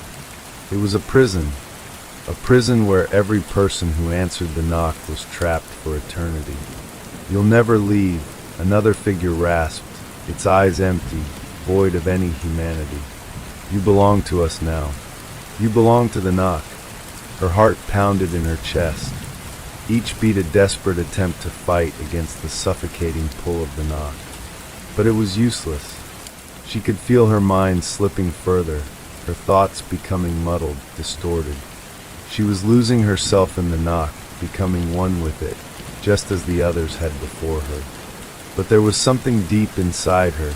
It was a prison where every person who answered the knock was trapped for eternity. You'll never leave, another figure rasped, its eyes empty, void of any humanity. You belong to us now. You belong to the knock. Her heart pounded in her chest, each beat a desperate attempt to fight against the suffocating pull of the knock. But it was useless. She could feel her mind slipping further, her thoughts becoming muddled, distorted. She was losing herself in the knock, becoming one with it, just as the others had before her. But there was something deep inside her,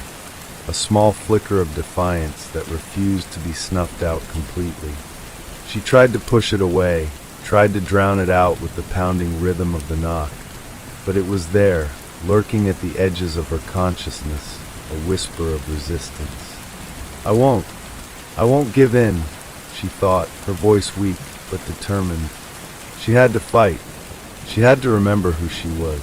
a small flicker of defiance that refused to be snuffed out completely. She tried to push it away, tried to drown it out with the pounding rhythm of the knock, but it was there, lurking at the edges of her consciousness, a whisper of resistance. I won't give in, she thought, her voice weak but determined. She had to fight. She had to remember who she was.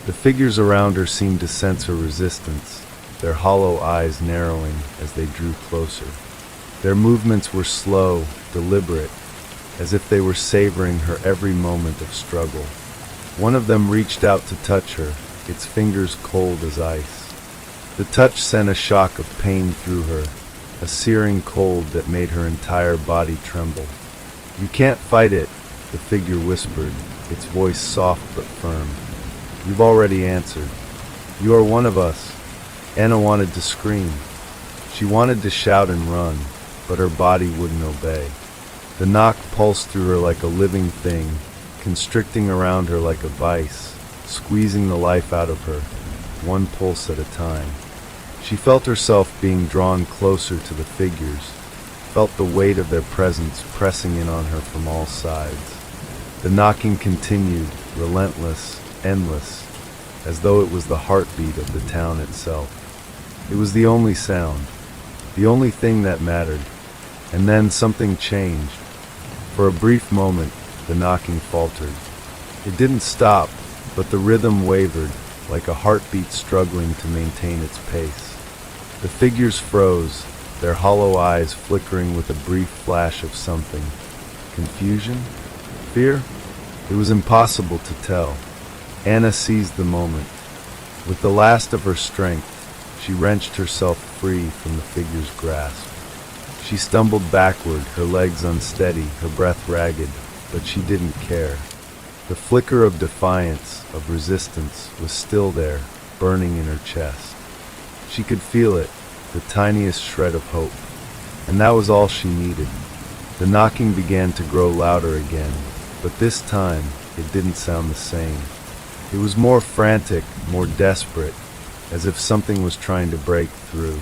The figures around her seemed to sense her resistance, their hollow eyes narrowing as they drew closer. Their movements were slow, deliberate, as if they were savoring her every moment of struggle. One of them reached out to touch her, its fingers cold as ice. The touch sent a shock of pain through her, a searing cold that made her entire body tremble. You can't fight it, the figure whispered, its voice soft but firm. You've already answered. You are one of us. Anna wanted to scream. She wanted to shout and run, but her body wouldn't obey. The knock pulsed through her like a living thing, constricting around her like a vice, squeezing the life out of her, one pulse at a time. She felt herself being drawn closer to the figures, felt the weight of their presence pressing in on her from all sides. The knocking continued, relentless, endless, as though it was the heartbeat of the town itself. It was the only sound, the only thing that mattered. And then something changed. For a brief moment, the knocking faltered. It didn't stop, but the rhythm wavered, like a heartbeat struggling to maintain its pace. The figures froze, their hollow eyes flickering with a brief flash of something. Confusion? Fear? It was impossible to tell. Anna seized the moment. With the last of her strength, she wrenched herself free from the figure's grasp. She stumbled backward, her legs unsteady, her breath ragged, but she didn't care. The flicker of defiance, of resistance, was still there, burning in her chest. She could feel it, the tiniest shred of hope. And that was all she needed. The knocking began to grow louder again, but this time, it didn't sound the same. It was more frantic, more desperate, as if something was trying to break through.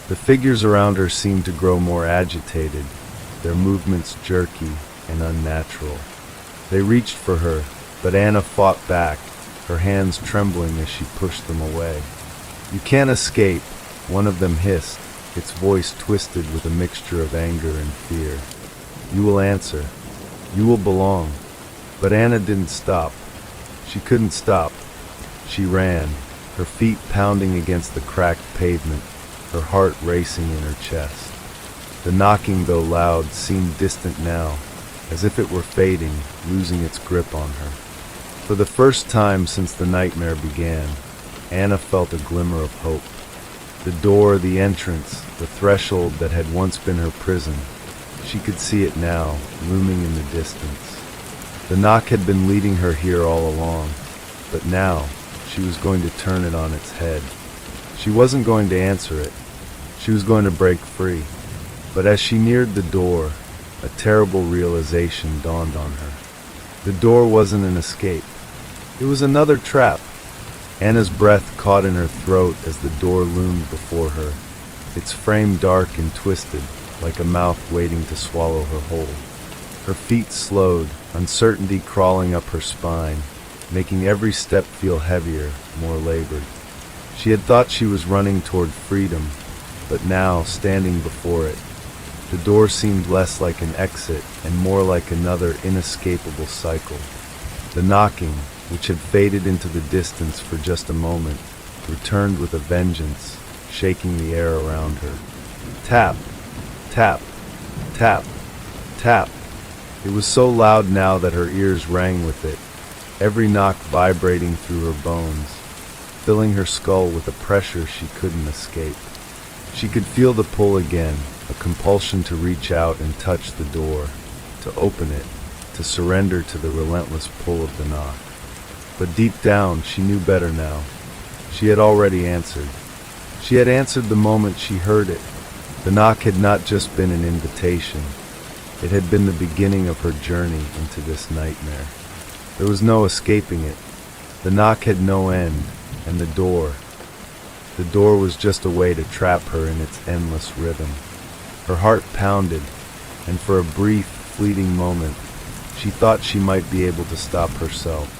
The figures around her seemed to grow more agitated, their movements jerky and unnatural. They reached for her, but Anna fought back, her hands trembling as she pushed them away. You can't escape, one of them hissed, its voice twisted with a mixture of anger and fear. You will answer. You will belong. But Anna didn't stop. She couldn't stop. She ran, her feet pounding against the cracked pavement, her heart racing in her chest. The knocking, though loud, seemed distant now, as if it were fading, losing its grip on her. For the first time since the nightmare began, Anna felt a glimmer of hope. The door, the entrance, the threshold that had once been her prison. She could see it now, looming in the distance. The knock had been leading her here all along, but now she was going to turn it on its head. She wasn't going to answer it. She was going to break free. But as she neared the door, a terrible realization dawned on her. The door wasn't an escape. It was another trap. Anna's breath caught in her throat as the door loomed before her, its frame dark and twisted, like a mouth waiting to swallow her whole. Her feet slowed, uncertainty crawling up her spine, making every step feel heavier, more labored. She had thought she was running toward freedom, but now, standing before it, the door seemed less like an exit and more like another inescapable cycle. The knocking, which had faded into the distance for just a moment, returned with a vengeance, shaking the air around her. Tap, tap, tap, tap. It was so loud now that her ears rang with it, every knock vibrating through her bones, filling her skull with a pressure she couldn't escape. She could feel the pull again, a compulsion to reach out and touch the door, to open it, to surrender to the relentless pull of the knock. But deep down, she knew better now. She had already answered. She had answered the moment she heard it. The knock had not just been an invitation. It had been the beginning of her journey into this nightmare. There was no escaping it. The knock had no end, and the door was just a way to trap her in its endless rhythm. Her heart pounded, and for a brief, fleeting moment, she thought she might be able to stop herself.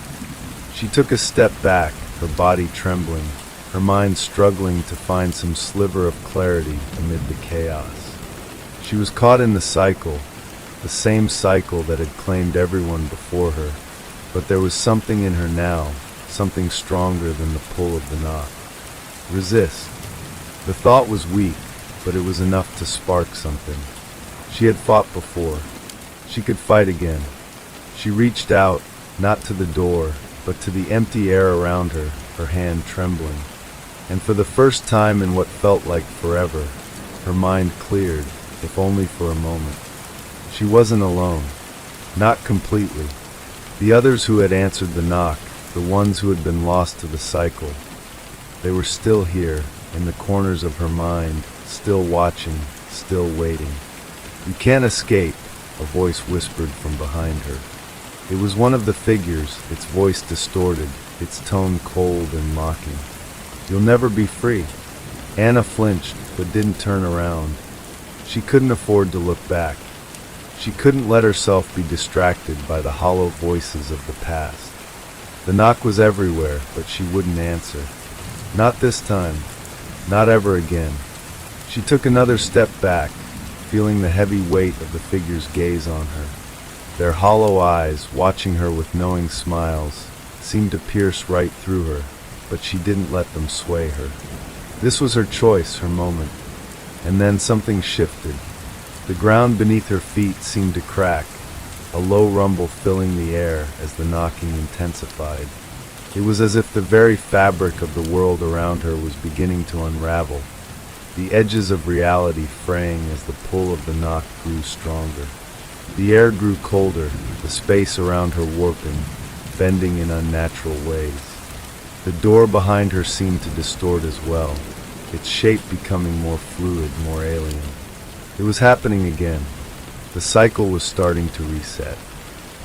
She took a step back, her body trembling, her mind struggling to find some sliver of clarity amid the chaos. She was caught in the cycle, the same cycle that had claimed everyone before her, but there was something in her now, something stronger than the pull of the knock. Resist. The thought was weak, but it was enough to spark something. She had fought before. She could fight again. She reached out, not to the door, but to the empty air around her, her hand trembling. And for the first time in what felt like forever, her mind cleared, if only for a moment. She wasn't alone. Not completely. The others who had answered the knock, the ones who had been lost to the cycle, they were still here, in the corners of her mind, still watching, still waiting. "You can't escape," a voice whispered from behind her. It was one of the figures, its voice distorted, its tone cold and mocking. "You'll never be free." Anna flinched, but didn't turn around. She couldn't afford to look back. She couldn't let herself be distracted by the hollow voices of the past. The knock was everywhere, but she wouldn't answer. Not this time. Not ever again. She took another step back, feeling the heavy weight of the figure's gaze on her. Their hollow eyes, watching her with knowing smiles, seemed to pierce right through her, but she didn't let them sway her. This was her choice, her moment. And then something shifted. The ground beneath her feet seemed to crack, a low rumble filling the air as the knocking intensified. It was as if the very fabric of the world around her was beginning to unravel, the edges of reality fraying as the pull of the knock grew stronger. The air grew colder, the space around her warping, bending in unnatural ways. The door behind her seemed to distort as well, its shape becoming more fluid, more alien. It was happening again. The cycle was starting to reset.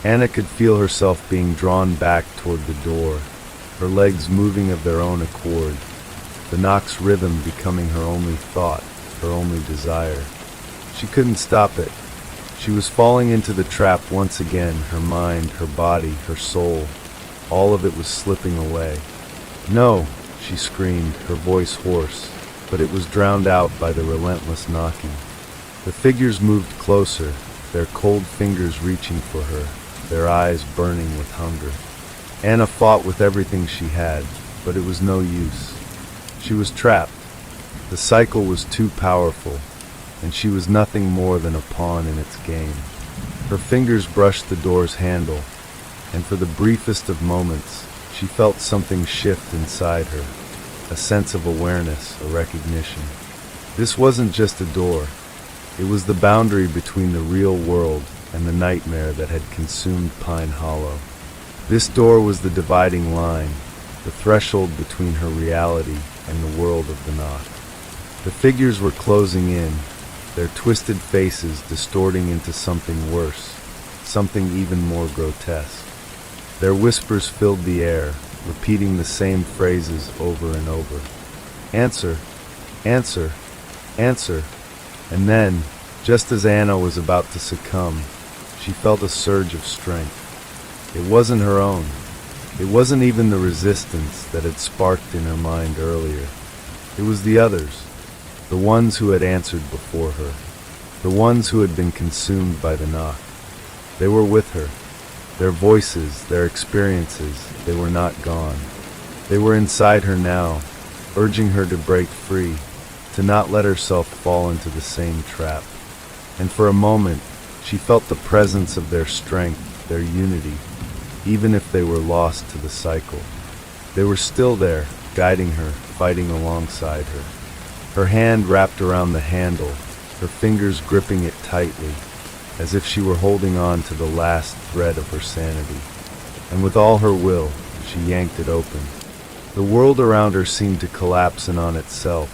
Anna could feel herself being drawn back toward the door, her legs moving of their own accord, the knock's rhythm becoming her only thought, her only desire. She couldn't stop it. She was falling into the trap once again, her mind, her body, her soul. All of it was slipping away. "No," she screamed, her voice hoarse, but it was drowned out by the relentless knocking. The figures moved closer, their cold fingers reaching for her, their eyes burning with hunger. Anna fought with everything she had, but it was no use. She was trapped. The cycle was too powerful, and she was nothing more than a pawn in its game. Her fingers brushed the door's handle, and for the briefest of moments, she felt something shift inside her. a sense of awareness, a recognition. This wasn't just a door. It was the boundary between the real world and the nightmare that had consumed Pine Hollow. This door was the dividing line, the threshold between her reality and the world of the knock. The figures were closing in, their twisted faces distorting into something worse, something even more grotesque. Their whispers filled the air, repeating the same phrases over and over. Answer, answer, answer. And then, just as Anna was about to succumb, she felt a surge of strength. It wasn't her own. It wasn't even the resistance that had sparked in her mind earlier. It was the others, the ones who had answered before her, the ones who had been consumed by the knock. They were with her. Their voices, their experiences, they were not gone. They were inside her now, urging her to break free, to not let herself fall into the same trap. And for a moment, she felt the presence of their strength, their unity, even if they were lost to the cycle. They were still there, guiding her, fighting alongside her. Her hand wrapped around the handle, her fingers gripping it tightly, as if she were holding on to the last thread of her sanity. And with all her will, she yanked it open. The world around her seemed to collapse in on itself,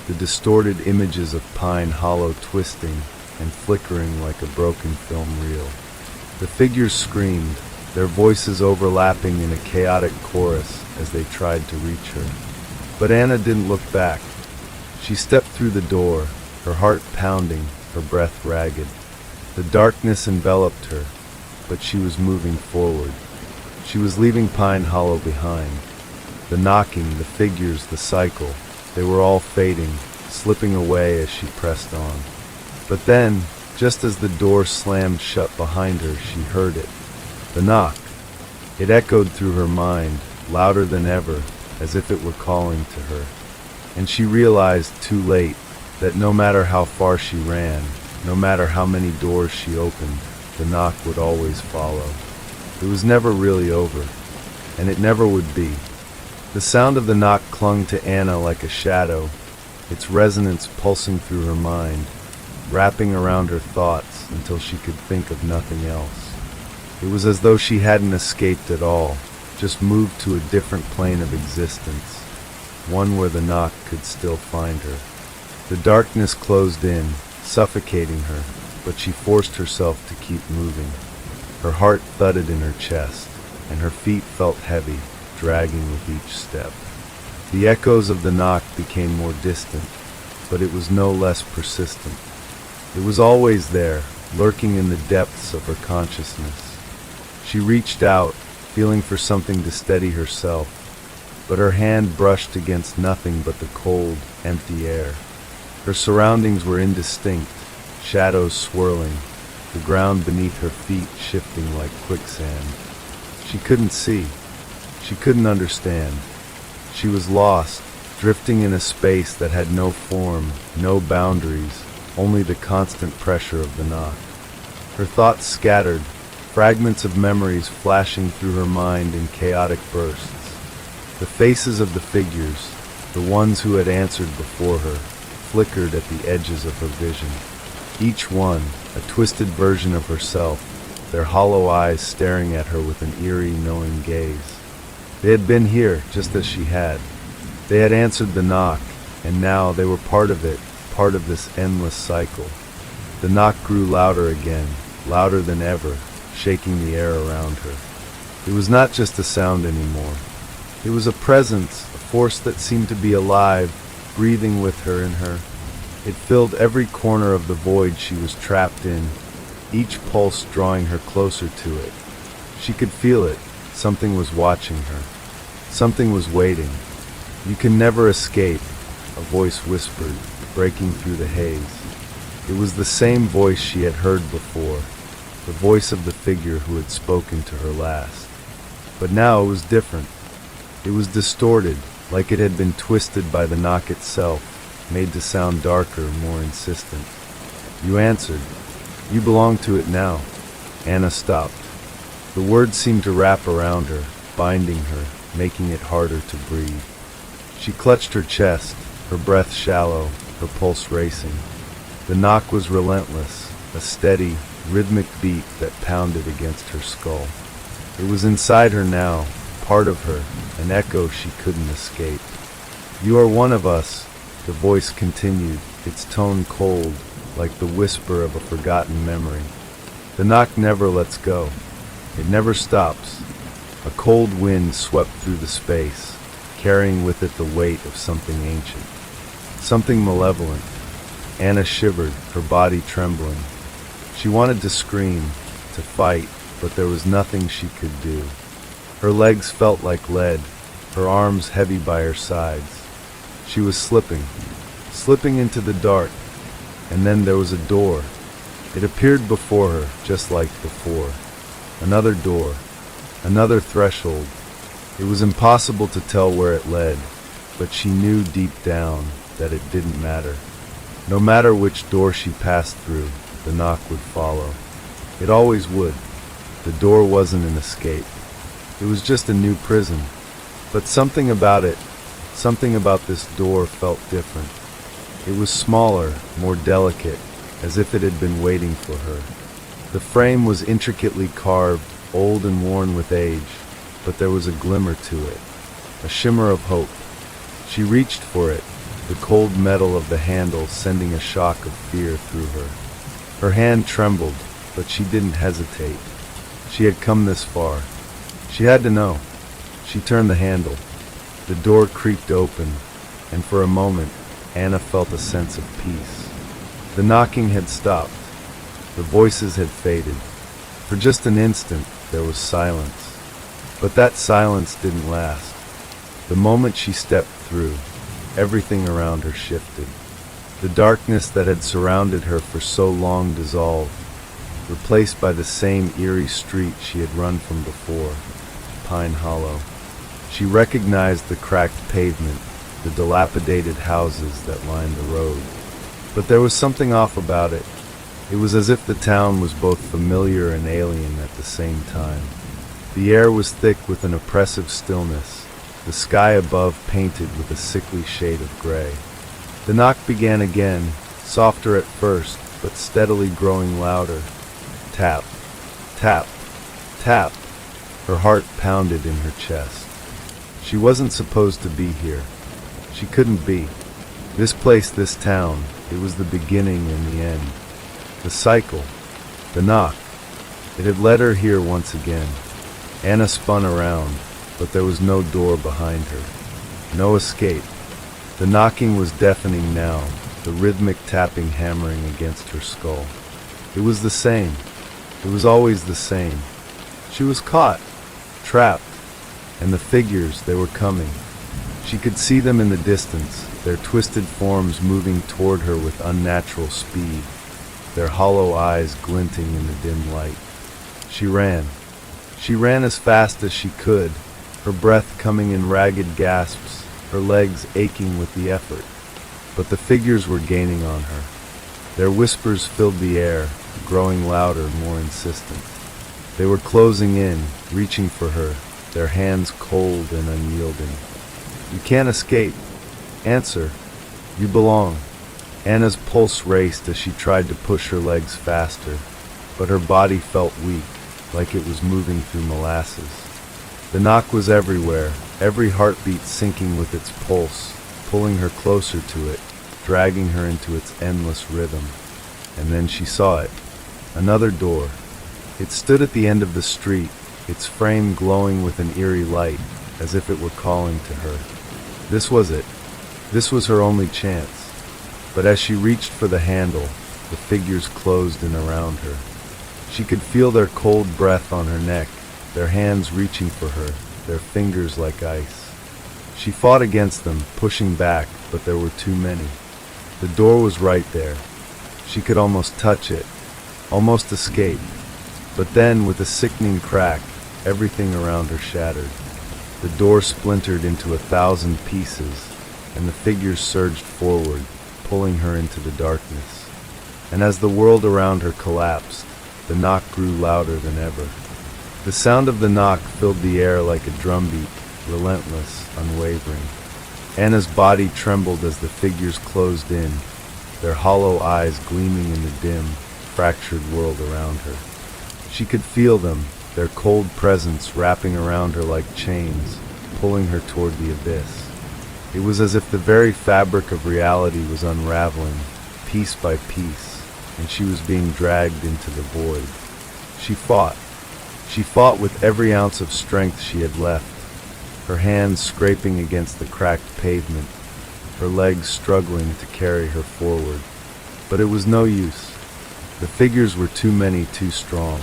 the distorted images of Pine Hollow twisting and flickering like a broken film reel. The figures screamed, their voices overlapping in a chaotic chorus as they tried to reach her. But Anna didn't look back. She stepped through the door, her heart pounding, her breath ragged. The darkness enveloped her, but she was moving forward. She was leaving Pine Hollow behind. The knocking, the figures, the cycle, they were all fading, slipping away as she pressed on. But then, just as the door slammed shut behind her, she heard it. The knock. It echoed through her mind, louder than ever, as if it were calling to her. And she realized too late that no matter how far she ran, no matter how many doors she opened, the knock would always follow. It was never really over, and it never would be. The sound of the knock clung to Anna like a shadow, its resonance pulsing through her mind, wrapping around her thoughts until she could think of nothing else. It was as though she hadn't escaped at all, just moved to a different plane of existence, one where the knock could still find her. The darkness closed in, suffocating her, but she forced herself to keep moving. Her heart thudded in her chest, and her feet felt heavy, dragging with each step. The echoes of the knock became more distant, but it was no less persistent. It was always there, lurking in the depths of her consciousness. She reached out, feeling for something to steady herself, but her hand brushed against nothing but the cold, empty air. Her surroundings were indistinct, shadows swirling, the ground beneath her feet shifting like quicksand. She couldn't see. She couldn't understand. She was lost, drifting in a space that had no form, no boundaries, only the constant pressure of the knock. Her thoughts scattered, fragments of memories flashing through her mind in chaotic bursts. The faces of the figures, the ones who had answered before her, flickered at the edges of her vision. Each one, a twisted version of herself, their hollow eyes staring at her with an eerie, knowing gaze. They had been here, just as she had. They had answered the knock, and now they were part of it, part of this endless cycle. The knock grew louder again, louder than ever, shaking the air around her. It was not just a sound anymore. It was a presence, a force that seemed to be alive, breathing with her in her. It filled every corner of the void she was trapped in, each pulse drawing her closer to it. She could feel it. Something was watching her. Something was waiting. "You can never escape," a voice whispered, breaking through the haze. It was the same voice she had heard before, the voice of the figure who had spoken to her last. But now it was different. It was distorted, like it had been twisted by the knock itself, made to sound darker, more insistent. "You answered. You belong to it now." Anna stopped. The words seemed to wrap around her, binding her, making it harder to breathe. She clutched her chest, her breath shallow, her pulse racing. The knock was relentless, a steady, rhythmic beat that pounded against her skull. It was inside her now, part of her, an echo she couldn't escape. "You are one of us," the voice continued, its tone cold, like the whisper of a forgotten memory. The knock never lets go. It never stops. A cold wind swept through the space, carrying with it the weight of something ancient, something malevolent. Anna shivered, her body trembling. She wanted to scream, to fight, but there was nothing she could do. Her legs felt like lead, her arms heavy by her sides. She was slipping into the dark, and then there was a door. It appeared before her, just like before. Another door, another threshold. It was impossible to tell where it led, but she knew deep down that it didn't matter. No matter which door she passed through, the knock would follow. It always would. The door wasn't an escape. It was just a new prison. But something about this door felt different. It was smaller, more delicate, as if it had been waiting for her. The frame was intricately carved, old and worn with age, but there was a glimmer to it, a shimmer of hope. She reached for it, the cold metal of the handle sending a shock of fear through her. Her hand trembled, but she didn't hesitate. She had come this far. She had to know. She turned the handle. The door creaked open, and for a moment, Anna felt a sense of peace. The knocking had stopped. The voices had faded. For just an instant, there was silence. But that silence didn't last. The moment she stepped through, everything around her shifted. The darkness that had surrounded her for so long dissolved, replaced by the same eerie street she had run from before, Pine Hollow. She recognized the cracked pavement, the dilapidated houses that lined the road. But there was something off about it. It was as if the town was both familiar and alien at the same time. The air was thick with an oppressive stillness, the sky above painted with a sickly shade of gray. The knock began again, softer at first, but steadily growing louder. Tap, tap, tap. Her heart pounded in her chest. She wasn't supposed to be here. She couldn't be. This place, this town, it was the beginning and the end. The cycle, the knock. It had led her here once again. Anna spun around, but there was no door behind her. No escape. The knocking was deafening now, the rhythmic tapping hammering against her skull. It was the same. It was always the same. She was caught, trapped, and the figures, they were coming. She could see them in the distance, their twisted forms moving toward her with unnatural speed, their hollow eyes glinting in the dim light. She ran. She ran as fast as she could, her breath coming in ragged gasps, her legs aching with the effort. But the figures were gaining on her. Their whispers filled the air, growing louder, more insistent. They were closing in, reaching for her, their hands cold and unyielding. "You can't escape. Answer. You belong." Anna's pulse raced as she tried to push her legs faster, but her body felt weak, like it was moving through molasses. The knock was everywhere, every heartbeat syncing with its pulse, pulling her closer to it, dragging her into its endless rhythm. And then she saw it. Another door. It stood at the end of the street, its frame glowing with an eerie light, as if it were calling to her. This was it. This was her only chance. But as she reached for the handle, the figures closed in around her. She could feel their cold breath on her neck, their hands reaching for her, their fingers like ice. She fought against them, pushing back, but there were too many. The door was right there. She could almost touch it, almost escape. But then, with a sickening crack, everything around her shattered. The door splintered into 1,000 pieces, and the figures surged forward, pulling her into the darkness. And as the world around her collapsed, the knock grew louder than ever. The sound of the knock filled the air like a drumbeat, relentless, unwavering. Anna's body trembled as the figures closed in, their hollow eyes gleaming in the dim, fractured world around her. She could feel them, their cold presence wrapping around her like chains, pulling her toward the abyss. It was as if the very fabric of reality was unraveling, piece by piece, and she was being dragged into the void. She fought. She fought with every ounce of strength she had left, her hands scraping against the cracked pavement, her legs struggling to carry her forward. But it was no use. The figures were too many, too strong.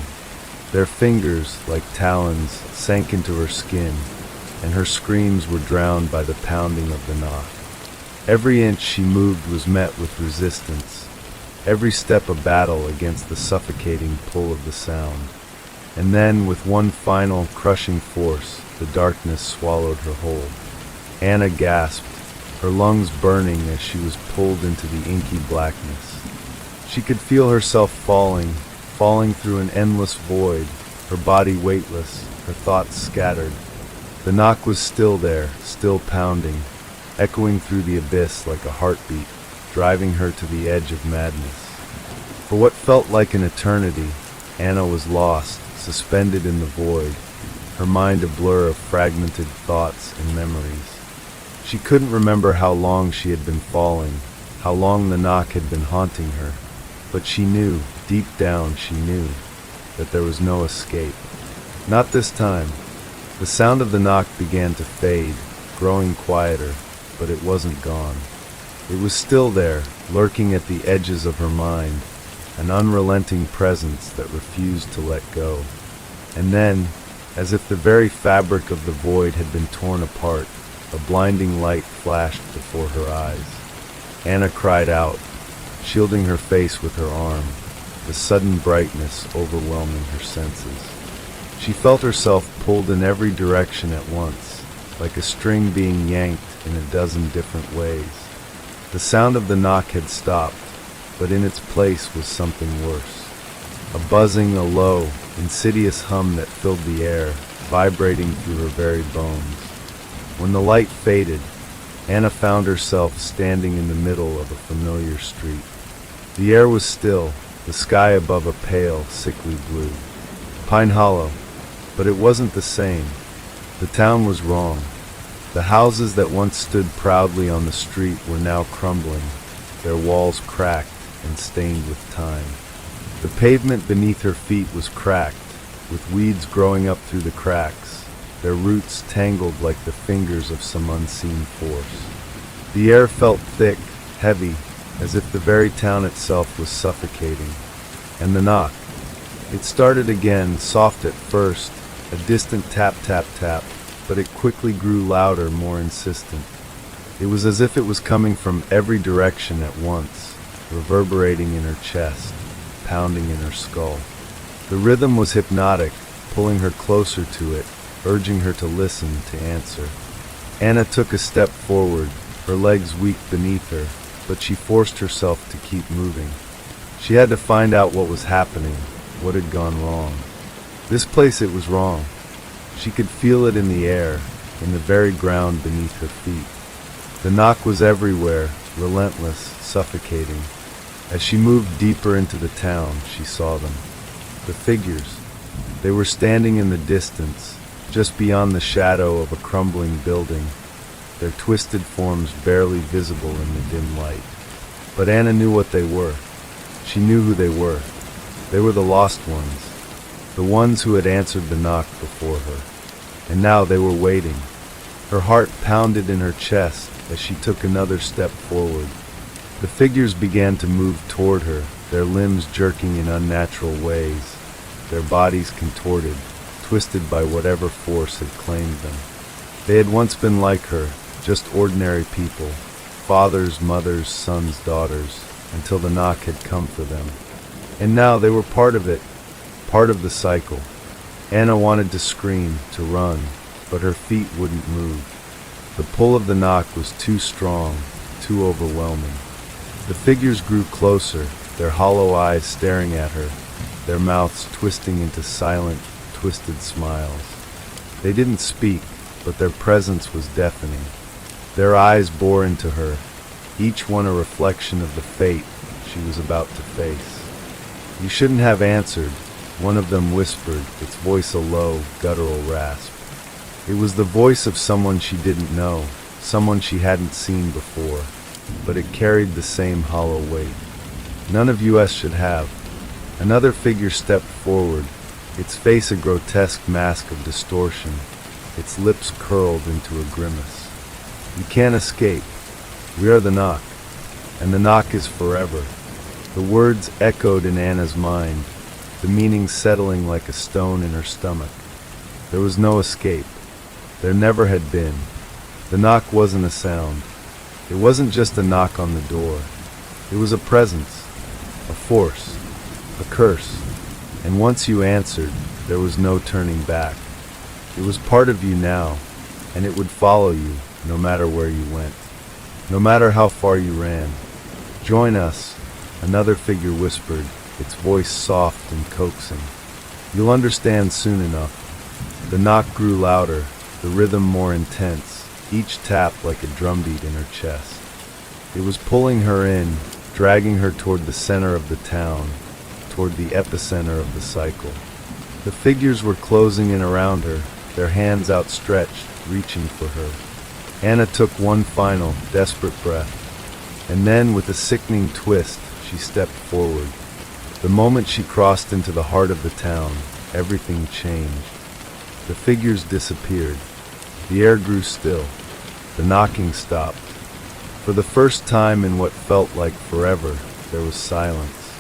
Their fingers, like talons, sank into her skin, and her screams were drowned by the pounding of the knock. Every inch she moved was met with resistance, every step a battle against the suffocating pull of the sound. And then, with one final, crushing force, the darkness swallowed her whole. Anna gasped, her lungs burning as she was pulled into the inky blackness. She could feel herself falling through an endless void, her body weightless, her thoughts scattered. The knock was still there, still pounding, echoing through the abyss like a heartbeat, driving her to the edge of madness. For what felt like an eternity, Anna was lost, suspended in the void, her mind a blur of fragmented thoughts and memories. She couldn't remember how long she had been falling, how long the knock had been haunting her, but she knew, deep down she knew, that there was no escape. Not this time. The sound of the knock began to fade, growing quieter, but it wasn't gone. It was still there, lurking at the edges of her mind, an unrelenting presence that refused to let go. And then, as if the very fabric of the void had been torn apart, a blinding light flashed before her eyes. Anna cried out, shielding her face with her arm, the sudden brightness overwhelming her senses. She felt herself pulled in every direction at once, like a string being yanked in a dozen different ways. The sound of the knock had stopped, but in its place was something worse. A buzzing, a low, insidious hum that filled the air, vibrating through her very bones. When the light faded, Anna found herself standing in the middle of a familiar street. The air was still, the sky above a pale, sickly blue. Pine Hollow, but it wasn't the same. The town was wrong. The houses that once stood proudly on the street were now crumbling, their walls cracked and stained with time. The pavement beneath her feet was cracked, with weeds growing up through the cracks, their roots tangled like the fingers of some unseen force. The air felt thick, heavy, as if the very town itself was suffocating. And the knock. It started again, soft at first, a distant tap, tap, tap, but it quickly grew louder, more insistent. It was as if it was coming from every direction at once, reverberating in her chest, pounding in her skull. The rhythm was hypnotic, pulling her closer to it, urging her to listen, to answer. Anna took a step forward, her legs weak beneath her, but she forced herself to keep moving. She had to find out what was happening, what had gone wrong. This place, it was wrong. She could feel it in the air, in the very ground beneath her feet. The knock was everywhere, relentless, suffocating. As she moved deeper into the town, she saw them. The figures. They were standing in the distance, just beyond the shadow of a crumbling building, their twisted forms barely visible in the dim light. But Anna knew what they were. She knew who they were. They were the lost ones, the ones who had answered the knock before her. And now they were waiting. Her heart pounded in her chest as she took another step forward. The figures began to move toward her, their limbs jerking in unnatural ways, their bodies contorted, twisted by whatever force had claimed them. They had once been like her, just ordinary people, fathers, mothers, sons, daughters, until the knock had come for them. And now they were part of it, part of the cycle. Anna wanted to scream, to run, but her feet wouldn't move. The pull of the knock was too strong, too overwhelming. The figures grew closer, their hollow eyes staring at her, their mouths twisting into silent, twisted smiles. They didn't speak, but their presence was deafening. Their eyes bore into her, each one a reflection of the fate she was about to face. "You shouldn't have answered," one of them whispered, its voice a low, guttural rasp. It was the voice of someone she didn't know, someone she hadn't seen before, but it carried the same hollow weight. "None of us should have." Another figure stepped forward, its face a grotesque mask of distortion, its lips curled into a grimace. "You can't escape. We are the knock, and the knock is forever." The words echoed in Anna's mind, the meaning settling like a stone in her stomach. There was no escape. There never had been. The knock wasn't a sound. It wasn't just a knock on the door. It was a presence, a force, a curse. And once you answered, there was no turning back. It was part of you now, and it would follow you no matter where you went, no matter how far you ran. "Join us," another figure whispered, its voice soft and coaxing. "You'll understand soon enough." The knock grew louder, the rhythm more intense, each tap like a drumbeat in her chest. It was pulling her in, dragging her toward the center of the town, toward the epicenter of the cycle. The figures were closing in around her, their hands outstretched, reaching for her. Anna took one final, desperate breath, and then, with a sickening twist, she stepped forward. The moment she crossed into the heart of the town, everything changed. The figures disappeared. The air grew still. The knocking stopped. For the first time in what felt like forever, there was silence.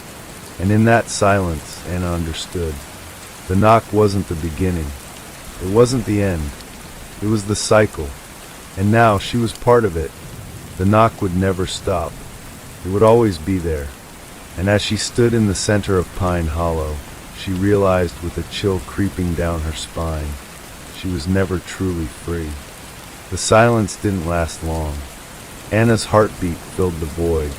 And in that silence, Anna understood. The knock wasn't the beginning. It wasn't the end. It was the cycle. And now she was part of it. The knock would never stop. It would always be there. And as she stood in the center of Pine Hollow, she realized with a chill creeping down her spine, she was never truly free. The silence didn't last long. Anna's heartbeat filled the void,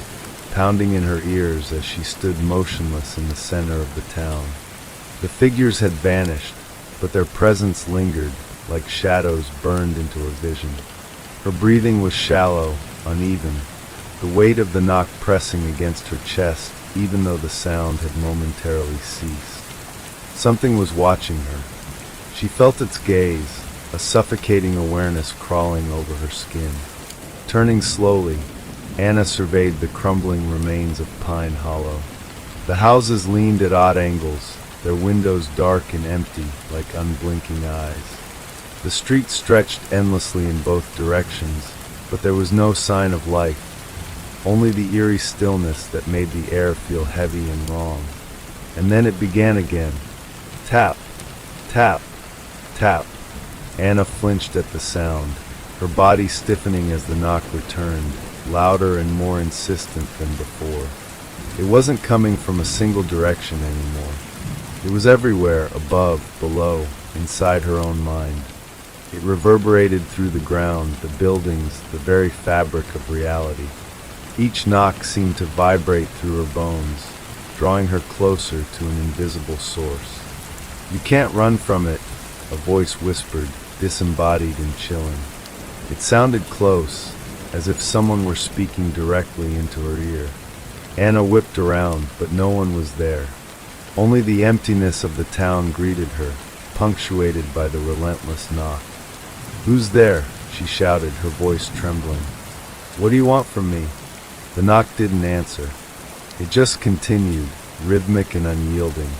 pounding in her ears as she stood motionless in the center of the town. The figures had vanished, but their presence lingered, like shadows burned into her vision. Her breathing was shallow, uneven, the weight of the knock pressing against her chest, even though the sound had momentarily ceased. Something was watching her. She felt its gaze, a suffocating awareness crawling over her skin. Turning slowly, Anna surveyed the crumbling remains of Pine Hollow. The houses leaned at odd angles, their windows dark and empty like unblinking eyes. The street stretched endlessly in both directions, but there was no sign of life, only the eerie stillness that made the air feel heavy and wrong. And then it began again. Tap, tap, tap. Anna flinched at the sound, her body stiffening as the knock returned, louder and more insistent than before. It wasn't coming from a single direction anymore. It was everywhere, above, below, inside her own mind. It reverberated through the ground, the buildings, the very fabric of reality. Each knock seemed to vibrate through her bones, drawing her closer to an invisible source. "You can't run from it," a voice whispered, disembodied and chilling. It sounded close, as if someone were speaking directly into her ear. Anna whipped around, but no one was there. Only the emptiness of the town greeted her, punctuated by the relentless knock. "Who's there?" she shouted, her voice trembling. "What do you want from me?" The knock didn't answer. It just continued, rhythmic and unyielding,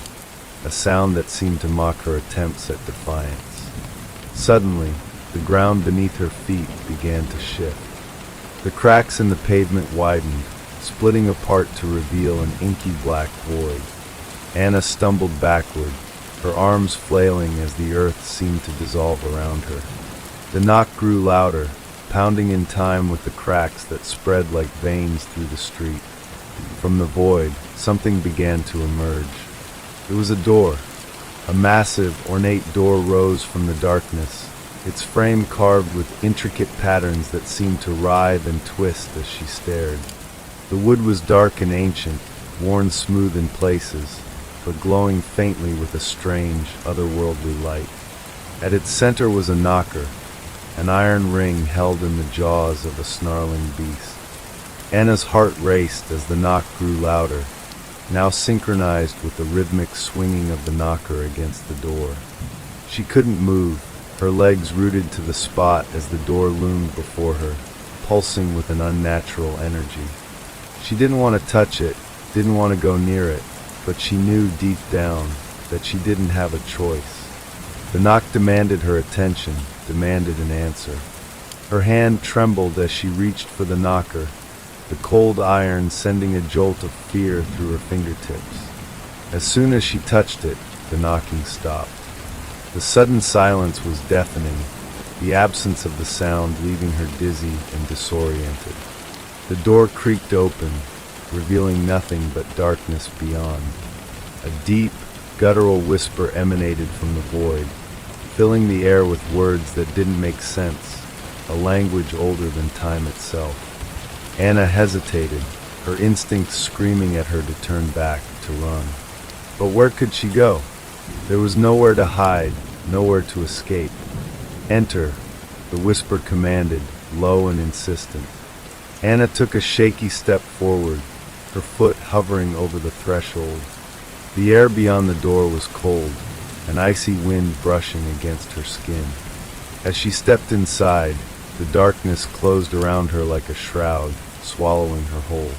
a sound that seemed to mock her attempts at defiance. Suddenly, the ground beneath her feet began to shift. The cracks in the pavement widened, splitting apart to reveal an inky black void. Anna stumbled backward, her arms flailing as the earth seemed to dissolve around her. The knock grew louder, pounding in time with the cracks that spread like veins through the street. From the void, something began to emerge. It was a door. A massive, ornate door rose from the darkness, its frame carved with intricate patterns that seemed to writhe and twist as she stared. The wood was dark and ancient, worn smooth in places, but glowing faintly with a strange, otherworldly light. At its center was a knocker, an iron ring held in the jaws of a snarling beast. Anna's heart raced as the knock grew louder, now synchronized with the rhythmic swinging of the knocker against the door. She couldn't move, her legs rooted to the spot as the door loomed before her, pulsing with an unnatural energy. She didn't want to touch it, didn't want to go near it, but she knew deep down that she didn't have a choice. The knock demanded her attention, demanded an answer. Her hand trembled as she reached for the knocker, the cold iron sending a jolt of fear through her fingertips. As soon as she touched it, the knocking stopped. The sudden silence was deafening, the absence of the sound leaving her dizzy and disoriented. The door creaked open, revealing nothing but darkness beyond. A deep, guttural whisper emanated from the void, filling the air with words that didn't make sense, a language older than time itself. Anna hesitated, her instincts screaming at her to turn back, to run. But where could she go? There was nowhere to hide, nowhere to escape. Enter, the whisper commanded, low and insistent. Anna took a shaky step forward, her foot hovering over the threshold. The air beyond the door was cold, an icy wind brushing against her skin. As she stepped inside, the darkness closed around her like a shroud, swallowing her whole.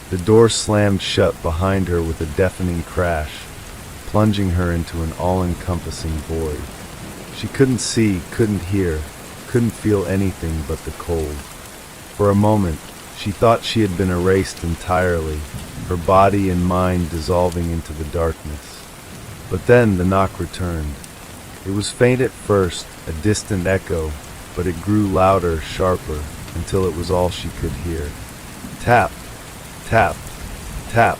The door slammed shut behind her with a deafening crash, plunging her into an all-encompassing void. She couldn't see, couldn't hear, couldn't feel anything but the cold. For a moment, she thought she had been erased entirely, her body and mind dissolving into the darkness. But then the knock returned. It was faint at first, a distant echo, but it grew louder, sharper, until it was all she could hear. Tap, tap, tap.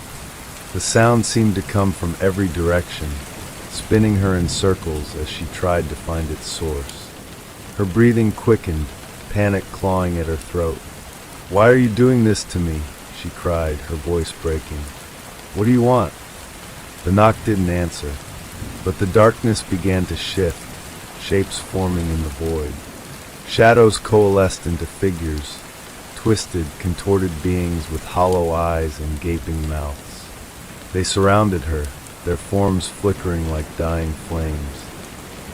The sound seemed to come from every direction, spinning her in circles as she tried to find its source. Her breathing quickened, panic clawing at her throat. "Why are you doing this to me?" she cried, her voice breaking. "What do you want?" The knock didn't answer, but the darkness began to shift, shapes forming in the void. Shadows coalesced into figures, twisted, contorted beings with hollow eyes and gaping mouths. They surrounded her, their forms flickering like dying flames.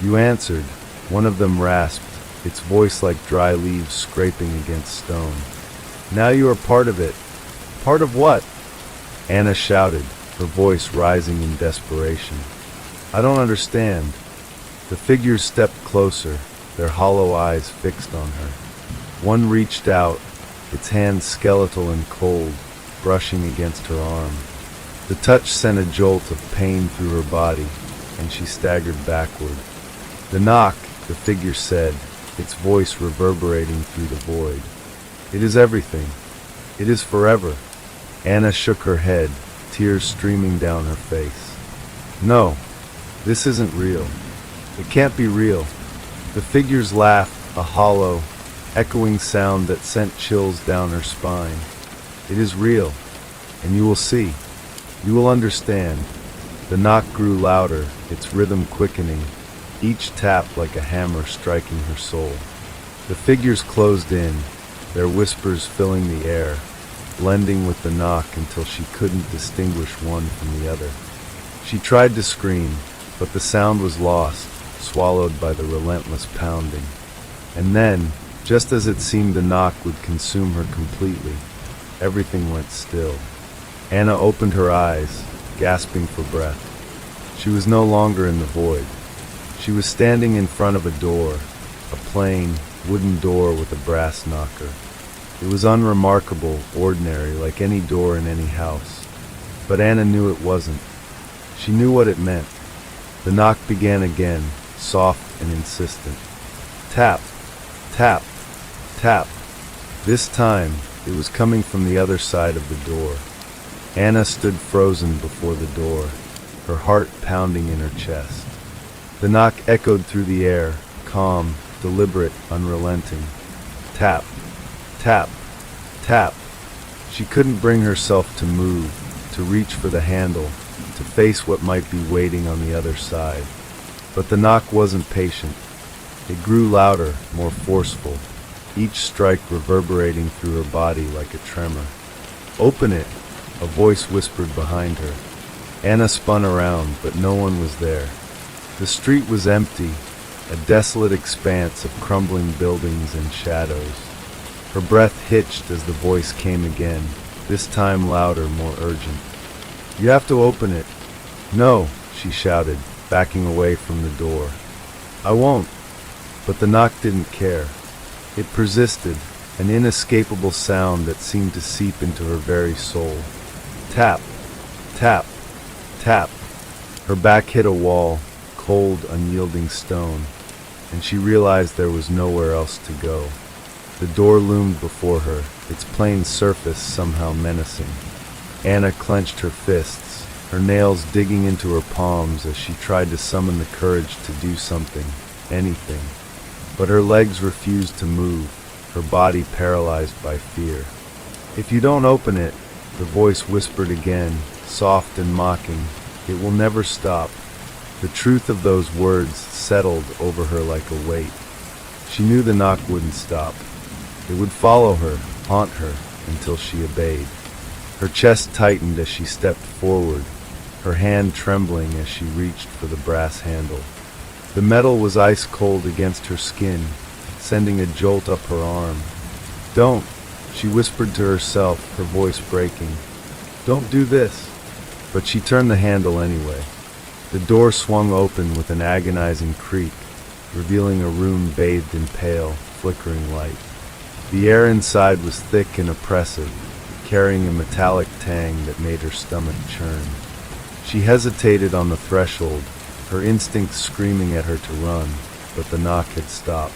"You answered," one of them rasped, its voice like dry leaves scraping against stone. "Now you are part of it." "Part of what?" Anna shouted, her voice rising in desperation. "I don't understand." The figures stepped closer, their hollow eyes fixed on her. One reached out, its hand skeletal and cold, brushing against her arm. The touch sent a jolt of pain through her body, and she staggered backward. "The knock," the figure said, its voice reverberating through the void. "It is everything. It is forever." Anna shook her head, tears streaming down her face. "No, this isn't real. It can't be real." The figures laughed, a hollow, echoing sound that sent chills down her spine. "It is real, and you will see. You will understand." The knock grew louder, its rhythm quickening, each tap like a hammer striking her soul. The figures closed in, their whispers filling the air, blending with the knock until she couldn't distinguish one from the other. She tried to scream, but the sound was lost, swallowed by the relentless pounding. And then, just as it seemed the knock would consume her completely, everything went still. Anna opened her eyes, gasping for breath. She was no longer in the void. She was standing in front of a door, a plain, wooden door with a brass knocker. It was unremarkable, ordinary, like any door in any house. But Anna knew it wasn't. She knew what it meant. The knock began again, soft and insistent. Tap, tap, tap. This time, it was coming from the other side of the door. Anna stood frozen before the door, her heart pounding in her chest. The knock echoed through the air, calm, deliberate, unrelenting. Tap, tap, tap. She couldn't bring herself to move, to reach for the handle, to face what might be waiting on the other side. But the knock wasn't patient. It grew louder, more forceful, each strike reverberating through her body like a tremor. "Open it," a voice whispered behind her. Anna spun around, but no one was there. The street was empty, a desolate expanse of crumbling buildings and shadows. Her breath hitched as the voice came again, this time louder, more urgent. "You have to open it." "No," she shouted, backing away from the door. "I won't." But the knock didn't care. It persisted, an inescapable sound that seemed to seep into her very soul. Tap, tap, tap. Her back hit a wall, cold, unyielding stone, and she realized there was nowhere else to go. The door loomed before her, its plain surface somehow menacing. Anna clenched her fists, her nails digging into her palms as she tried to summon the courage to do something, anything. But her legs refused to move, her body paralyzed by fear. "If you don't open it," the voice whispered again, soft and mocking, "it will never stop." The truth of those words settled over her like a weight. She knew the knock wouldn't stop. It would follow her, haunt her, until she obeyed. Her chest tightened as she stepped forward, her hand trembling as she reached for the brass handle. The metal was ice cold against her skin, sending a jolt up her arm. "Don't," she whispered to herself, her voice breaking. "Don't do this." But she turned the handle anyway. The door swung open with an agonizing creak, revealing a room bathed in pale, flickering light. The air inside was thick and oppressive, carrying a metallic tang that made her stomach churn. She hesitated on the threshold, her instincts screaming at her to run, but the knock had stopped.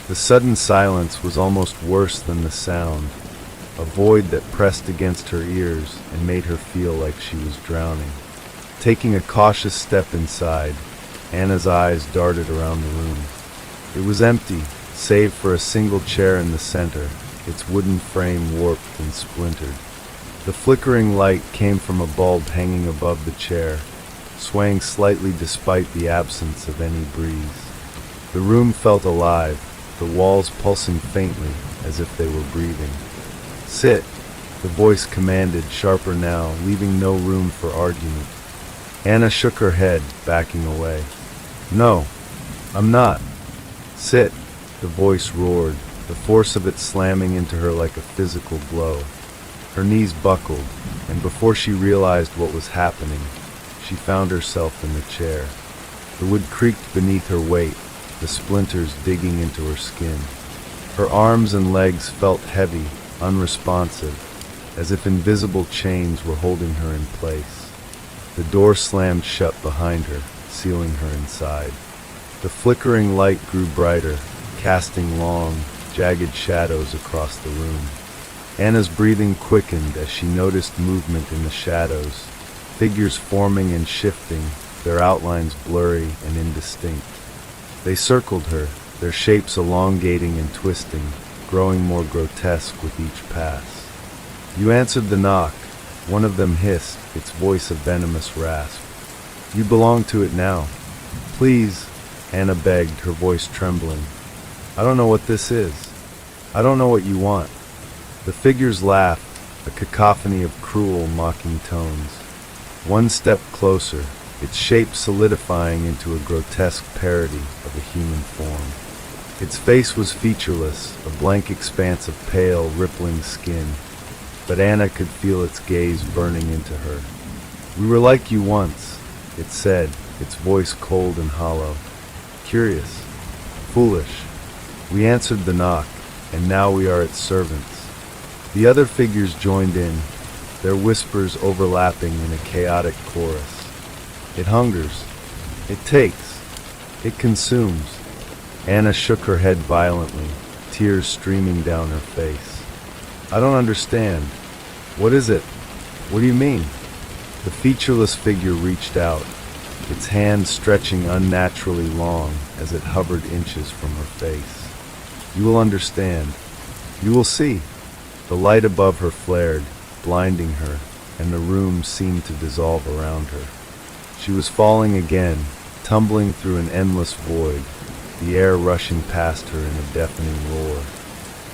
The sudden silence was almost worse than the sound, a void that pressed against her ears and made her feel like she was drowning. Taking a cautious step inside, Anna's eyes darted around the room. It was empty, save for a single chair in the center, its wooden frame warped and splintered. The flickering light came from a bulb hanging above the chair, swaying slightly despite the absence of any breeze. The room felt alive, the walls pulsing faintly as if they were breathing. "Sit," the voice commanded, sharper now, leaving no room for argument. Anna shook her head, backing away. "No, I'm not." "Sit," the voice roared, the force of it slamming into her like a physical blow. Her knees buckled, and before she realized what was happening, she found herself in the chair. The wood creaked beneath her weight, the splinters digging into her skin. Her arms and legs felt heavy, unresponsive, as if invisible chains were holding her in place. The door slammed shut behind her, sealing her inside. The flickering light grew brighter, casting long, jagged shadows across the room. Anna's breathing quickened as she noticed movement in the shadows, figures forming and shifting, their outlines blurry and indistinct. They circled her, their shapes elongating and twisting, growing more grotesque with each pass. "You answered the knock," one of them hissed, its voice a venomous rasp. "You belong to it now." "Please," Anna begged, her voice trembling. "I don't know what this is. I don't know what you want." The figures laughed, a cacophony of cruel, mocking tones. One step closer, its shape solidifying into a grotesque parody of a human form. Its face was featureless, a blank expanse of pale, rippling skin, but Anna could feel its gaze burning into her. "We were like you once," it said, its voice cold and hollow. "Curious, foolish. We answered the knock, and now we are its servants." The other figures joined in, their whispers overlapping in a chaotic chorus. "It hungers. It takes. It consumes." Anna shook her head violently, tears streaming down her face. "I don't understand. What is it? What do you mean?" The featureless figure reached out, its hand stretching unnaturally long as it hovered inches from her face. "You will understand. You will see." The light above her flared, blinding her, and the room seemed to dissolve around her. She was falling again, tumbling through an endless void, the air rushing past her in a deafening roar.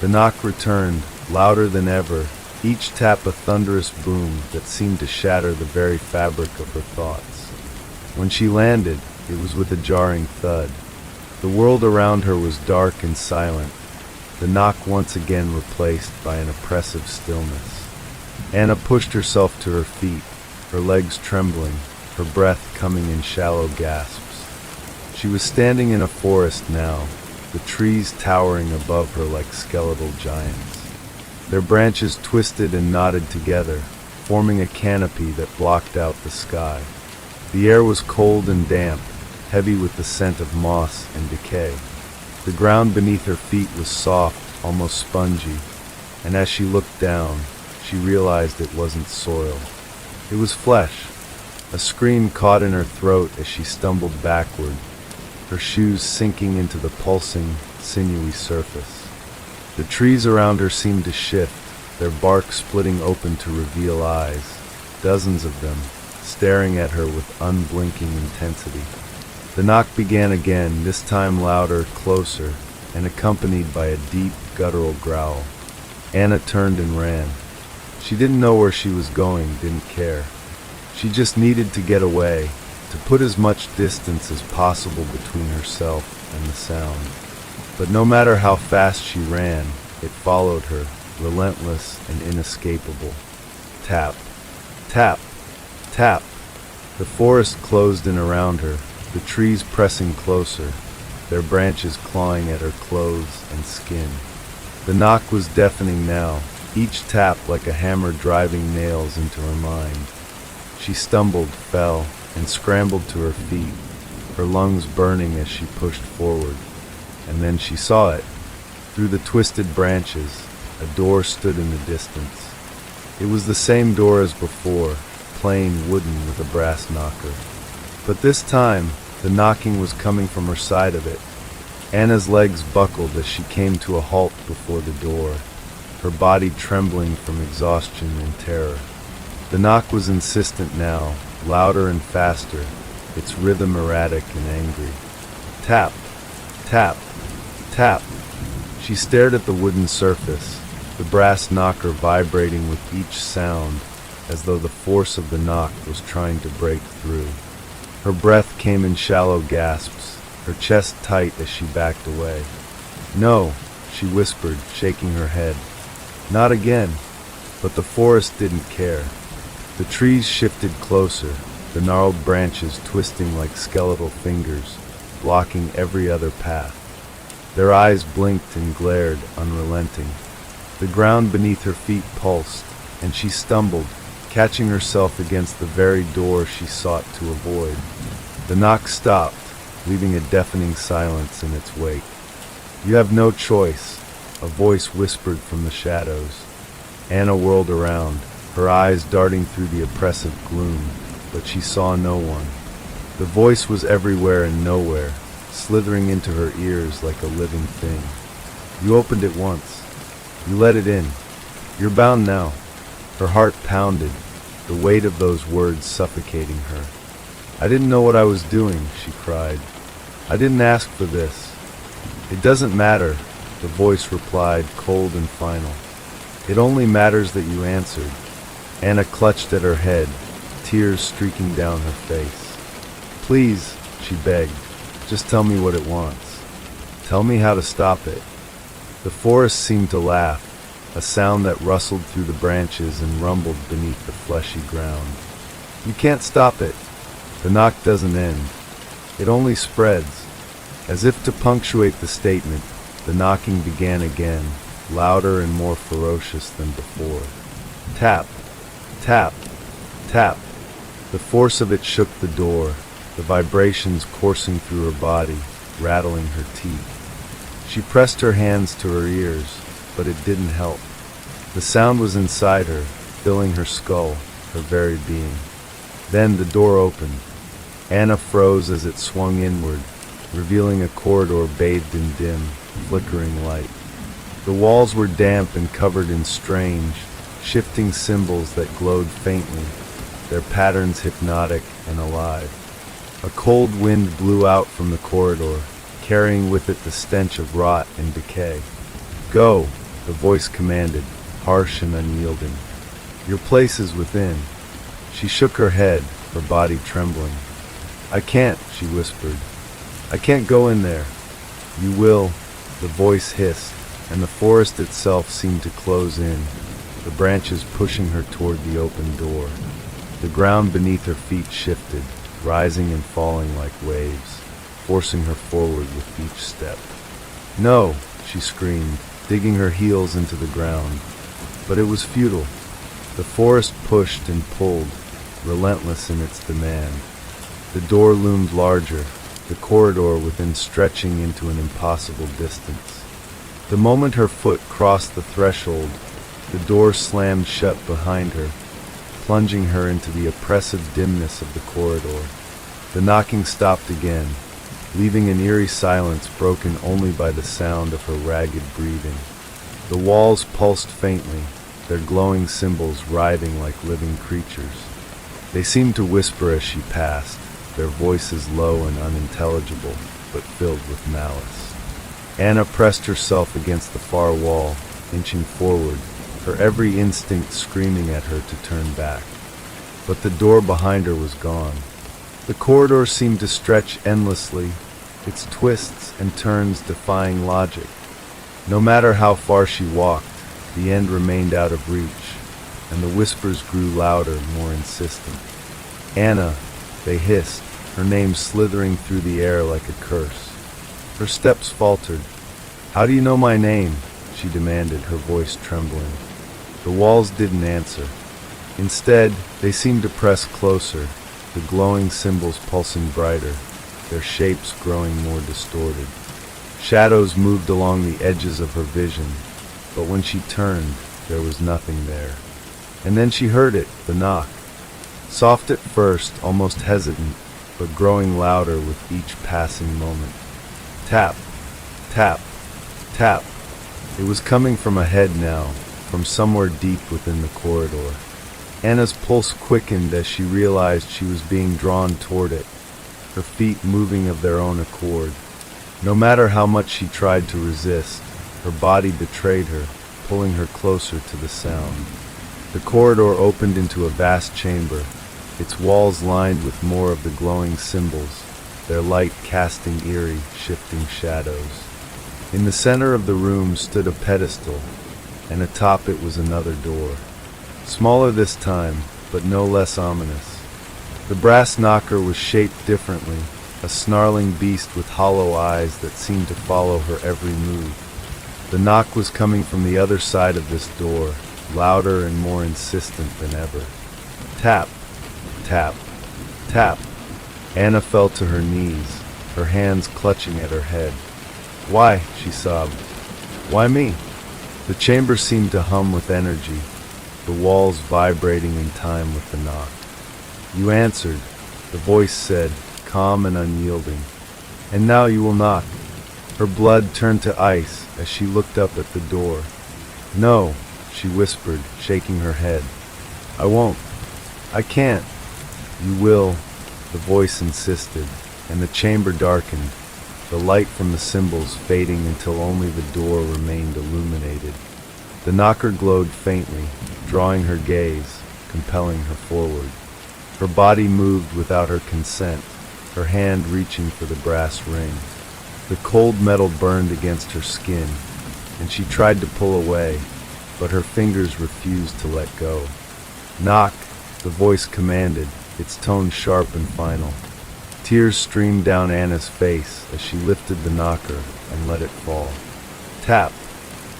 The knock returned, louder than ever, each tap a thunderous boom that seemed to shatter the very fabric of her thoughts. When she landed, it was with a jarring thud. The world around her was dark and silent, the knock once again replaced by an oppressive stillness. Anna pushed herself to her feet, her legs trembling, her breath coming in shallow gasps. She was standing in a forest now, the trees towering above her like skeletal giants. Their branches twisted and knotted together, forming a canopy that blocked out the sky. The air was cold and damp, heavy with the scent of moss and decay. The ground beneath her feet was soft, almost spongy, and as she looked down, she realized it wasn't soil. It was flesh. A scream caught in her throat as she stumbled backward, her shoes sinking into the pulsing, sinewy surface. The trees around her seemed to shift, their bark splitting open to reveal eyes, dozens of them, staring at her with unblinking intensity. The knock began again, this time louder, closer, and accompanied by a deep, guttural growl. Anna turned and ran. She didn't know where she was going, didn't care. She just needed to get away, to put as much distance as possible between herself and the sound. But no matter how fast she ran, it followed her, relentless and inescapable. Tap, tap, tap. The forest closed in around her, the trees pressing closer, their branches clawing at her clothes and skin. The knock was deafening now, each tap like a hammer driving nails into her mind. She stumbled, fell, and scrambled to her feet, her lungs burning as she pushed forward. And then she saw it. Through the twisted branches, a door stood in the distance. It was the same door as before, plain wooden with a brass knocker. But this time, the knocking was coming from her side of it. Anna's legs buckled as she came to a halt before the door, her body trembling from exhaustion and terror. The knock was insistent now, louder and faster, its rhythm erratic and angry. Tap, tap, tap. She stared at the wooden surface, the brass knocker vibrating with each sound, as though the force of the knock was trying to break through. Her breath came in shallow gasps, her chest tight as she backed away. No, she whispered, shaking her head. Not again. But the forest didn't care. The trees shifted closer, the gnarled branches twisting like skeletal fingers, blocking every other path. Their eyes blinked and glared, unrelenting. The ground beneath her feet pulsed, and she stumbled, catching herself against the very door she sought to avoid. The knock stopped, leaving a deafening silence in its wake. "You have no choice," a voice whispered from the shadows. Anna whirled around, her eyes darting through the oppressive gloom, but she saw no one. The voice was everywhere and nowhere, slithering into her ears like a living thing. "You opened it once. You let it in. You're bound now." Her heart pounded, the weight of those words suffocating her. "I didn't know what I was doing," she cried. "I didn't ask for this." "It doesn't matter," the voice replied, cold and final. "It only matters that you answered." Anna clutched at her head, tears streaking down her face. "Please," she begged, "just tell me what it wants. Tell me how to stop it." The forest seemed to laugh, a sound that rustled through the branches and rumbled beneath the fleshy ground. "You can't stop it. The knock doesn't end. It only spreads." As if to punctuate the statement, the knocking began again, louder and more ferocious than before. Tap, tap, tap. The force of it shook the door, the vibrations coursing through her body, rattling her teeth. She pressed her hands to her ears, but it didn't help. The sound was inside her, filling her skull, her very being. Then the door opened. Anna froze as it swung inward, revealing a corridor bathed in dim, flickering light. The walls were damp and covered in strange, shifting symbols that glowed faintly, their patterns hypnotic and alive. A cold wind blew out from the corridor, carrying with it the stench of rot and decay. "Go," the voice commanded, harsh and unyielding. "Your place is within." She shook her head, her body trembling. "I can't," she whispered. "I can't go in there." "You will," the voice hissed, and the forest itself seemed to close in, the branches pushing her toward the open door. The ground beneath her feet shifted, rising and falling like waves, forcing her forward with each step. "No," she screamed, digging her heels into the ground. But it was futile. The forest pushed and pulled, relentless in its demand. The door loomed larger, the corridor within stretching into an impossible distance. The moment her foot crossed the threshold, the door slammed shut behind her, plunging her into the oppressive dimness of the corridor. The knocking stopped again, leaving an eerie silence broken only by the sound of her ragged breathing. The walls pulsed faintly, their glowing symbols writhing like living creatures. They seemed to whisper as she passed, their voices low and unintelligible, but filled with malice. Anna pressed herself against the far wall, inching forward, her every instinct screaming at her to turn back. But the door behind her was gone. The corridor seemed to stretch endlessly, its twists and turns defying logic. No matter how far she walked, the end remained out of reach, and the whispers grew louder, more insistent. "Anna," they hissed, her name slithering through the air like a curse. Her steps faltered. "How do you know my name?" she demanded, her voice trembling. The walls didn't answer. Instead, they seemed to press closer, the glowing symbols pulsing brighter, their shapes growing more distorted. Shadows moved along the edges of her vision, but when she turned, there was nothing there. And then she heard it, the knock. Soft at first, almost hesitant, but growing louder with each passing moment. Tap, tap, tap. It was coming from ahead now, from somewhere deep within the corridor. Anna's pulse quickened as she realized she was being drawn toward it, her feet moving of their own accord. No matter how much she tried to resist, her body betrayed her, pulling her closer to the sound. The corridor opened into a vast chamber, its walls lined with more of the glowing symbols, their light casting eerie, shifting shadows. In the center of the room stood a pedestal, and atop it was another door. Smaller this time, but no less ominous. The brass knocker was shaped differently, a snarling beast with hollow eyes that seemed to follow her every move. The knock was coming from the other side of this door, louder and more insistent than ever. Tap, tap, tap. Anna fell to her knees, her hands clutching at her head. "Why?" she sobbed. "Why me?" The chamber seemed to hum with energy, the walls vibrating in time with the knock. "You answered," the voice said, calm and unyielding. "And now you will knock." Her blood turned to ice as she looked up at the door. "No," she whispered, shaking her head. "I won't. I can't." "You will," the voice insisted, and the chamber darkened, the light from the symbols fading until only the door remained illuminated. The knocker glowed faintly, drawing her gaze, compelling her forward. Her body moved without her consent, her hand reaching for the brass ring. The cold metal burned against her skin, and she tried to pull away, but her fingers refused to let go. "Knock," the voice commanded, its tone sharp and final. Tears streamed down Anna's face as she lifted the knocker and let it fall. Tap.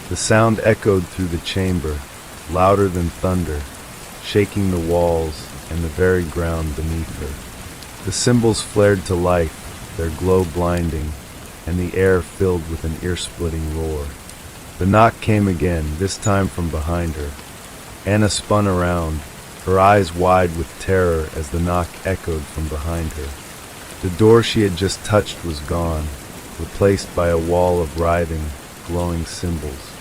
The sound echoed through the chamber, louder than thunder, shaking the walls and the very ground beneath her. The symbols flared to life, their glow blinding, and the air filled with an ear-splitting roar. The knock came again, this time from behind her. Anna spun around, her eyes wide with terror as the knock echoed from behind her. The door she had just touched was gone, replaced by a wall of writhing, glowing symbols.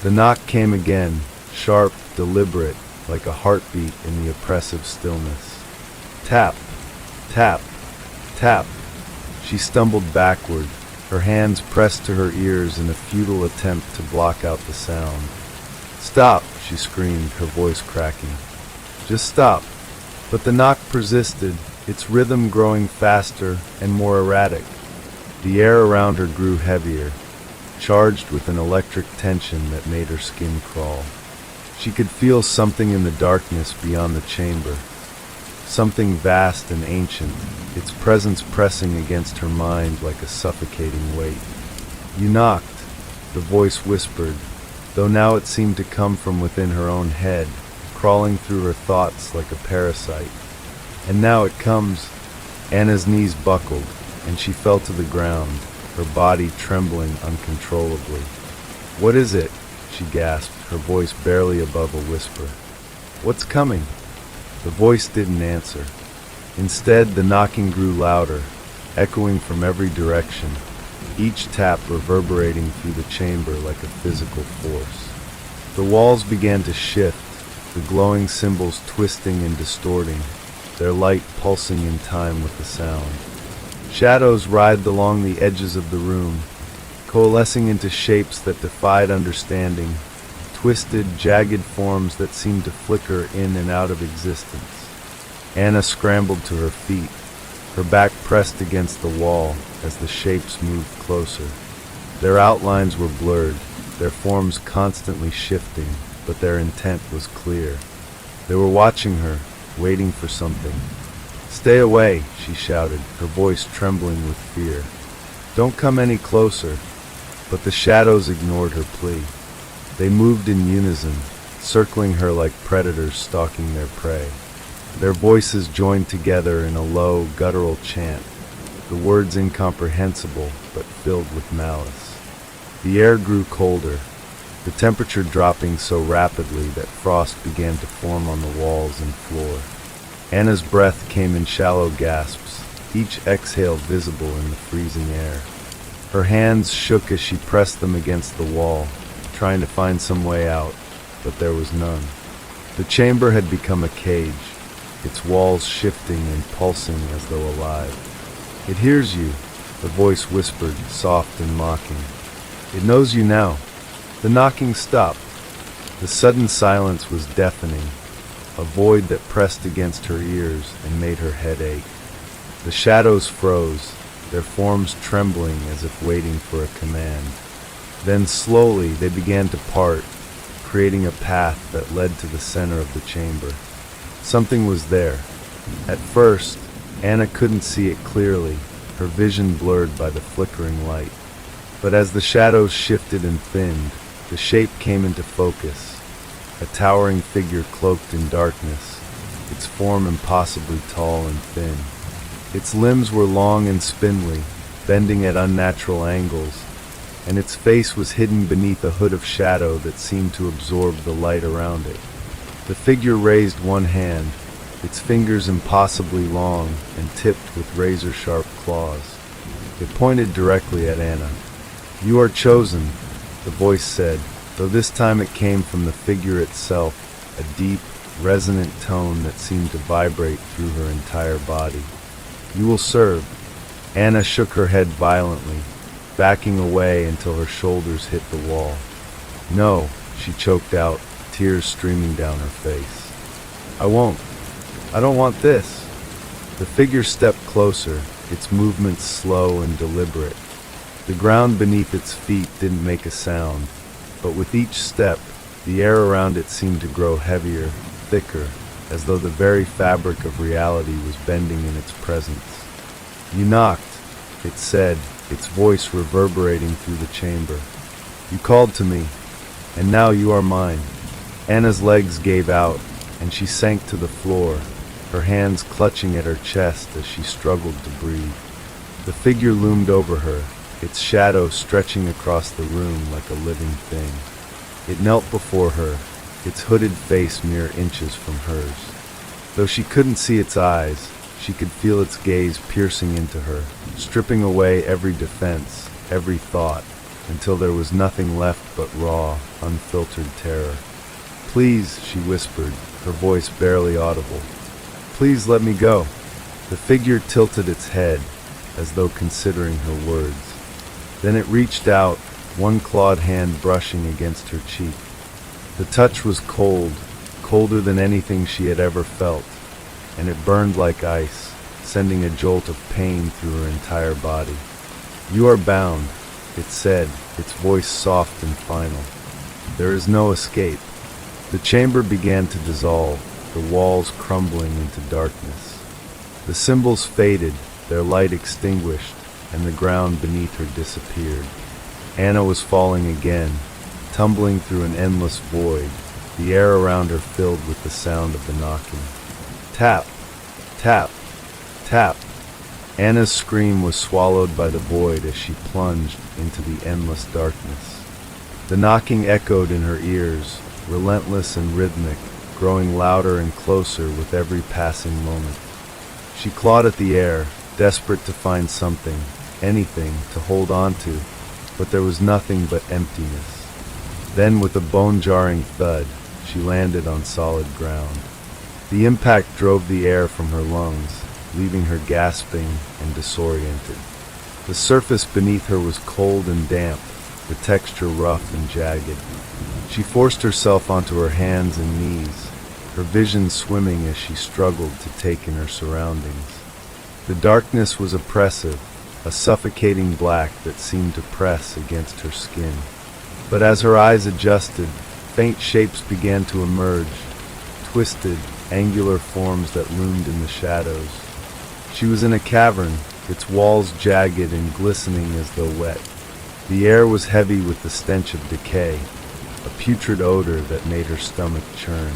The knock came again, sharp, deliberate, like a heartbeat in the oppressive stillness. Tap, tap, tap. She stumbled backward, her hands pressed to her ears in a futile attempt to block out the sound. "Stop," she screamed, her voice cracking. "Just stop." But the knock persisted, its rhythm growing faster and more erratic. The air around her grew heavier, charged with an electric tension that made her skin crawl. She could feel something in the darkness beyond the chamber, something vast and ancient, its presence pressing against her mind like a suffocating weight. "You knocked," the voice whispered, though now it seemed to come from within her own head, crawling through her thoughts like a parasite. "And now it comes." Anna's knees buckled, and she fell to the ground, her body trembling uncontrollably. "What is it?" she gasped, her voice barely above a whisper. "What's coming?" The voice didn't answer. Instead, the knocking grew louder, echoing from every direction, each tap reverberating through the chamber like a physical force. The walls began to shift, the glowing symbols twisting and distorting, their light pulsing in time with the sound. Shadows writhed along the edges of the room, coalescing into shapes that defied understanding, twisted, jagged forms that seemed to flicker in and out of existence. Anna scrambled to her feet, her back pressed against the wall as the shapes moved closer. Their outlines were blurred, their forms constantly shifting, but their intent was clear. They were watching her, waiting for something. "Stay away," she shouted, her voice trembling with fear. "Don't come any closer." But the shadows ignored her plea. They moved in unison, circling her like predators stalking their prey. Their voices joined together in a low, guttural chant, the words incomprehensible but filled with malice. The air grew colder, the temperature dropping so rapidly that frost began to form on the walls and floor. Anna's breath came in shallow gasps, each exhale visible in the freezing air. Her hands shook as she pressed them against the wall, trying to find some way out, but there was none. The chamber had become a cage, its walls shifting and pulsing as though alive. "It hears you," the voice whispered, soft and mocking. "It knows you now." The knocking stopped. The sudden silence was deafening, a void that pressed against her ears and made her head ache. The shadows froze, their forms trembling as if waiting for a command. Then slowly they began to part, creating a path that led to the center of the chamber. Something was there. At first, Anna couldn't see it clearly, her vision blurred by the flickering light. But as the shadows shifted and thinned, the shape came into focus, a towering figure cloaked in darkness, its form impossibly tall and thin. Its limbs were long and spindly, bending at unnatural angles, and its face was hidden beneath a hood of shadow that seemed to absorb the light around it. The figure raised one hand, its fingers impossibly long and tipped with razor-sharp claws. It pointed directly at Anna. "You are chosen," the voice said, though this time it came from the figure itself, a deep, resonant tone that seemed to vibrate through her entire body. "You will serve." Anna shook her head violently, backing away until her shoulders hit the wall. "No," she choked out, tears streaming down her face. "I won't. I don't want this." The figure stepped closer, its movements slow and deliberate. The ground beneath its feet didn't make a sound, but with each step, the air around it seemed to grow heavier, thicker, as though the very fabric of reality was bending in its presence. "You knocked," it said, its voice reverberating through the chamber. "You called to me, and now you are mine." Anna's legs gave out, and she sank to the floor, her hands clutching at her chest as she struggled to breathe. The figure loomed over her, its shadow stretching across the room like a living thing. It knelt before her, its hooded face mere inches from hers. Though she couldn't see its eyes, she could feel its gaze piercing into her, stripping away every defense, every thought, until there was nothing left but raw, unfiltered terror. "Please," she whispered, her voice barely audible. "Please let me go." The figure tilted its head, as though considering her words. Then it reached out, one clawed hand brushing against her cheek. The touch was cold, colder than anything she had ever felt, and it burned like ice, sending a jolt of pain through her entire body. "You are bound," it said, its voice soft and final. "There is no escape." The chamber began to dissolve, the walls crumbling into darkness. The symbols faded, their light extinguished, and the ground beneath her disappeared. Anna was falling again, tumbling through an endless void, the air around her filled with the sound of the knocking. Tap, tap, tap. Anna's scream was swallowed by the void as she plunged into the endless darkness. The knocking echoed in her ears, relentless and rhythmic, growing louder and closer with every passing moment. She clawed at the air, desperate to find something, anything, to hold on to, but there was nothing but emptiness. Then, with a bone-jarring thud, she landed on solid ground. The impact drove the air from her lungs, leaving her gasping and disoriented. The surface beneath her was cold and damp, the texture rough and jagged. She forced herself onto her hands and knees, her vision swimming as she struggled to take in her surroundings. The darkness was oppressive, a suffocating black that seemed to press against her skin. But as her eyes adjusted, faint shapes began to emerge, twisted, angular forms that loomed in the shadows. She was in a cavern, its walls jagged and glistening as though wet. The air was heavy with the stench of decay, a putrid odor that made her stomach churn.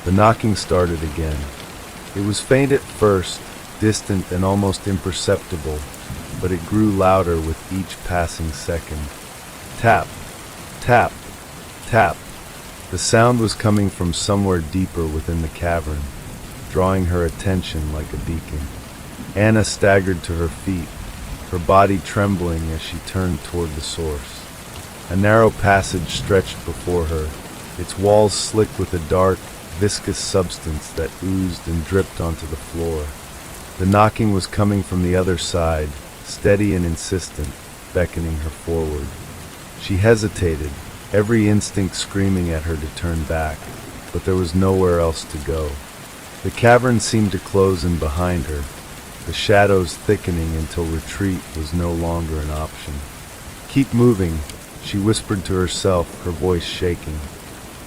The knocking started again. It was faint at first, distant and almost imperceptible, but it grew louder with each passing second. Tap, tap, tap. The sound was coming from somewhere deeper within the cavern, drawing her attention like a beacon. Anna staggered to her feet, her body trembling as she turned toward the source. A narrow passage stretched before her, its walls slick with a dark, viscous substance that oozed and dripped onto the floor. The knocking was coming from the other side, steady and insistent, beckoning her forward. She hesitated, every instinct screaming at her to turn back, but there was nowhere else to go. The cavern seemed to close in behind her, the shadows thickening until retreat was no longer an option. "Keep moving," she whispered to herself, her voice shaking.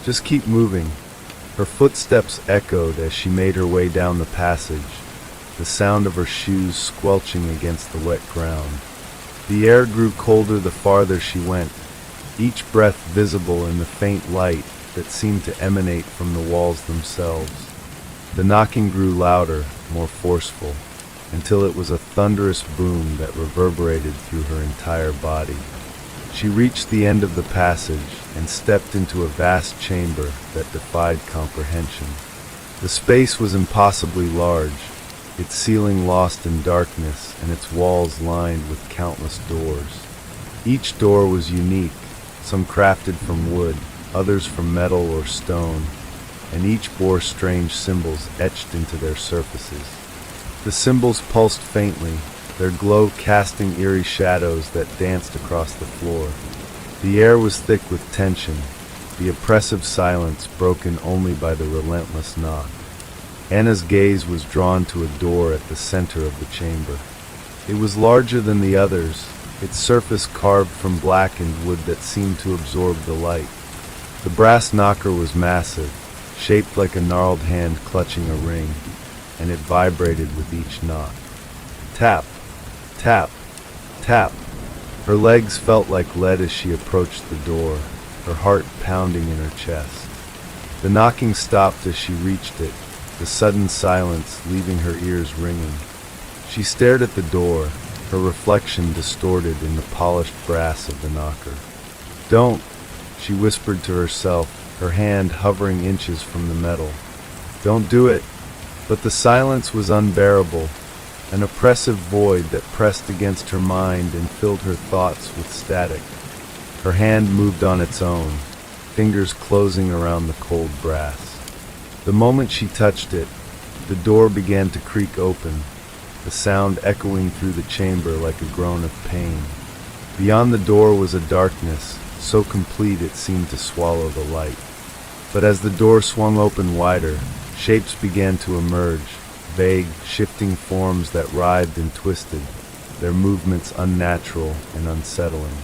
"Just keep moving." Her footsteps echoed as she made her way down the passage, the sound of her shoes squelching against the wet ground. The air grew colder the farther she went, each breath visible in the faint light that seemed to emanate from the walls themselves. The knocking grew louder, more forceful, until it was a thunderous boom that reverberated through her entire body. She reached the end of the passage and stepped into a vast chamber that defied comprehension. The space was impossibly large, its ceiling lost in darkness and its walls lined with countless doors. Each door was unique, some crafted from wood, others from metal or stone, and each bore strange symbols etched into their surfaces. The symbols pulsed faintly, their glow casting eerie shadows that danced across the floor. The air was thick with tension, the oppressive silence broken only by the relentless knock. Anna's gaze was drawn to a door at the center of the chamber. It was larger than the others, its surface carved from blackened wood that seemed to absorb the light. The brass knocker was massive, shaped like a gnarled hand clutching a ring, and it vibrated with each knock. Tap, tap, tap. Her legs felt like lead as she approached the door, her heart pounding in her chest. The knocking stopped as she reached it, the sudden silence leaving her ears ringing. She stared at the door, her reflection distorted in the polished brass of the knocker. "Don't," she whispered to herself, her hand hovering inches from the metal. "Don't do it." But the silence was unbearable, an oppressive void that pressed against her mind and filled her thoughts with static. Her hand moved on its own, fingers closing around the cold brass. The moment she touched it, the door began to creak open, the sound echoing through the chamber like a groan of pain. Beyond the door was a darkness, so complete it seemed to swallow the light. But as the door swung open wider, shapes began to emerge, vague, shifting forms that writhed and twisted, their movements unnatural and unsettling.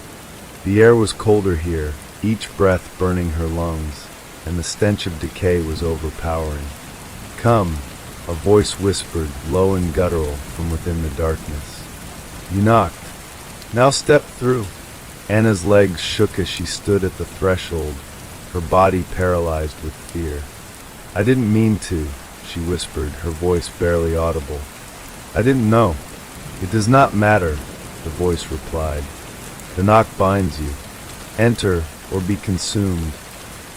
The air was colder here, each breath burning her lungs, and the stench of decay was overpowering. "Come," a voice whispered, low and guttural, from within the darkness. "You knocked. Now step through." Anna's legs shook as she stood at the threshold, her body paralyzed with fear. "I didn't mean to," she whispered, her voice barely audible. "I didn't know." "It does not matter," the voice replied. "The knock binds you. Enter or be consumed."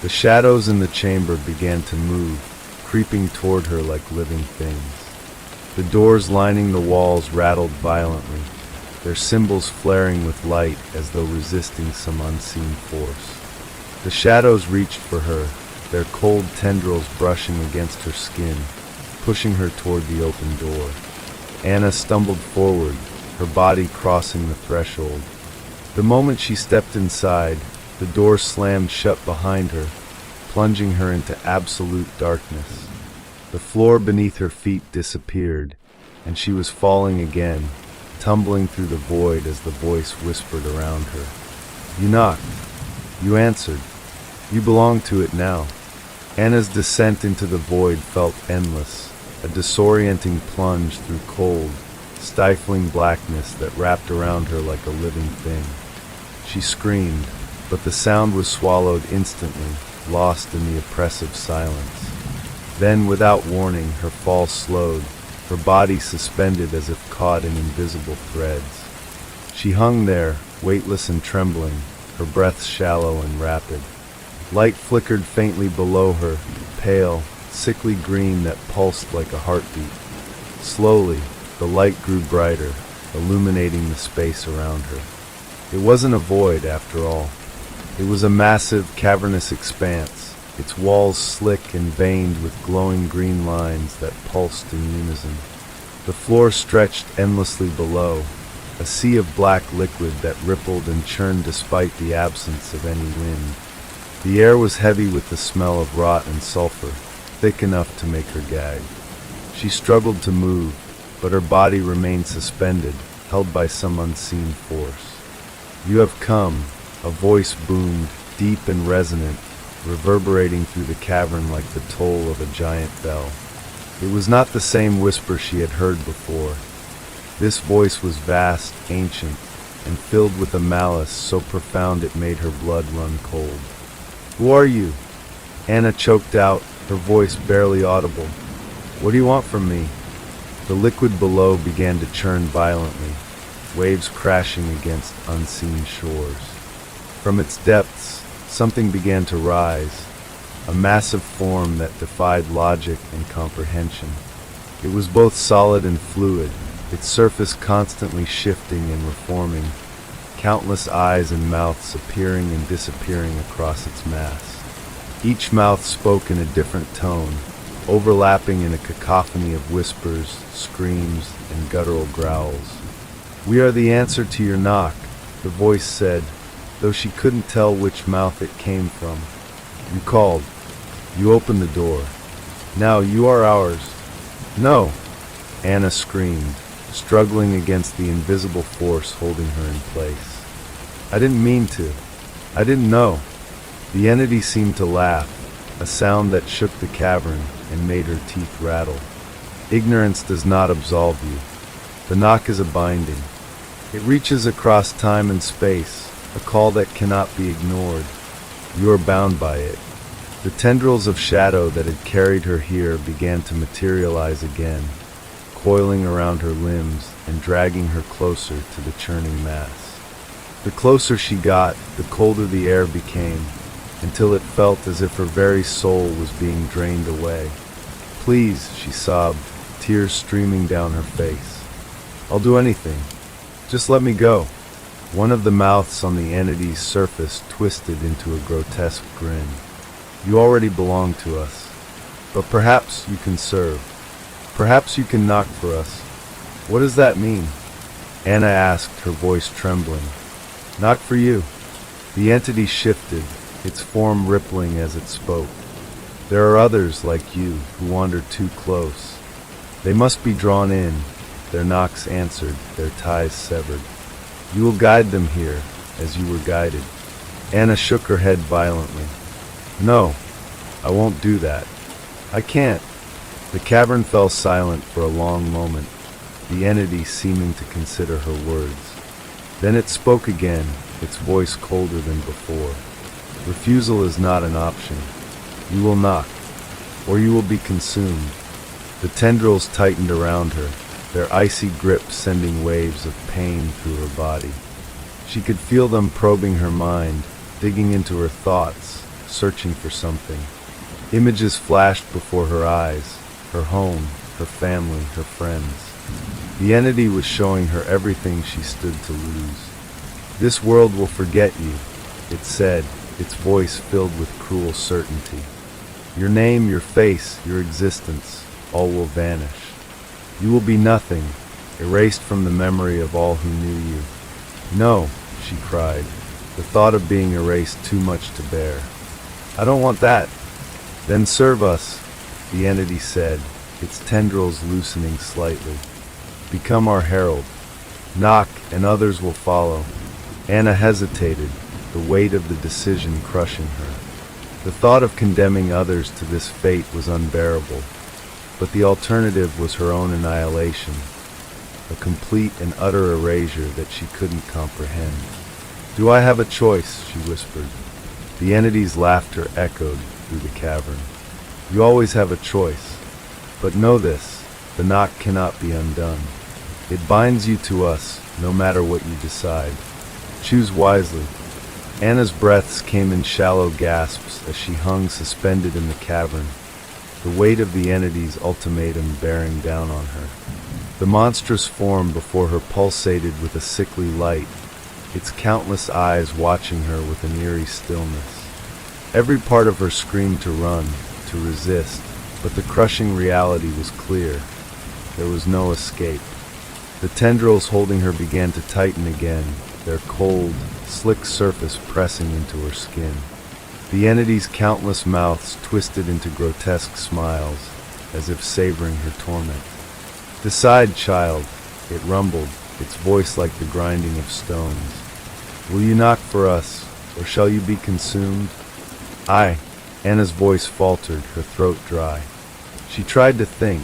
The shadows in the chamber began to move, creeping toward her like living things. The doors lining the walls rattled violently, their symbols flaring with light as though resisting some unseen force. The shadows reached for her, their cold tendrils brushing against her skin, pushing her toward the open door. Anna stumbled forward, her body crossing the threshold. The moment she stepped inside, the door slammed shut behind her, plunging her into absolute darkness. The floor beneath her feet disappeared, and she was falling again, tumbling through the void as the voice whispered around her. "You knocked. You answered. You belong to it now." Anna's descent into the void felt endless, a disorienting plunge through cold, stifling blackness that wrapped around her like a living thing. She screamed, but the sound was swallowed instantly, lost in the oppressive silence. Then, without warning, her fall slowed, her body suspended as if caught in invisible threads. She hung there, weightless and trembling, her breath shallow and rapid. Light flickered faintly below her, pale, sickly green that pulsed like a heartbeat. Slowly, the light grew brighter, illuminating the space around her. It wasn't a void, after all. It was a massive, cavernous expanse, its walls slick and veined with glowing green lines that pulsed in unison. The floor stretched endlessly below, a sea of black liquid that rippled and churned despite the absence of any wind. The air was heavy with the smell of rot and sulfur, thick enough to make her gag. She struggled to move, but her body remained suspended, held by some unseen force. "You have come," a voice boomed, deep and resonant, reverberating through the cavern like the toll of a giant bell. It was not the same whisper she had heard before. This voice was vast, ancient, and filled with a malice so profound it made her blood run cold. "Who are you?" Anna choked out, her voice barely audible. "What do you want from me?" The liquid below began to churn violently, waves crashing against unseen shores. From its depths, something began to rise, a massive form that defied logic and comprehension. It was both solid and fluid, its surface constantly shifting and reforming, countless eyes and mouths appearing and disappearing across its mass. Each mouth spoke in a different tone, overlapping in a cacophony of whispers, screams, and guttural growls. "We are the answer to your knock," the voice said, though she couldn't tell which mouth it came from. "You called. You opened the door. Now you are ours." "No!" Anna screamed, struggling against the invisible force holding her in place. "I didn't mean to. I didn't know." The entity seemed to laugh, a sound that shook the cavern and made her teeth rattle. "Ignorance does not absolve you. The knock is a binding. It reaches across time and space, a call that cannot be ignored. You are bound by it." The tendrils of shadow that had carried her here began to materialize again, coiling around her limbs and dragging her closer to the churning mass. The closer she got, the colder the air became, until it felt as if her very soul was being drained away. "Please," she sobbed, tears streaming down her face. "I'll do anything. Just let me go." One of the mouths on the entity's surface twisted into a grotesque grin. "You already belong to us, but perhaps you can serve. Perhaps you can knock for us." "What does that mean?" Anna asked, her voice trembling. Not for you. The entity shifted, its form rippling as it spoke. There are others like you who wander too close. They must be drawn in, their knocks answered, their ties severed. You will guide them here, as you were guided. Anna shook her head violently. No, I won't do that. I can't. The cavern fell silent for a long moment, the entity seeming to consider her words. Then it spoke again, its voice colder than before. Refusal is not an option. You will knock, or you will be consumed. The tendrils tightened around her, their icy grip sending waves of pain through her body. She could feel them probing her mind, digging into her thoughts, searching for something. Images flashed before her eyes, her home, her family, her friends. The entity was showing her everything she stood to lose. This world will forget you, it said, its voice filled with cruel certainty. Your name, your face, your existence, all will vanish. You will be nothing, erased from the memory of all who knew you. No, she cried, the thought of being erased too much to bear. I don't want that. Then serve us, the entity said, its tendrils loosening slightly. Become our herald. Knock, and others will follow. Anna hesitated, the weight of the decision crushing her. The thought of condemning others to this fate was unbearable, but the alternative was her own annihilation, a complete and utter erasure that she couldn't comprehend. Do I have a choice? She whispered. The entity's laughter echoed through the cavern. You always have a choice. But know this, the knock cannot be undone. It binds you to us, no matter what you decide. Choose wisely. Anna's breaths came in shallow gasps as she hung suspended in the cavern, the weight of the entity's ultimatum bearing down on her. The monstrous form before her pulsated with a sickly light, its countless eyes watching her with an eerie stillness. Every part of her screamed to run, to resist, but the crushing reality was clear. There was no escape. The tendrils holding her began to tighten again, their cold, slick surface pressing into her skin. The entity's countless mouths twisted into grotesque smiles, as if savoring her torment. Decide, child, it rumbled, its voice like the grinding of stones. Will you knock for us, or shall you be consumed? I. Anna's voice faltered, her throat dry. She tried to think,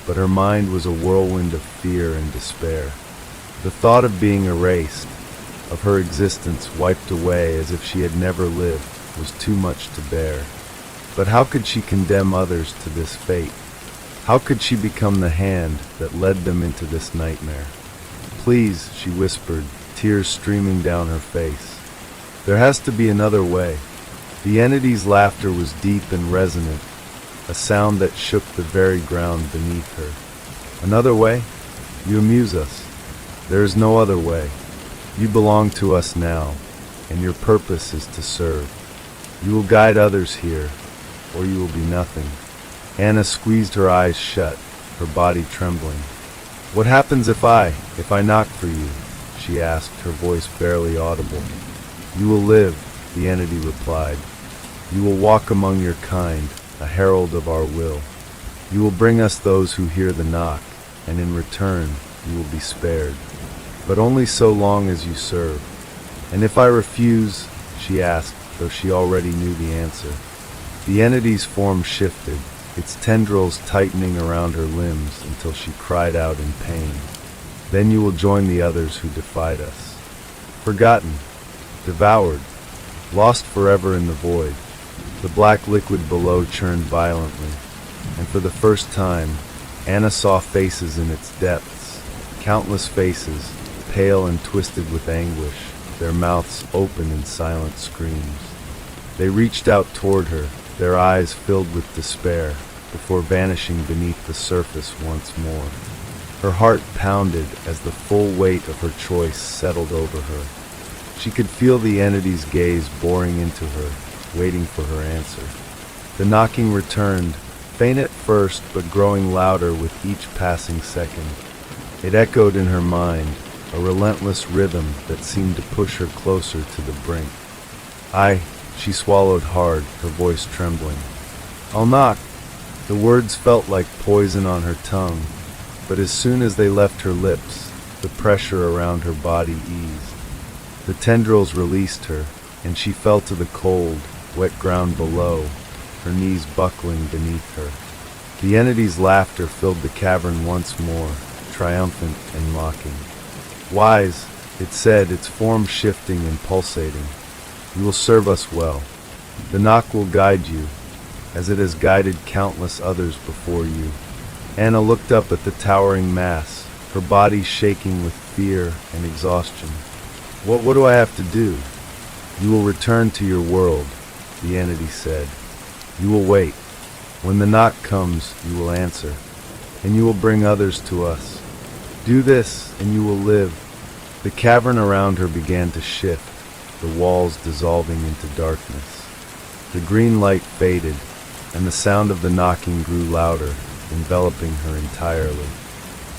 but her mind was a whirlwind of fear and despair. The thought of being erased, of her existence wiped away as if she had never lived, was too much to bear. But how could she condemn others to this fate? How could she become the hand that led them into this nightmare? Please, she whispered, tears streaming down her face. There has to be another way. The entity's laughter was deep and resonant, a sound that shook the very ground beneath her. Another way? You amuse us. There is no other way. You belong to us now, and your purpose is to serve. You will guide others here, or you will be nothing. Anna squeezed her eyes shut, her body trembling. What happens if I knock for you? She asked, her voice barely audible. You will live, the entity replied. You will walk among your kind, a herald of our will. You will bring us those who hear the knock, and in return you will be spared. But only so long as you serve. And if I refuse, she asked, though she already knew the answer. The entity's form shifted, its tendrils tightening around her limbs until she cried out in pain. Then you will join the others who defied us. Forgotten, devoured, lost forever in the void. The black liquid below churned violently, and for the first time, Anna saw faces in its depths, countless faces, pale and twisted with anguish, their mouths open in silent screams. They reached out toward her, their eyes filled with despair, before vanishing beneath the surface once more. Her heart pounded as the full weight of her choice settled over her. She could feel the entity's gaze boring into her, waiting for her answer. The knocking returned, faint at first but growing louder with each passing second. It echoed in her mind, a relentless rhythm that seemed to push her closer to the brink. She swallowed hard, her voice trembling. I'll knock. The words felt like poison on her tongue, but as soon as they left her lips, the pressure around her body eased. The tendrils released her, and she fell to the cold, wet ground below, her knees buckling beneath her. The entity's laughter filled the cavern once more, triumphant and mocking. Wise, it said, its form shifting and pulsating. You will serve us well. The knock will guide you, as it has guided countless others before you. Anna looked up at the towering mass, her body shaking with fear and exhaustion. What do I have to do? You will return to your world, the entity said. You will wait. When the knock comes, you will answer, and you will bring others to us. Do this, and you will live. The cavern around her began to shift, the walls dissolving into darkness. The green light faded, and the sound of the knocking grew louder, enveloping her entirely.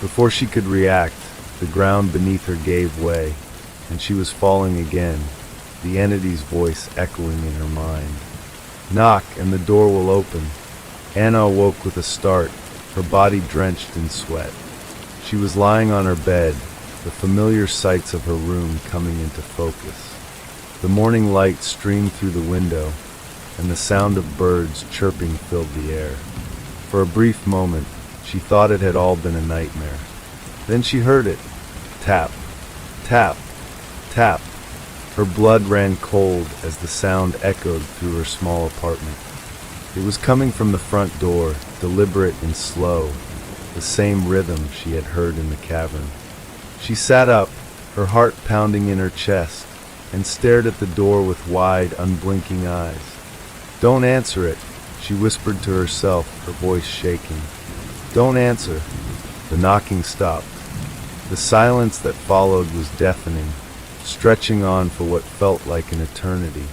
Before she could react, the ground beneath her gave way, and she was falling again, the entity's voice echoing in her mind. Knock, and the door will open. Anna awoke with a start, her body drenched in sweat. She was lying on her bed, the familiar sights of her room coming into focus. The morning light streamed through the window, and the sound of birds chirping filled the air. For a brief moment, she thought it had all been a nightmare. Then she heard it. Tap, tap, tap. Her blood ran cold as the sound echoed through her small apartment. It was coming from the front door, deliberate and slow, the same rhythm she had heard in the cavern. She sat up, her heart pounding in her chest, and stared at the door with wide, unblinking eyes. Don't answer it, she whispered to herself, her voice shaking. Don't answer. The knocking stopped. The silence that followed was deafening, stretching on for what felt like an eternity.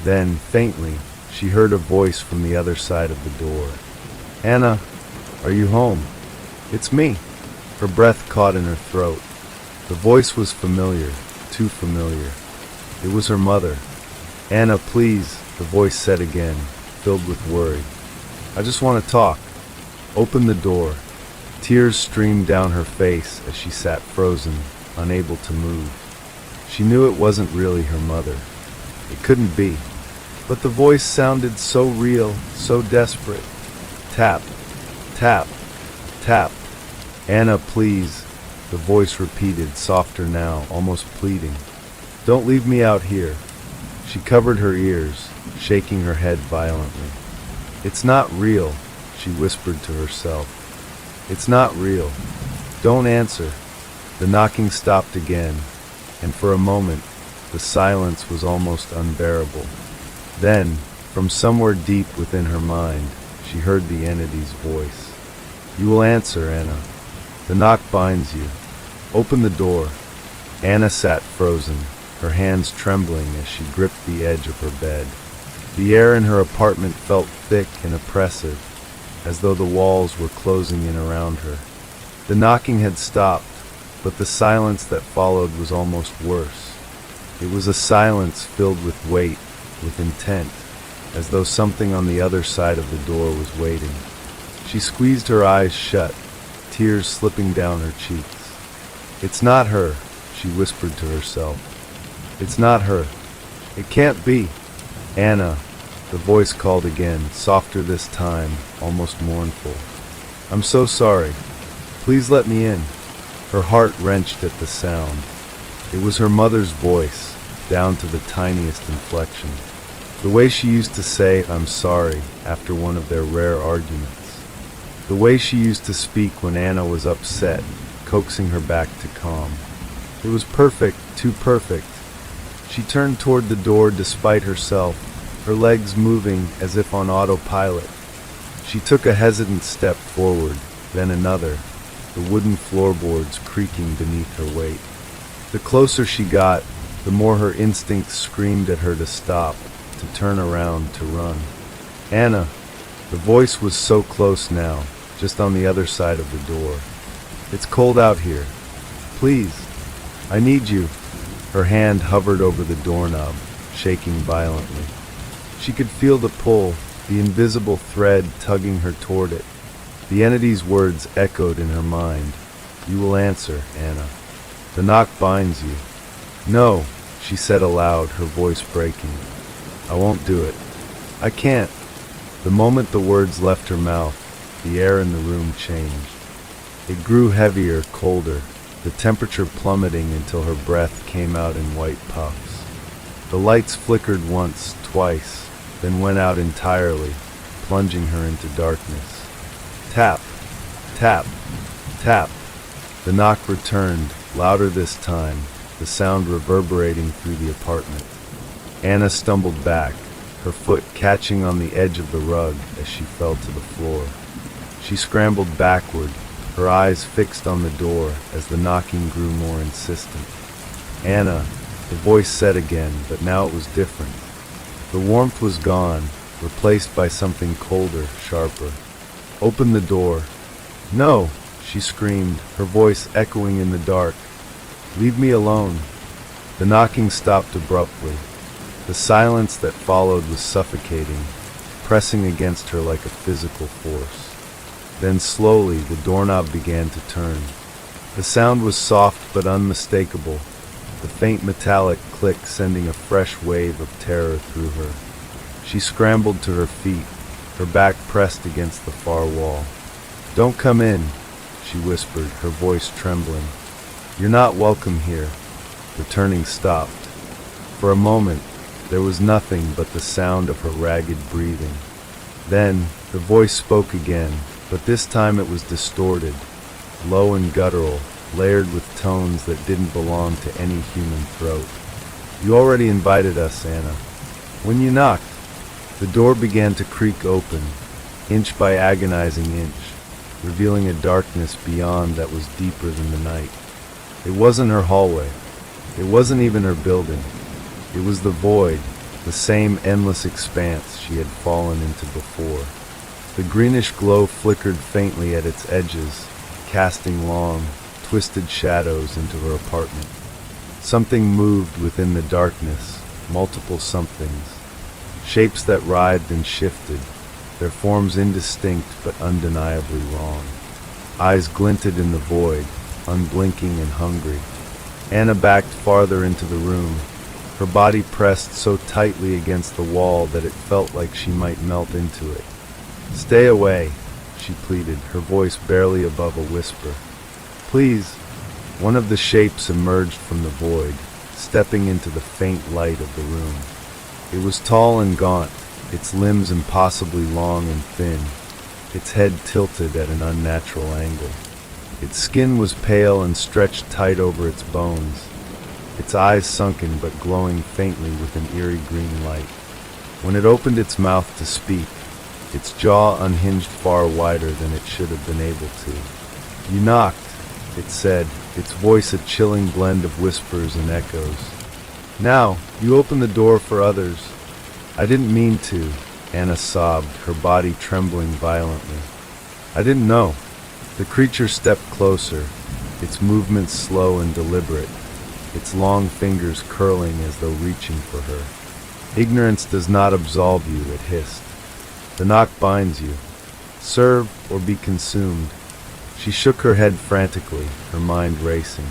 Then, faintly, she heard a voice from the other side of the door. Anna, are you home? It's me. Her breath caught in her throat. The voice was familiar, too familiar. It was her mother. Anna, please, the voice said again, filled with worry. I just want to talk. Open the door. Tears streamed down her face as she sat frozen, unable to move. She knew it wasn't really her mother. It couldn't be. But the voice sounded so real, so desperate. Tap, tap, tap. Anna, please, the voice repeated, softer now, almost pleading. Don't leave me out here. She covered her ears, shaking her head violently. It's not real, she whispered to herself. It's not real. Don't answer. The knocking stopped again, and for a moment, the silence was almost unbearable. Then, from somewhere deep within her mind, she heard the entity's voice. You will answer, Anna. The knock binds you. Open the door. Anna sat frozen, her hands trembling as she gripped the edge of her bed. The air in her apartment felt thick and oppressive, as though the walls were closing in around her. The knocking had stopped, but the silence that followed was almost worse. It was a silence filled with weight, with intent, as though something on the other side of the door was waiting. She squeezed her eyes shut, tears slipping down her cheeks. It's not her, she whispered to herself. It's not her. It can't be. Anna, the voice called again, softer this time, almost mournful. I'm so sorry. Please let me in. Her heart wrenched at the sound. It was her mother's voice, down to the tiniest inflection. The way she used to say, I'm sorry, after one of their rare arguments. The way she used to speak when Anna was upset, coaxing her back to calm. It was perfect, too perfect. She turned toward the door despite herself, her legs moving as if on autopilot. She took a hesitant step forward, then another, the wooden floorboards creaking beneath her weight. The closer she got, the more her instincts screamed at her to stop, to turn around, to run. Anna, the voice was so close now, just on the other side of the door. It's cold out here. Please. I need you. Her hand hovered over the doorknob, shaking violently. She could feel the pull, the invisible thread tugging her toward it. The entity's words echoed in her mind. You will answer, Anna. The knock binds you. No, she said aloud, her voice breaking. I won't do it. I can't. The moment the words left her mouth, the air in the room changed. It grew heavier, colder, the temperature plummeting until her breath came out in white puffs. The lights flickered once, twice, then went out entirely, plunging her into darkness. Tap, tap, tap. The knock returned, louder this time, the sound reverberating through the apartment. Anna stumbled back, her foot catching on the edge of the rug as she fell to the floor. She scrambled backward, her eyes fixed on the door as the knocking grew more insistent. Anna, the voice said again, but now it was different. The warmth was gone, replaced by something colder, sharper. Open the door. No, she screamed, her voice echoing in the dark. Leave me alone. The knocking stopped abruptly. The silence that followed was suffocating, pressing against her like a physical force. Then slowly the doorknob began to turn. The sound was soft but unmistakable, the faint metallic click sending a fresh wave of terror through her. She scrambled to her feet, her back pressed against the far wall. Don't come in, she whispered, her voice trembling. You're not welcome here. The turning stopped. For a moment, there was nothing but the sound of her ragged breathing. Then, the voice spoke again, but this time it was distorted, low and guttural, layered with tones that didn't belong to any human throat. You already invited us, Anna. When you knocked, the door began to creak open, inch by agonizing inch, revealing a darkness beyond that was deeper than the night. It wasn't her hallway. It wasn't even her building. It was the void, the same endless expanse she had fallen into before. The greenish glow flickered faintly at its edges, casting long, twisted shadows into her apartment. Something moved within the darkness, multiple somethings. Shapes that writhed and shifted, their forms indistinct but undeniably wrong. Eyes glinted in the void, unblinking and hungry. Anna backed farther into the room, her body pressed so tightly against the wall that it felt like she might melt into it. Stay away, she pleaded, her voice barely above a whisper. Please. One of the shapes emerged from the void, stepping into the faint light of the room. It was tall and gaunt, its limbs impossibly long and thin, its head tilted at an unnatural angle. Its skin was pale and stretched tight over its bones, its eyes sunken but glowing faintly with an eerie green light. When it opened its mouth to speak, its jaw unhinged far wider than it should have been able to. You knocked, it said, its voice a chilling blend of whispers and echoes. Now, you open the door for others. I didn't mean to, Anna sobbed, her body trembling violently. I didn't know. The creature stepped closer, its movements slow and deliberate, its long fingers curling as though reaching for her. Ignorance does not absolve you, it hissed. The knock binds you. Serve or be consumed. She shook her head frantically, her mind racing.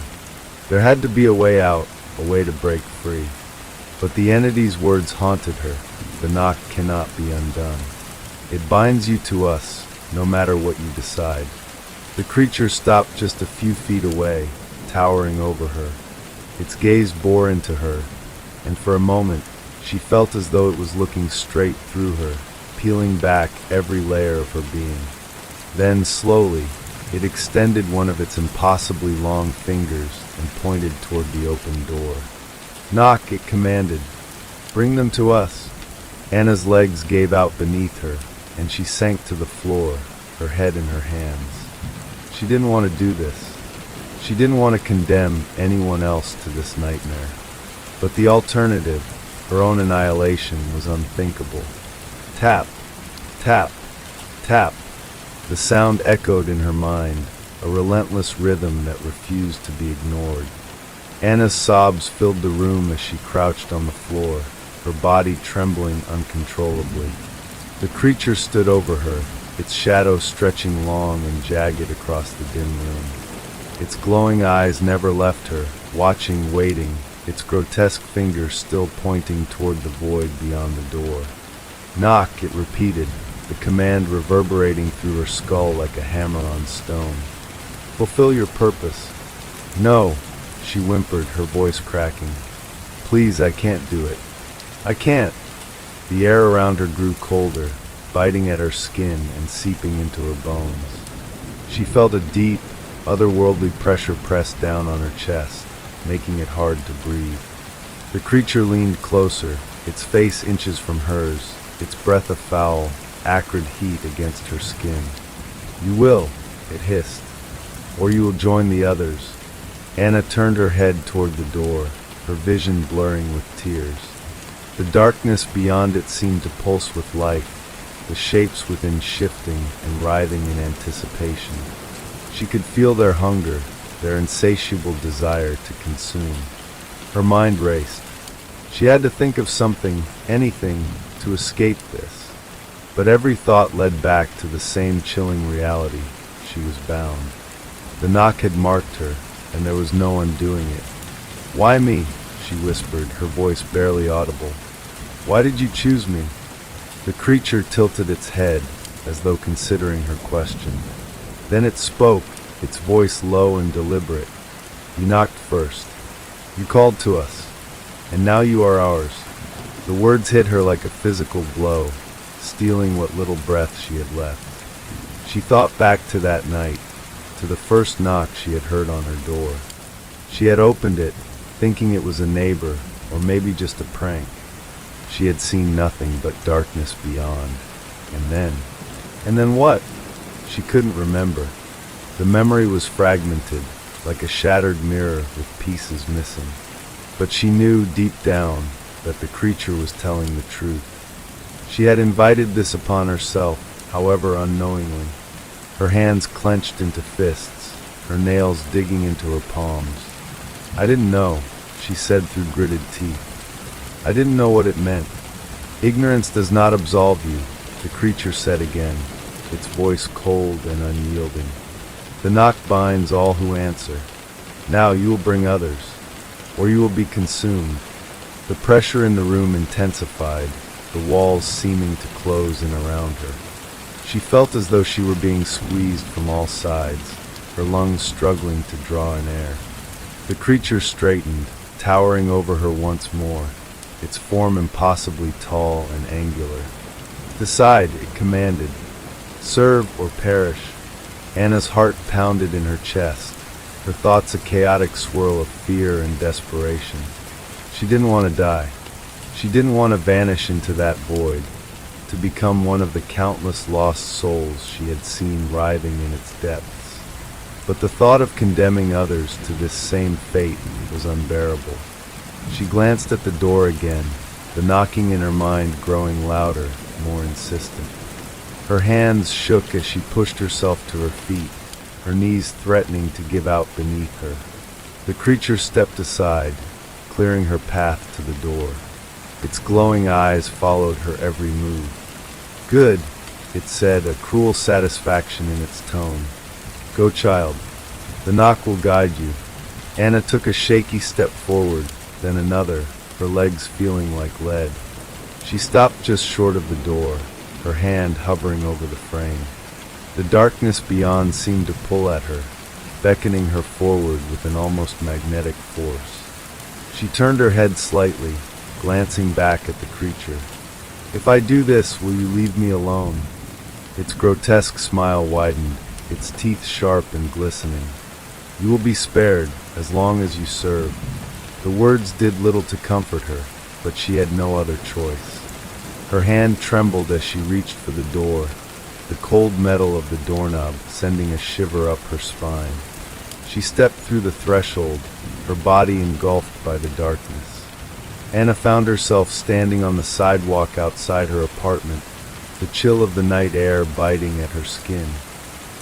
There had to be a way out, a way to break free. But the entity's words haunted her. The knock cannot be undone. It binds you to us, no matter what you decide. The creature stopped just a few feet away, towering over her. Its gaze bore into her, and for a moment, she felt as though it was looking straight through her, peeling back every layer of her being. Then, slowly, it extended one of its impossibly long fingers and pointed toward the open door. Knock, it commanded. Bring them to us. Anna's legs gave out beneath her, and she sank to the floor, her head in her hands. She didn't want to do this. She didn't want to condemn anyone else to this nightmare. But the alternative, her own annihilation, was unthinkable. Tap, tap, tap. The sound echoed in her mind, a relentless rhythm that refused to be ignored. Anna's sobs filled the room as she crouched on the floor, her body trembling uncontrollably. The creature stood over her, its shadow stretching long and jagged across the dim room. Its glowing eyes never left her, watching, waiting, its grotesque fingers still pointing toward the void beyond the door. "Knock," it repeated, the command reverberating through her skull like a hammer on stone. "Fulfill your purpose." "No," she whimpered, her voice cracking. "Please, I can't do it. I can't." The air around her grew colder, biting at her skin and seeping into her bones. She felt a deep, otherworldly pressure pressed down on her chest, making it hard to breathe. The creature leaned closer, its face inches from hers, its breath of foul, acrid heat against her skin. "You will," it hissed, "or you will join the others." Anna turned her head toward the door, her vision blurring with tears. The darkness beyond it seemed to pulse with life, the shapes within shifting and writhing in anticipation. She could feel their hunger, their insatiable desire to consume. Her mind raced. She had to think of something, anything, to escape this. But every thought led back to the same chilling reality. She was bound. The knock had marked her, and there was no undoing it. "Why me?" she whispered, her voice barely audible. "Why did you choose me?" The creature tilted its head, as though considering her question. Then it spoke, its voice low and deliberate. "You knocked first. You called to us. And now you are ours." The words hit her like a physical blow, stealing what little breath she had left. She thought back to that night, to the first knock she had heard on her door. She had opened it, thinking it was a neighbor, or maybe just a prank. She had seen nothing but darkness beyond. And then what? She couldn't remember. The memory was fragmented, like a shattered mirror with pieces missing. But she knew deep down that the creature was telling the truth. She had invited this upon herself, however unknowingly. Her hands clenched into fists, her nails digging into her palms. "I didn't know," she said through gritted teeth. "I didn't know what it meant." "Ignorance does not absolve you," the creature said again, its voice cold and unyielding. "The knock binds all who answer. Now you will bring others, or you will be consumed." The pressure in the room intensified, the walls seeming to close in around her. She felt as though she were being squeezed from all sides, her lungs struggling to draw in air. The creature straightened, towering over her once more, its form impossibly tall and angular. "Decide," it commanded. "Serve or perish." Anna's heart pounded in her chest, her thoughts a chaotic swirl of fear and desperation. She didn't want to die. She didn't want to vanish into that void, to become one of the countless lost souls she had seen writhing in its depths. But the thought of condemning others to this same fate was unbearable. She glanced at the door again, the knocking in her mind growing louder, more insistent. Her hands shook as she pushed herself to her feet, her knees threatening to give out beneath her. The creature stepped aside, clearing her path to the door. Its glowing eyes followed her every move. "Good," it said, a cruel satisfaction in its tone. "Go, child. The knock will guide you." Anna took a shaky step forward, then another, her legs feeling like lead. She stopped just short of the door, her hand hovering over the frame. The darkness beyond seemed to pull at her, beckoning her forward with an almost magnetic force. She turned her head slightly, glancing back at the creature. "If I do this, will you leave me alone?" Its grotesque smile widened, its teeth sharp and glistening. "You will be spared, as long as you serve." The words did little to comfort her, but she had no other choice. Her hand trembled as she reached for the door, the cold metal of the doorknob sending a shiver up her spine. She stepped through the threshold, her body engulfed by the darkness. Anna found herself standing on the sidewalk outside her apartment, the chill of the night air biting at her skin.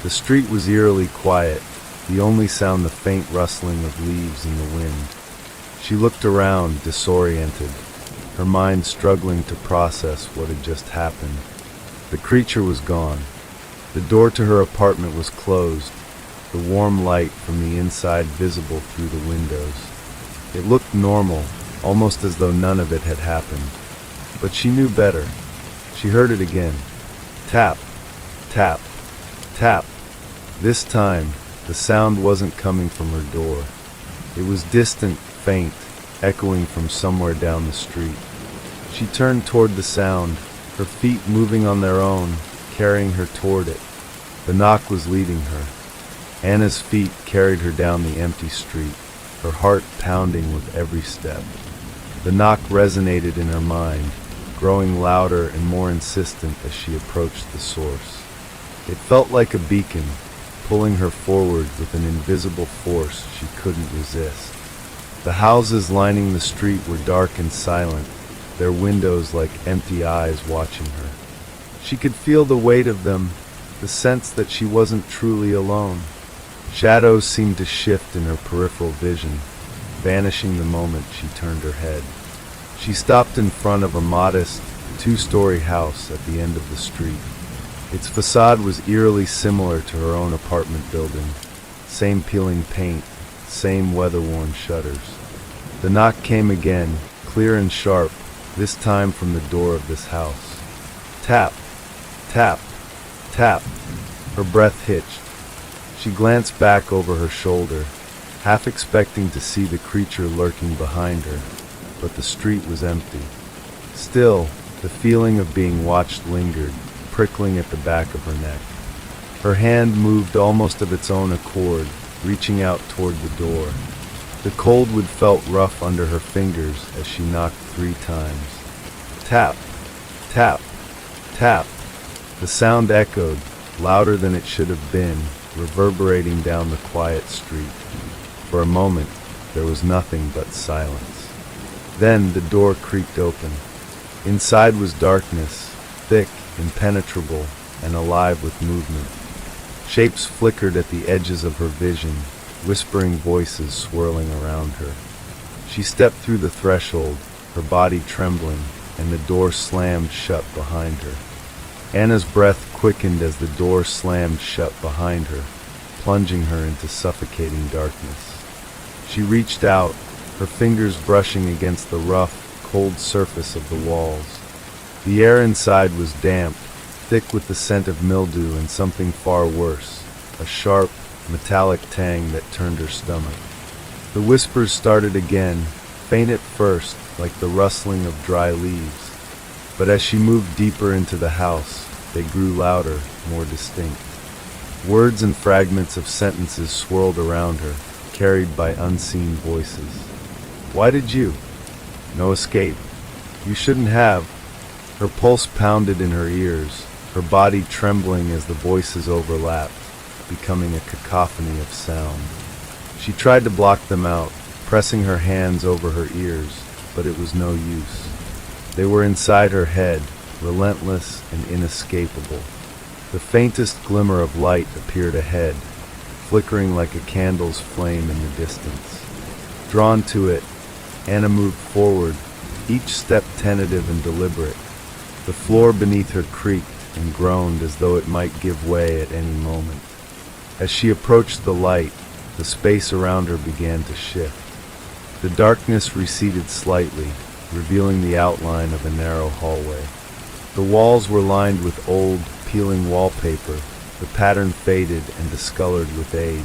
The street was eerily quiet, the only sound the faint rustling of leaves in the wind. She looked around, disoriented, her mind struggling to process what had just happened. The creature was gone. The door to her apartment was closed, the warm light from the inside visible through the windows. It looked normal, almost as though none of it had happened. But she knew better. She heard it again. Tap, tap, tap. This time, the sound wasn't coming from her door. It was distant, faint, echoing from somewhere down the street. She turned toward the sound, her feet moving on their own, carrying her toward it. The knock was leading her. Anna's feet carried her down the empty street, her heart pounding with every step. The knock resonated in her mind, growing louder and more insistent as she approached the source. It felt like a beacon, pulling her forward with an invisible force she couldn't resist. The houses lining the street were dark and silent, their windows like empty eyes watching her. She could feel the weight of them, the sense that she wasn't truly alone. Shadows seemed to shift in her peripheral vision, vanishing the moment she turned her head. She stopped in front of a modest, two-story house at the end of the street. Its facade was eerily similar to her own apartment building. Same peeling paint, same weather-worn shutters. The knock came again, clear and sharp, this time from the door of this house. Tap, tap, tap. Her breath hitched. She glanced back over her shoulder, half expecting to see the creature lurking behind her, but the street was empty. Still, the feeling of being watched lingered, prickling at the back of her neck. Her hand moved almost of its own accord, reaching out toward the door. The cold wood felt rough under her fingers as she knocked 3 times. Tap, tap, tap. The sound echoed, louder than it should have been, reverberating down the quiet street. For a moment, there was nothing but silence. Then the door creaked open. Inside was darkness, thick, impenetrable, and alive with movement. Shapes flickered at the edges of her vision, whispering voices swirling around her. She stepped through the threshold, her body trembling, and the door slammed shut behind her. Anna's breath quickened as the door slammed shut behind her, plunging her into suffocating darkness. She reached out, her fingers brushing against the rough, cold surface of the walls. The air inside was damp, thick with the scent of mildew and something far worse, a sharp, metallic tang that turned her stomach. The whispers started again, faint at first, like the rustling of dry leaves. But as she moved deeper into the house, they grew louder, more distinct. Words and fragments of sentences swirled around her, carried by unseen voices. Why did you? No escape. You shouldn't have. Her pulse pounded in her ears, her body trembling as the voices overlapped, becoming a cacophony of sound. She tried to block them out, pressing her hands over her ears, but it was no use. They were inside her head, relentless and inescapable. The faintest glimmer of light appeared ahead, flickering like a candle's flame in the distance. Drawn to it, Anna moved forward, each step tentative and deliberate. The floor beneath her creaked and groaned as though it might give way at any moment. As she approached the light, the space around her began to shift. The darkness receded slightly, revealing the outline of a narrow hallway. The walls were lined with old, peeling wallpaper, the pattern faded and discolored with age.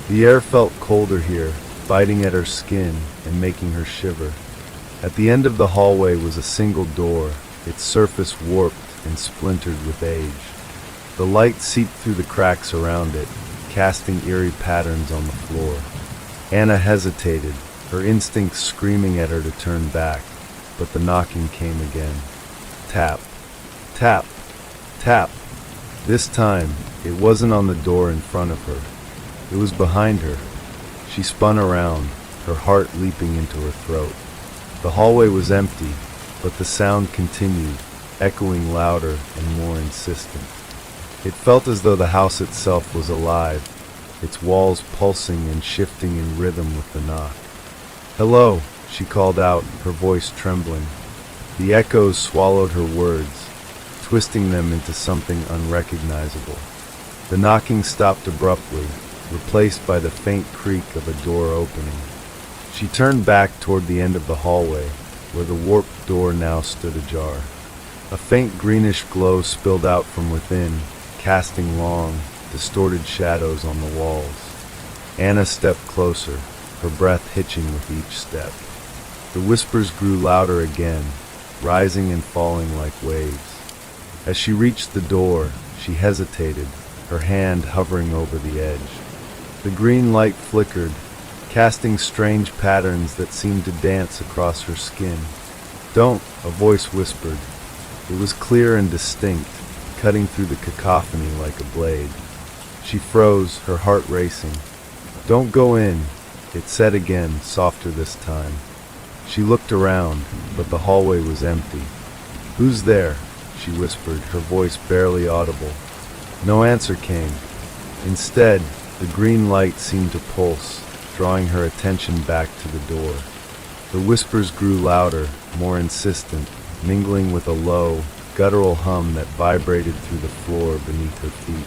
The air felt colder here, biting at her skin and making her shiver. At the end of the hallway was a single door, its surface warped and splintered with age. The light seeped through the cracks around it, casting eerie patterns on the floor. Anna hesitated, her instincts screaming at her to turn back, but the knocking came again. Tap, tap, tap. This time, it wasn't on the door in front of her. It was behind her. She spun around, her heart leaping into her throat. The hallway was empty, but the sound continued, echoing louder and more insistent. It felt as though the house itself was alive, its walls pulsing and shifting in rhythm with the knock. "Hello," she called out, her voice trembling. The echoes swallowed her words, twisting them into something unrecognizable. The knocking stopped abruptly, replaced by the faint creak of a door opening. She turned back toward the end of the hallway, where the warped door now stood ajar. A faint greenish glow spilled out from within, casting long, distorted shadows on the walls. Anna stepped closer, her breath hitching with each step. The whispers grew louder again, rising and falling like waves. As she reached the door, she hesitated, her hand hovering over the edge. The green light flickered, casting strange patterns that seemed to dance across her skin. "Don't," a voice whispered. It was clear and distinct, cutting through the cacophony like a blade. She froze, her heart racing. "Don't go in," it said again, softer this time. She looked around, but the hallway was empty. "Who's there?" she whispered, her voice barely audible. No answer came. Instead, the green light seemed to pulse, drawing her attention back to the door. The whispers grew louder, more insistent, mingling with a low, guttural hum that vibrated through the floor beneath her feet.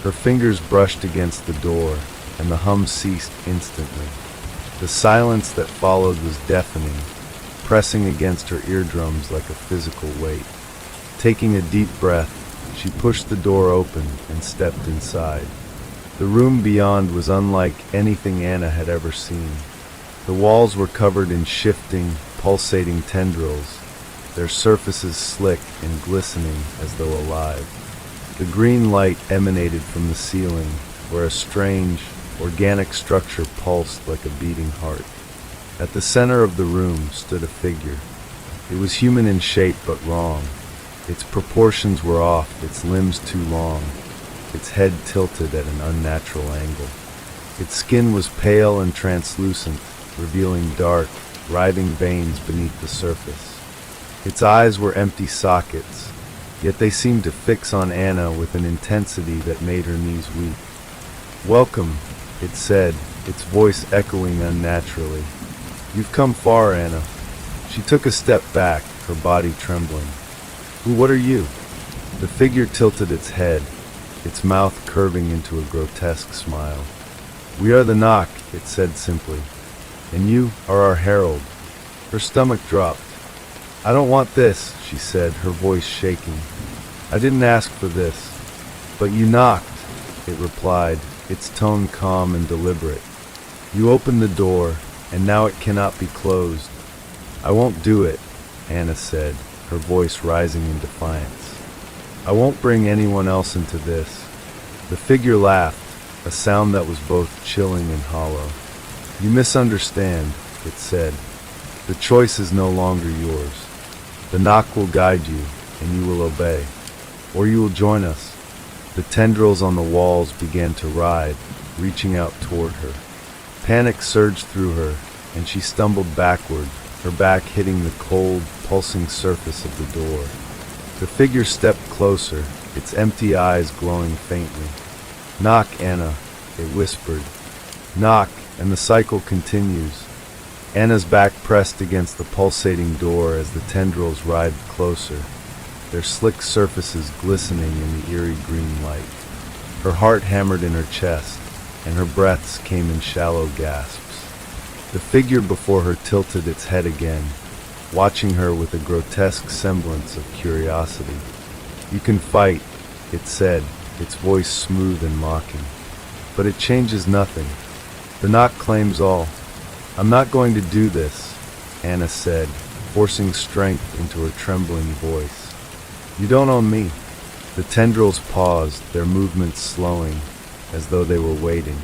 Her fingers brushed against the door, and the hum ceased instantly. The silence that followed was deafening, pressing against her eardrums like a physical weight. Taking a deep breath, she pushed the door open and stepped inside. The room beyond was unlike anything Anna had ever seen. The walls were covered in shifting, pulsating tendrils, their surfaces slick and glistening as though alive. The green light emanated from the ceiling, where a strange, organic structure pulsed like a beating heart. At the center of the room stood a figure. It was human in shape but wrong. Its proportions were off, its limbs too long, its head tilted at an unnatural angle. Its skin was pale and translucent, revealing dark, writhing veins beneath the surface. Its eyes were empty sockets, yet they seemed to fix on Anna with an intensity that made her knees weak. "Welcome," it said, its voice echoing unnaturally. "You've come far, Anna." She took a step back, her body trembling. "What are you?" The figure tilted its head, its mouth curving into a grotesque smile. "We are the Knock," it said simply, "and you are our herald." Her stomach dropped. "I don't want this," she said, her voice shaking. "I didn't ask for this." "But you knocked," it replied, its tone calm and deliberate. "You opened the door, and now it cannot be closed." "I won't do it," Anna said, her voice rising in defiance. "I won't bring anyone else into this." The figure laughed, a sound that was both chilling and hollow. "You misunderstand," it said. "The choice is no longer yours. The Knock will guide you, and you will obey. Or you will join us." The tendrils on the walls began to writhe, reaching out toward her. Panic surged through her, and she stumbled backward, her back hitting the cold, pulsing surface of the door. The figure stepped closer, its empty eyes glowing faintly. "Knock, Anna," it whispered. "Knock, and the cycle continues." Anna's back pressed against the pulsating door as the tendrils writhed closer, their slick surfaces glistening in the eerie green light. Her heart hammered in her chest, and her breaths came in shallow gasps. The figure before her tilted its head again, watching her with a grotesque semblance of curiosity. "You can fight," it said, its voice smooth and mocking. "But it changes nothing. The Knock claims all." "I'm not going to do this," Anna said, forcing strength into her trembling voice. "You don't own me." The tendrils paused, their movements slowing, as though they were waiting.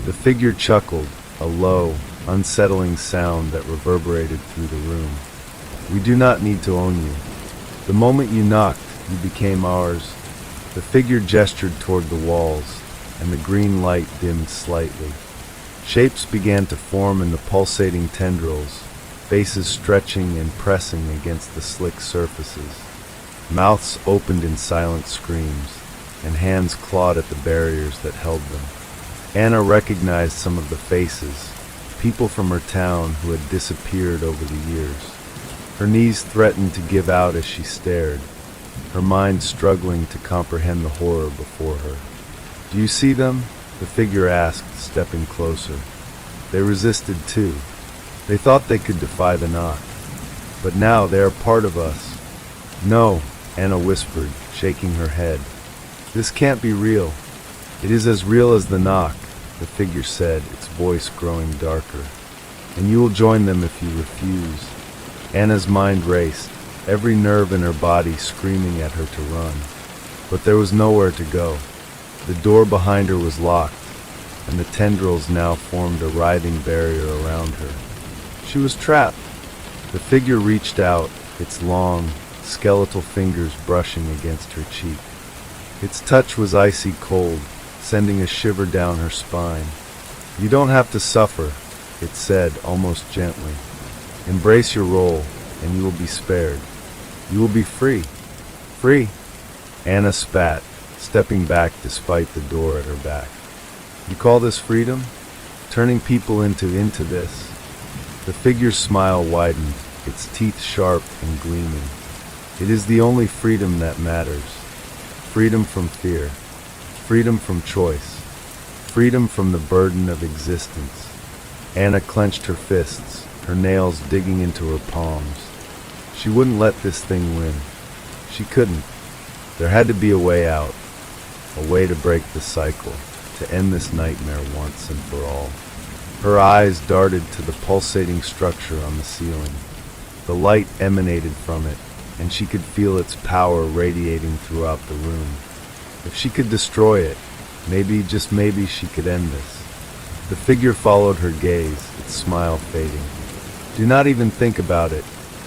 The figure chuckled, a low, unsettling sound that reverberated through the room. "We do not need to own you. The moment you knocked, you became ours." The figure gestured toward the walls, and the green light dimmed slightly. Shapes began to form in the pulsating tendrils, faces stretching and pressing against the slick surfaces. Mouths opened in silent screams, and hands clawed at the barriers that held them. Anna recognized some of the faces, people from her town who had disappeared over the years. Her knees threatened to give out as she stared, her mind struggling to comprehend the horror before her. "Do you see them?" the figure asked, stepping closer. They resisted too. They thought they could defy the knock. "But now they are part of us." "No," Anna whispered, shaking her head. "This can't be real." "It is as real as the knock," the figure said, its voice growing darker. "And you will join them if you refuse." Anna's mind raced, every nerve in her body screaming at her to run. But there was nowhere to go. The door behind her was locked, and the tendrils now formed a writhing barrier around her. She was trapped. The figure reached out, its long, skeletal fingers brushing against her cheek. Its touch was icy cold, sending a shiver down her spine. "You don't have to suffer," it said, almost gently. "Embrace your role, and you will be spared. You will be free." "Free?" Anna spat, stepping back despite the door at her back. "You call this freedom? Turning people into this?" The figure's smile widened, its teeth sharp and gleaming. "It is the only freedom that matters. Freedom from fear. Freedom from choice. Freedom from the burden of existence." Anna clenched her fists, her nails digging into her palms. She wouldn't let this thing win. She couldn't. There had to be a way out, a way to break the cycle, to end this nightmare once and for all. Her eyes darted to the pulsating structure on the ceiling. The light emanated from it, and she could feel its power radiating throughout the room. If she could destroy it, maybe, just maybe, she could end this. The figure followed her gaze, its smile fading. "Do not even think about it,"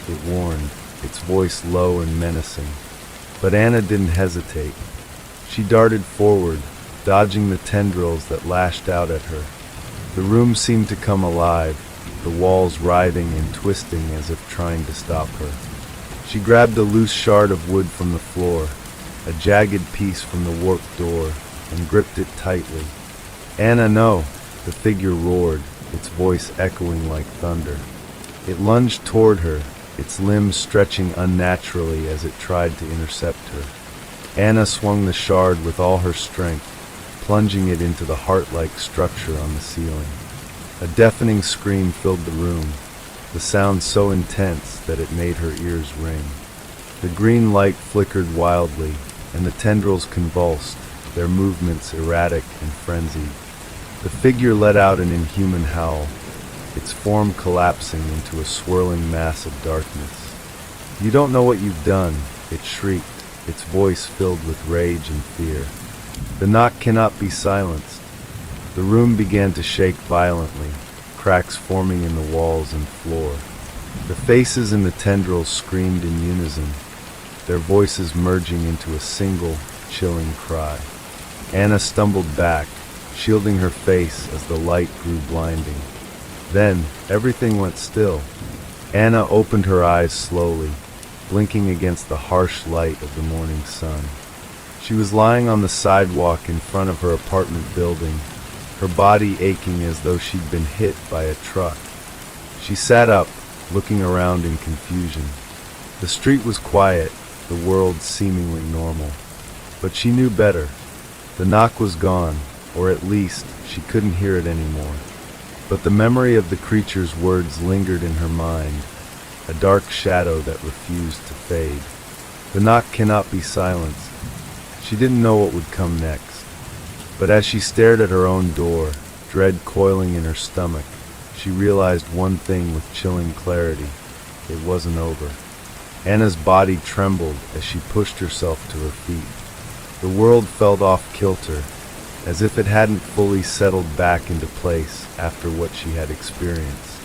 it warned, its voice low and menacing. But Anna didn't hesitate. She darted forward, dodging the tendrils that lashed out at her. The room seemed to come alive, the walls writhing and twisting as if trying to stop her. She grabbed a loose shard of wood from the floor, a jagged piece from the warped door, and gripped it tightly. "Anna, no!" the figure roared, its voice echoing like thunder. It lunged toward her, its limbs stretching unnaturally as it tried to intercept her. Anna swung the shard with all her strength, plunging it into the heart-like structure on the ceiling. A deafening scream filled the room, the sound so intense that it made her ears ring. The green light flickered wildly, and the tendrils convulsed, their movements erratic and frenzied. The figure let out an inhuman howl, its form collapsing into a swirling mass of darkness. "You don't know what you've done," it shrieked, its voice filled with rage and fear. "The knock cannot be silenced." The room began to shake violently, cracks forming in the walls and floor. The faces in the tendrils screamed in unison, their voices merging into a single, chilling cry. Anna stumbled back, shielding her face as the light grew blinding. Then, everything went still. Anna opened her eyes slowly, blinking against the harsh light of the morning sun. She was lying on the sidewalk in front of her apartment building, her body aching as though she'd been hit by a truck. She sat up, looking around in confusion. The street was quiet, the world seemingly normal. But she knew better. The knock was gone, or at least she couldn't hear it anymore. But the memory of the creature's words lingered in her mind, a dark shadow that refused to fade. The knock cannot be silenced. She didn't know what would come next. But as she stared at her own door, dread coiling in her stomach, she realized one thing with chilling clarity. It wasn't over. Anna's body trembled as she pushed herself to her feet. The world felt off kilter, as if it hadn't fully settled back into place after what she had experienced.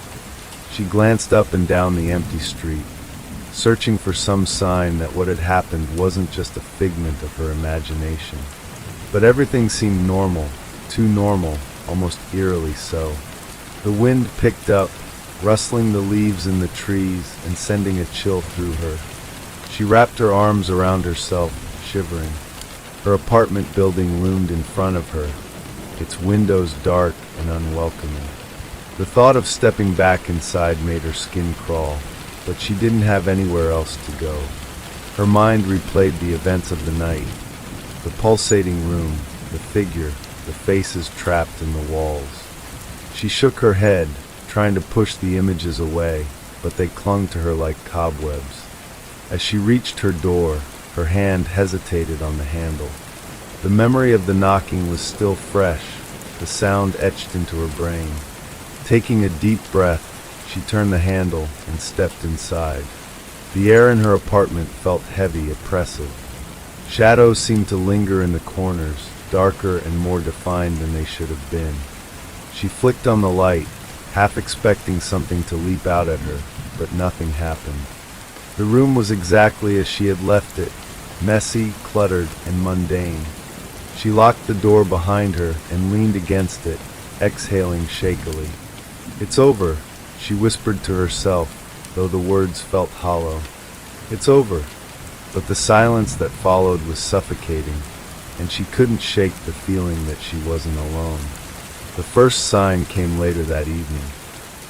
She glanced up and down the empty street, searching for some sign that what had happened wasn't just a figment of her imagination. But everything seemed normal, too normal, almost eerily so. The wind picked up, rustling the leaves in the trees and sending a chill through her. She wrapped her arms around herself, shivering. Her apartment building loomed in front of her, its windows dark and unwelcoming. The thought of stepping back inside made her skin crawl, but she didn't have anywhere else to go. Her mind replayed the events of the night, the pulsating room, the figure, the faces trapped in the walls. She shook her head, trying to push the images away, but they clung to her like cobwebs. As she reached her door, her hand hesitated on the handle. The memory of the knocking was still fresh, the sound etched into her brain. Taking a deep breath, she turned the handle and stepped inside. The air in her apartment felt heavy, oppressive. Shadows seemed to linger in the corners, darker and more defined than they should have been. She flicked on the light, half expecting something to leap out at her, but nothing happened. The room was exactly as she had left it, messy, cluttered, and mundane. She locked the door behind her and leaned against it, exhaling shakily. "It's over," she whispered to herself, though the words felt hollow. "It's over." But the silence that followed was suffocating, and she couldn't shake the feeling that she wasn't alone. The first sign came later that evening.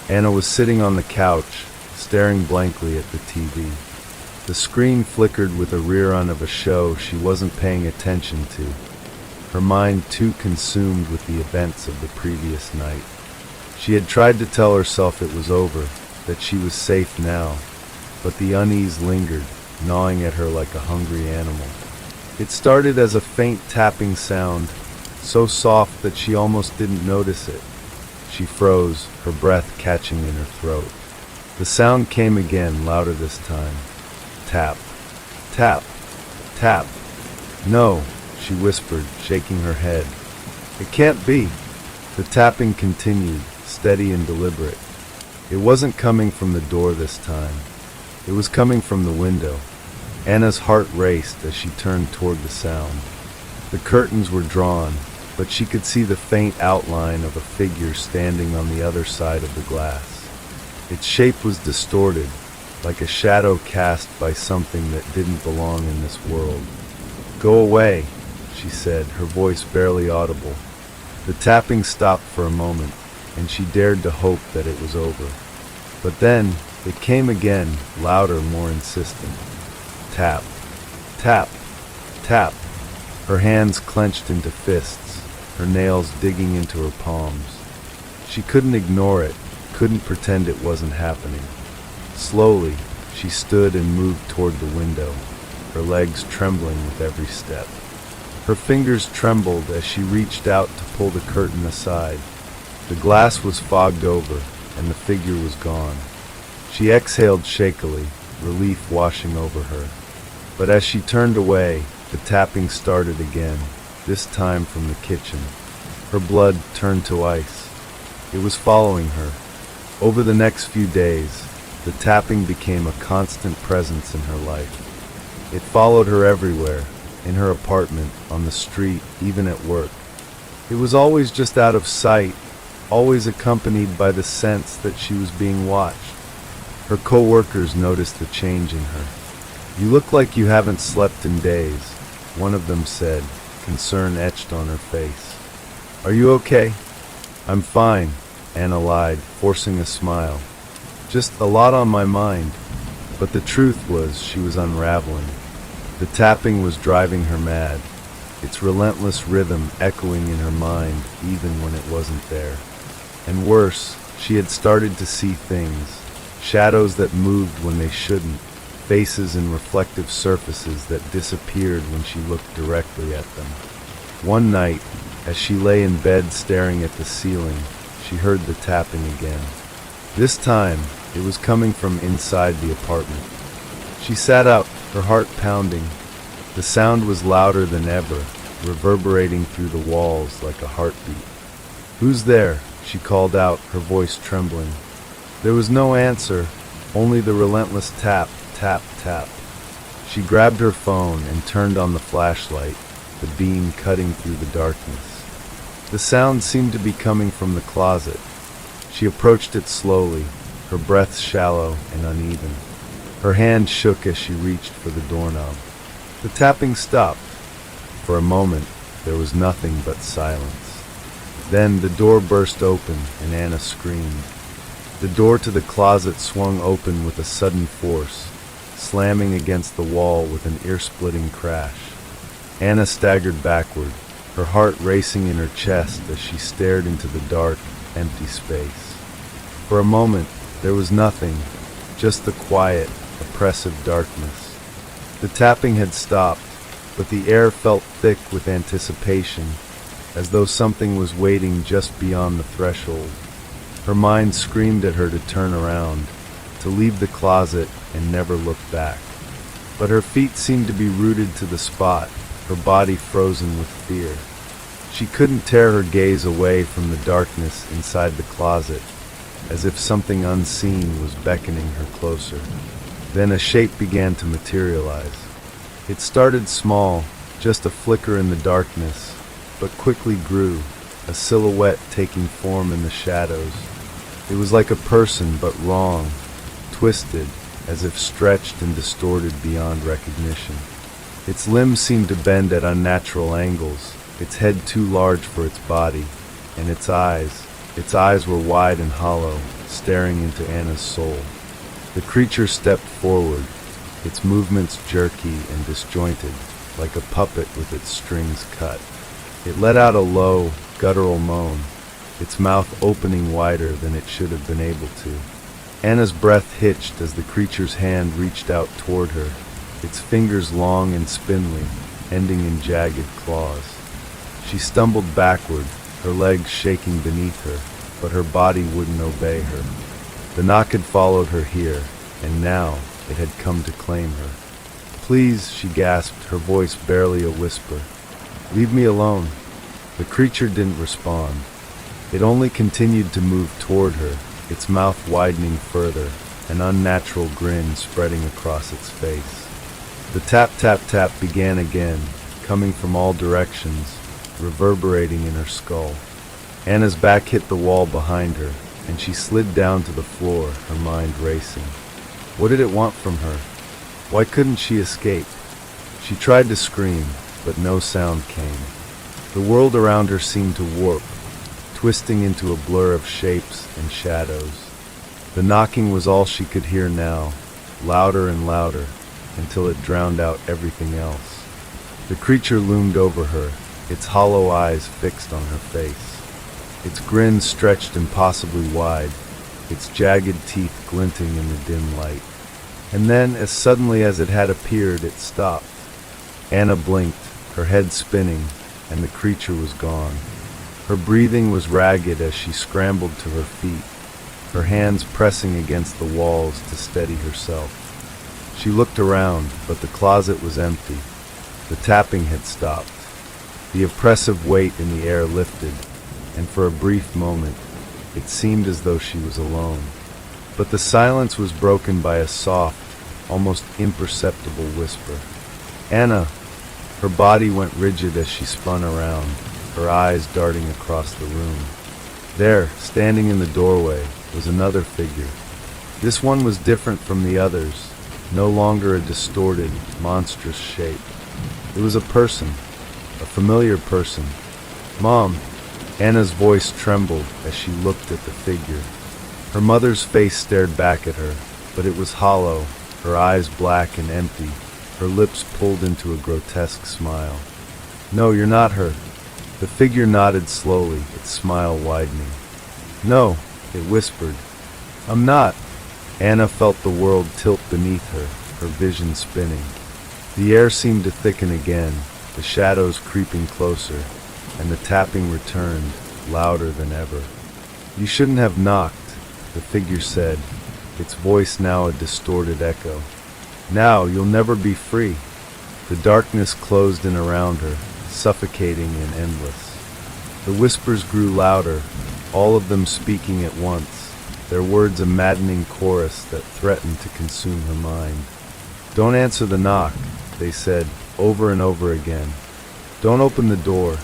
Anna was sitting on the couch, staring blankly at the TV. The screen flickered with a rerun of a show she wasn't paying attention to, her mind too consumed with the events of the previous night. She had tried to tell herself it was over, that she was safe now, but the unease lingered, gnawing at her like a hungry animal. It started as a faint tapping sound, so soft that she almost didn't notice it. She froze, her breath catching in her throat. The sound came again, louder this time. Tap, tap, tap. "No," she whispered, shaking her head. "It can't be." The tapping continued, steady and deliberate. It wasn't coming from the door this time. It was coming from the window. Anna's heart raced as she turned toward the sound. The curtains were drawn, but she could see the faint outline of a figure standing on the other side of the glass. Its shape was distorted, like a shadow cast by something that didn't belong in this world. "Go away," she said, her voice barely audible. The tapping stopped for a moment, and she dared to hope that it was over. But then, it came again, louder, more insistent. Tap, tap, tap. Her hands clenched into fists, her nails digging into her palms. She couldn't ignore it, couldn't pretend it wasn't happening. Slowly, she stood and moved toward the window, her legs trembling with every step. Her fingers trembled as she reached out to pull the curtain aside. The glass was fogged over, and the figure was gone. She exhaled shakily, relief washing over her. But as she turned away, the tapping started again, this time from the kitchen. Her blood turned to ice. It was following her. Over the next few days, the tapping became a constant presence in her life. It followed her everywhere, in her apartment, on the street, even at work. It was always just out of sight, always accompanied by the sense that she was being watched. Her co-workers noticed the change in her. "You look like you haven't slept in days," one of them said, concern etched on her face. "Are you okay?" "I'm fine," Anna lied, forcing a smile. "Just a lot on my mind." But the truth was she was unraveling. The tapping was driving her mad, its relentless rhythm echoing in her mind even when it wasn't there. And worse, she had started to see things, shadows that moved when they shouldn't, faces and reflective surfaces that disappeared when she looked directly at them. One night, as she lay in bed staring at the ceiling, she heard the tapping again. This time, it was coming from inside the apartment. She sat up, her heart pounding. The sound was louder than ever, reverberating through the walls like a heartbeat. "Who's there?" she called out, her voice trembling. There was no answer, only the relentless tap, tap, tap. She grabbed her phone and turned on the flashlight, the beam cutting through the darkness. The sound seemed to be coming from the closet. She approached it slowly, her breath shallow and uneven. Her hand shook as she reached for the doorknob. The tapping stopped. For a moment, there was nothing but silence. Then the door burst open and Anna screamed. The door to the closet swung open with a sudden force, slamming against the wall with an ear-splitting crash. Anna staggered backward, her heart racing in her chest as she stared into the dark, empty space. For a moment, there was nothing, just the quiet, oppressive darkness. The tapping had stopped, but the air felt thick with anticipation, as though something was waiting just beyond the threshold. Her mind screamed at her to turn around, to leave the closet and never look back. But her feet seemed to be rooted to the spot, her body frozen with fear. She couldn't tear her gaze away from the darkness inside the closet, as if something unseen was beckoning her closer. Then a shape began to materialize. It started small, just a flicker in the darkness, but quickly grew, a silhouette taking form in the shadows. It was like a person, but wrong, twisted, as if stretched and distorted beyond recognition. Its limbs seemed to bend at unnatural angles, its head too large for its body, and its eyes were wide and hollow, staring into Anna's soul. The creature stepped forward, its movements jerky and disjointed, like a puppet with its strings cut. It let out a low, guttural moan, its mouth opening wider than it should have been able to. Anna's breath hitched as the creature's hand reached out toward her, its fingers long and spindly, ending in jagged claws. She stumbled backward, her legs shaking beneath her, but her body wouldn't obey her. The knock had followed her here, and now it had come to claim her. "Please," she gasped, her voice barely a whisper. "Leave me alone." The creature didn't respond. It only continued to move toward her, its mouth widening further, an unnatural grin spreading across its face. The tap-tap-tap began again, coming from all directions, reverberating in her skull. Anna's back hit the wall behind her, and she slid down to the floor, her mind racing. What did it want from her? Why couldn't she escape? She tried to scream, but no sound came. The world around her seemed to warp, twisting into a blur of shapes and shadows. The knocking was all she could hear now, louder and louder, until it drowned out everything else. The creature loomed over her, its hollow eyes fixed on her face. Its grin stretched impossibly wide, its jagged teeth glinting in the dim light. And then, as suddenly as it had appeared, it stopped. Anna blinked, her head spinning, and the creature was gone. Her breathing was ragged as she scrambled to her feet, her hands pressing against the walls to steady herself. She looked around, but the closet was empty. The tapping had stopped. The oppressive weight in the air lifted, and for a brief moment, it seemed as though she was alone. But the silence was broken by a soft, almost imperceptible whisper. "Anna!" Her body went rigid as she spun around, her eyes darting across the room. There, standing in the doorway, was another figure. This one was different from the others, no longer a distorted, monstrous shape. It was a person, a familiar person. "Mom!" Anna's voice trembled as she looked at the figure. Her mother's face stared back at her, but it was hollow, her eyes black and empty, her lips pulled into a grotesque smile. "No, you're not her." The figure nodded slowly, its smile widening. "No," it whispered. "I'm not." Anna felt the world tilt beneath her, her vision spinning. The air seemed to thicken again, the shadows creeping closer, and the tapping returned, louder than ever. "You shouldn't have knocked," the figure said, its voice now a distorted echo. "Now you'll never be free." The darkness closed in around her, suffocating and endless. The whispers grew louder, all of them speaking at once, their words a maddening chorus that threatened to consume her mind. "Don't answer the knock," they said, over and over again. "Don't open the door."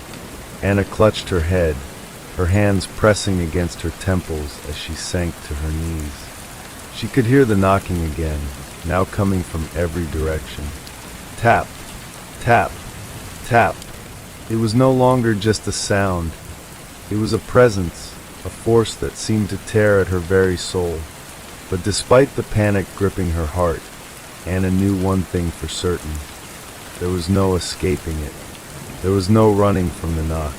Anna clutched her head, her hands pressing against her temples as she sank to her knees. She could hear the knocking again, now coming from every direction. Tap, tap, tap. It was no longer just a sound. It was a presence, a force that seemed to tear at her very soul. But despite the panic gripping her heart, Anna knew one thing for certain. There was no escaping it. There was no running from the knock.